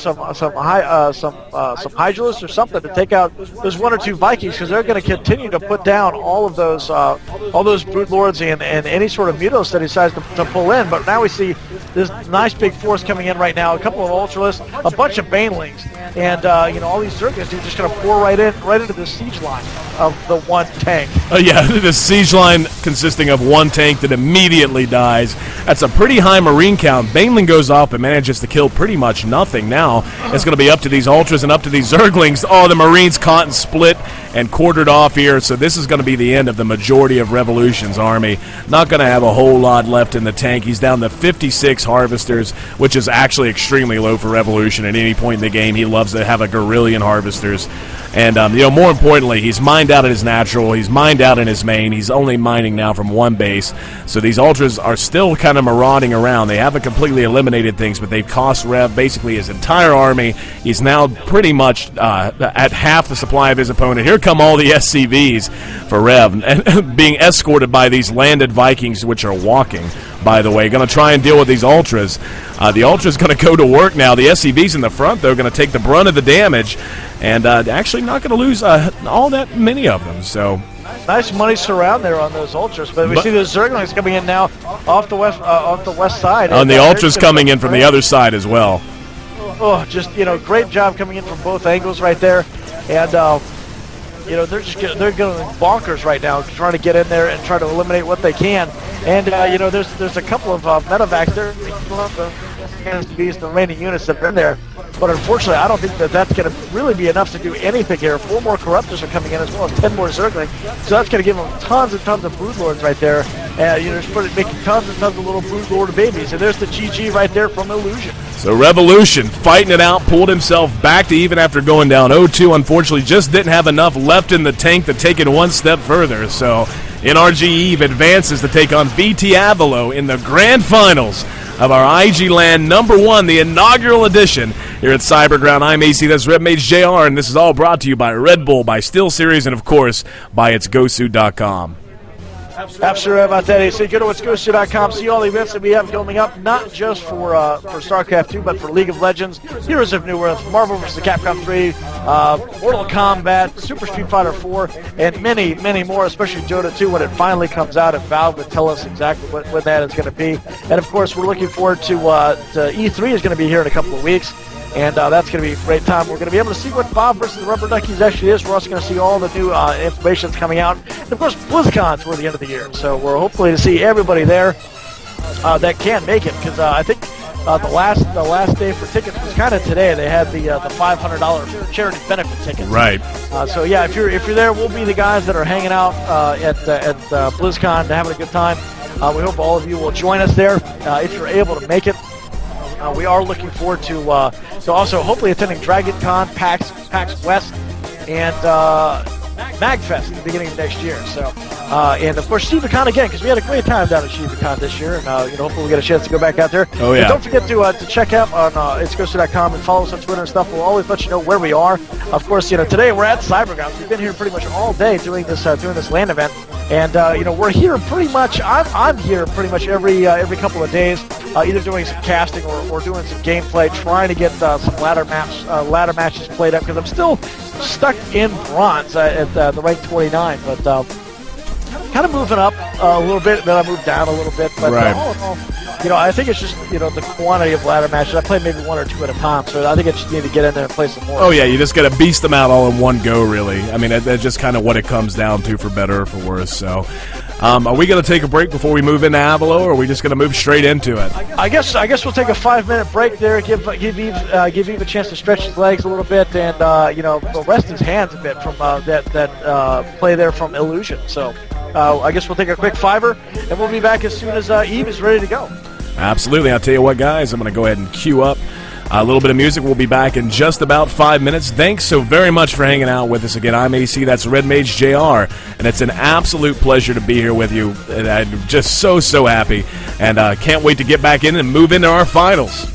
Hydralisks or something to take out those 1 or 2 Vikings, because they're going to continue to put down all those Broodlords and any sort of Mutalisk that he decides to pull in. But now we see this nice big force coming in right now. A couple of Ultralisks, a bunch of Banelings, and you know, all these Zerglings are just going to pour right into the siege line of the 1 tank. Yeah, the siege line consisting of 1 tank that immediately dies. That's a pretty high Marine count. Baneling goes off and manages to kill pretty much nothing. Now it's going to be up to these Ultras and up to these Zerglings. Oh, the Marines caught and split and quartered off here. So this is going to be the end of the majority of Revolution's army. Not going to have a whole lot left in the tank. He's down to 56 Harvesters, which is actually extremely low for Revolution. At any point in the game, he loves to have a Guerrillion Harvesters. And, you know, more importantly, he's mined out at his natural. He's mined out in his main. He's only mining now from 1 base. So these Ultras are still kind of marauding around. They haven't completely eliminated things, but they've cost Rev basically his entire army. He's now pretty much at half the supply of his opponent. Here come all the SCVs for Rev, and being escorted by these landed Vikings, which are walking, by the way. Going to try and deal with these Ultras. The Ultras going to go to work now. The SCVs in the front, though, going to take the brunt of the damage, and actually not going to lose all that many of them. So nice money surround there on those Ultras, but we see those Zerglings coming in now off the west side. And the Ultras coming in from the other side as well. Oh, just, you know, great job coming in from both angles right there. And they're going bonkers right now, trying to get in there and try to eliminate what they can. And there's a couple of medevacs there, the remaining units that are in there. But unfortunately, I don't think that's going to really be enough to do anything here. 4 more Corruptors are coming in, as well as 10 more circling. So that's going to give them tons and tons of Broodlords right there. Just making tons and tons of little Broodlord babies. And there's the GG right there from Illusion. So Revolution fighting it out, pulled himself back to even after going down 0-2. Unfortunately, just didn't have enough left in the tank to take it one step further. So NRG Eve advances to take on VT Avalo in the grand finals of our IG LAN #1, the inaugural edition here at Cyberground. I'm AC, that's RedMage JR, and this is all brought to you by Red Bull, by SteelSeries, and of course, by itsgosu.com. Absolutely right about that, AC. Go to itsgosu.com, see all the events that we have coming up, not just for StarCraft 2, but for League of Legends, Heroes of New Earth, Marvel vs. Capcom 3, Mortal Kombat, Super Street Fighter 4, and many, many more, especially Dota 2 when it finally comes out, and Valve will tell us exactly when that is going to be. And of course, we're looking forward to E3 is going to be here in a couple of weeks. And that's going to be a great time. We're going to be able to see what Bob versus the Rubber Duckies actually is. We're also going to see all the new information that's coming out. And of course, BlizzCon toward the end of the year. So we're hopefully to see everybody there that can make it. Because I think the last day for tickets was kind of today. They had the $500 charity benefit tickets. Right. So yeah, if you're there, we'll be the guys that are hanging out at BlizzCon, having a good time. We hope all of you will join us there if you're able to make it. We are looking forward to also hopefully attending Dragon Con, PAX West, and MagFest at the beginning of next year. So, and of course ShivaCon again, because we had a great time down at ShivaCon this year, and hopefully we'll get a chance to go back out there. Oh yeah. And don't forget to check out on itsgosu.com and follow us on Twitter and stuff. We'll always let you know where we are. Of course, today we're at Cyberground. We've been here pretty much all day doing this LAN event, and we're here pretty much. I'm here pretty much every couple of days. Either doing some casting or doing some gameplay, trying to get some ladder matches played up, because I'm still stuck in bronze at the rank 29, but kind of moving up a little bit, then I moved down a little bit, but right. All in all, I think it's just the quantity of ladder matches. I play maybe 1 or 2 at a time, so I think I just need to get in there and play some more. Oh yeah, you just got to beast them out all in one go, really. I mean, that's just kind of what it comes down to, for better or for worse. So, are we going to take a break before we move into Avalo, or are we just going to move straight into it? I guess we'll take a 5-minute break there. Give Eve a chance to stretch his legs a little bit, and rest his hands a bit from that play there from Illusion. So, I guess we'll take a quick 5-er, and we'll be back as soon as Eve is ready to go. Absolutely. I'll tell you what, guys, I'm going to go ahead and cue up a little bit of music. We'll be back in just about 5 minutes. Thanks so very much for hanging out with us again. I'm AC, that's RedMage JR, and it's an absolute pleasure to be here with you. And I'm just so happy, and can't wait to get back in and move into our finals.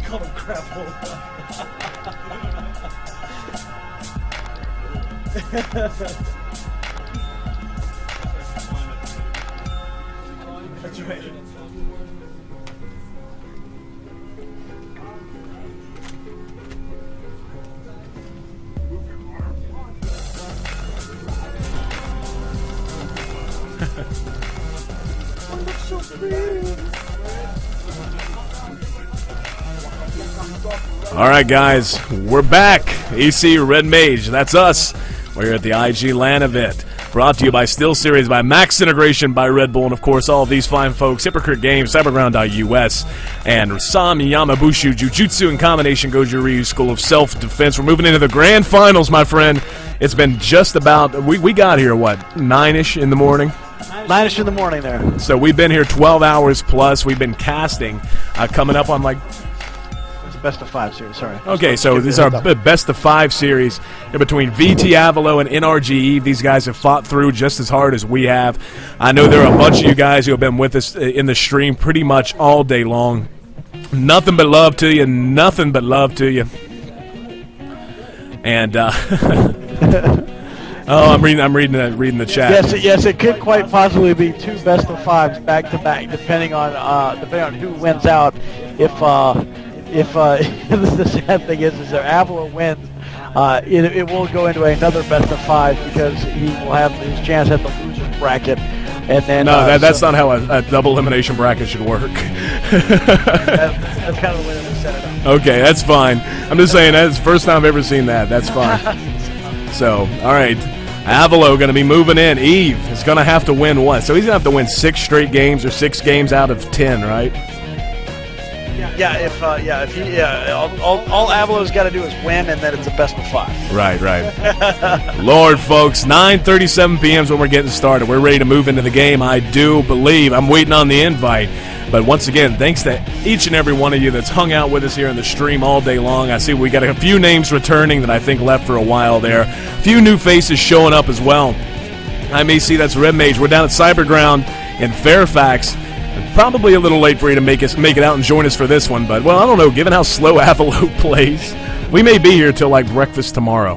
Call him crapple. That's right. All right, guys, we're back. EC Red Mage, that's us. We're here at the IG LAN event. Brought to you by SteelSeries, by Max Integration, by Red Bull, and of course all of these fine folks, Hypocrite Games, Cyberground.us, and Sam Yamabushu, Jujutsu and Combination Goju Ryu School of Self-Defense. We're moving into the grand finals, my friend. It's been just about, we got here, what, 9-ish in the morning? 9-ish in the morning there. So we've been here 12 hours plus. We've been casting, coming up on like... It's a best of 5 series, sorry. Okay, so this is our best of 5 series in between VT Avalo and NRG Eve. These guys have fought through just as hard as we have. I know there are a bunch of you guys who have been with us in the stream pretty much all day long. Nothing but love to you. Nothing but love to you. And oh, I'm reading the chat. Yes, it could quite possibly be 2 best of 5s back to back, depending on who wins out. If the sad thing is if Avalo wins, it will go into another best of 5 because he will have his chance at the loser's bracket. And then no, that's not how a double elimination bracket should work. That's kind of the way that we set it up. Okay, that's fine. I'm just saying that's the first time I've ever seen that. That's fine. So, all right. Avalo going to be moving in. Eve is going to have to win one. So he's going to have to win 6 straight games or 6 games out of 10, right? All Avalo's got to do is win, and then it's a best of 5. Right. Lord, folks, 9:37 p.m. is when we're getting started. We're ready to move into the game. I do believe. I'm waiting on the invite. But once again, thanks to each and every one of you that's hung out with us here in the stream all day long. I see we got a few names returning that I think left for a while there. A few new faces showing up as well. I may see that's Red Mage. We're down at Cyberground in Fairfax. Probably a little late for you to make it out and join us for this one, but, well, I don't know. Given how slow Avalo plays, we may be here till, like, breakfast tomorrow.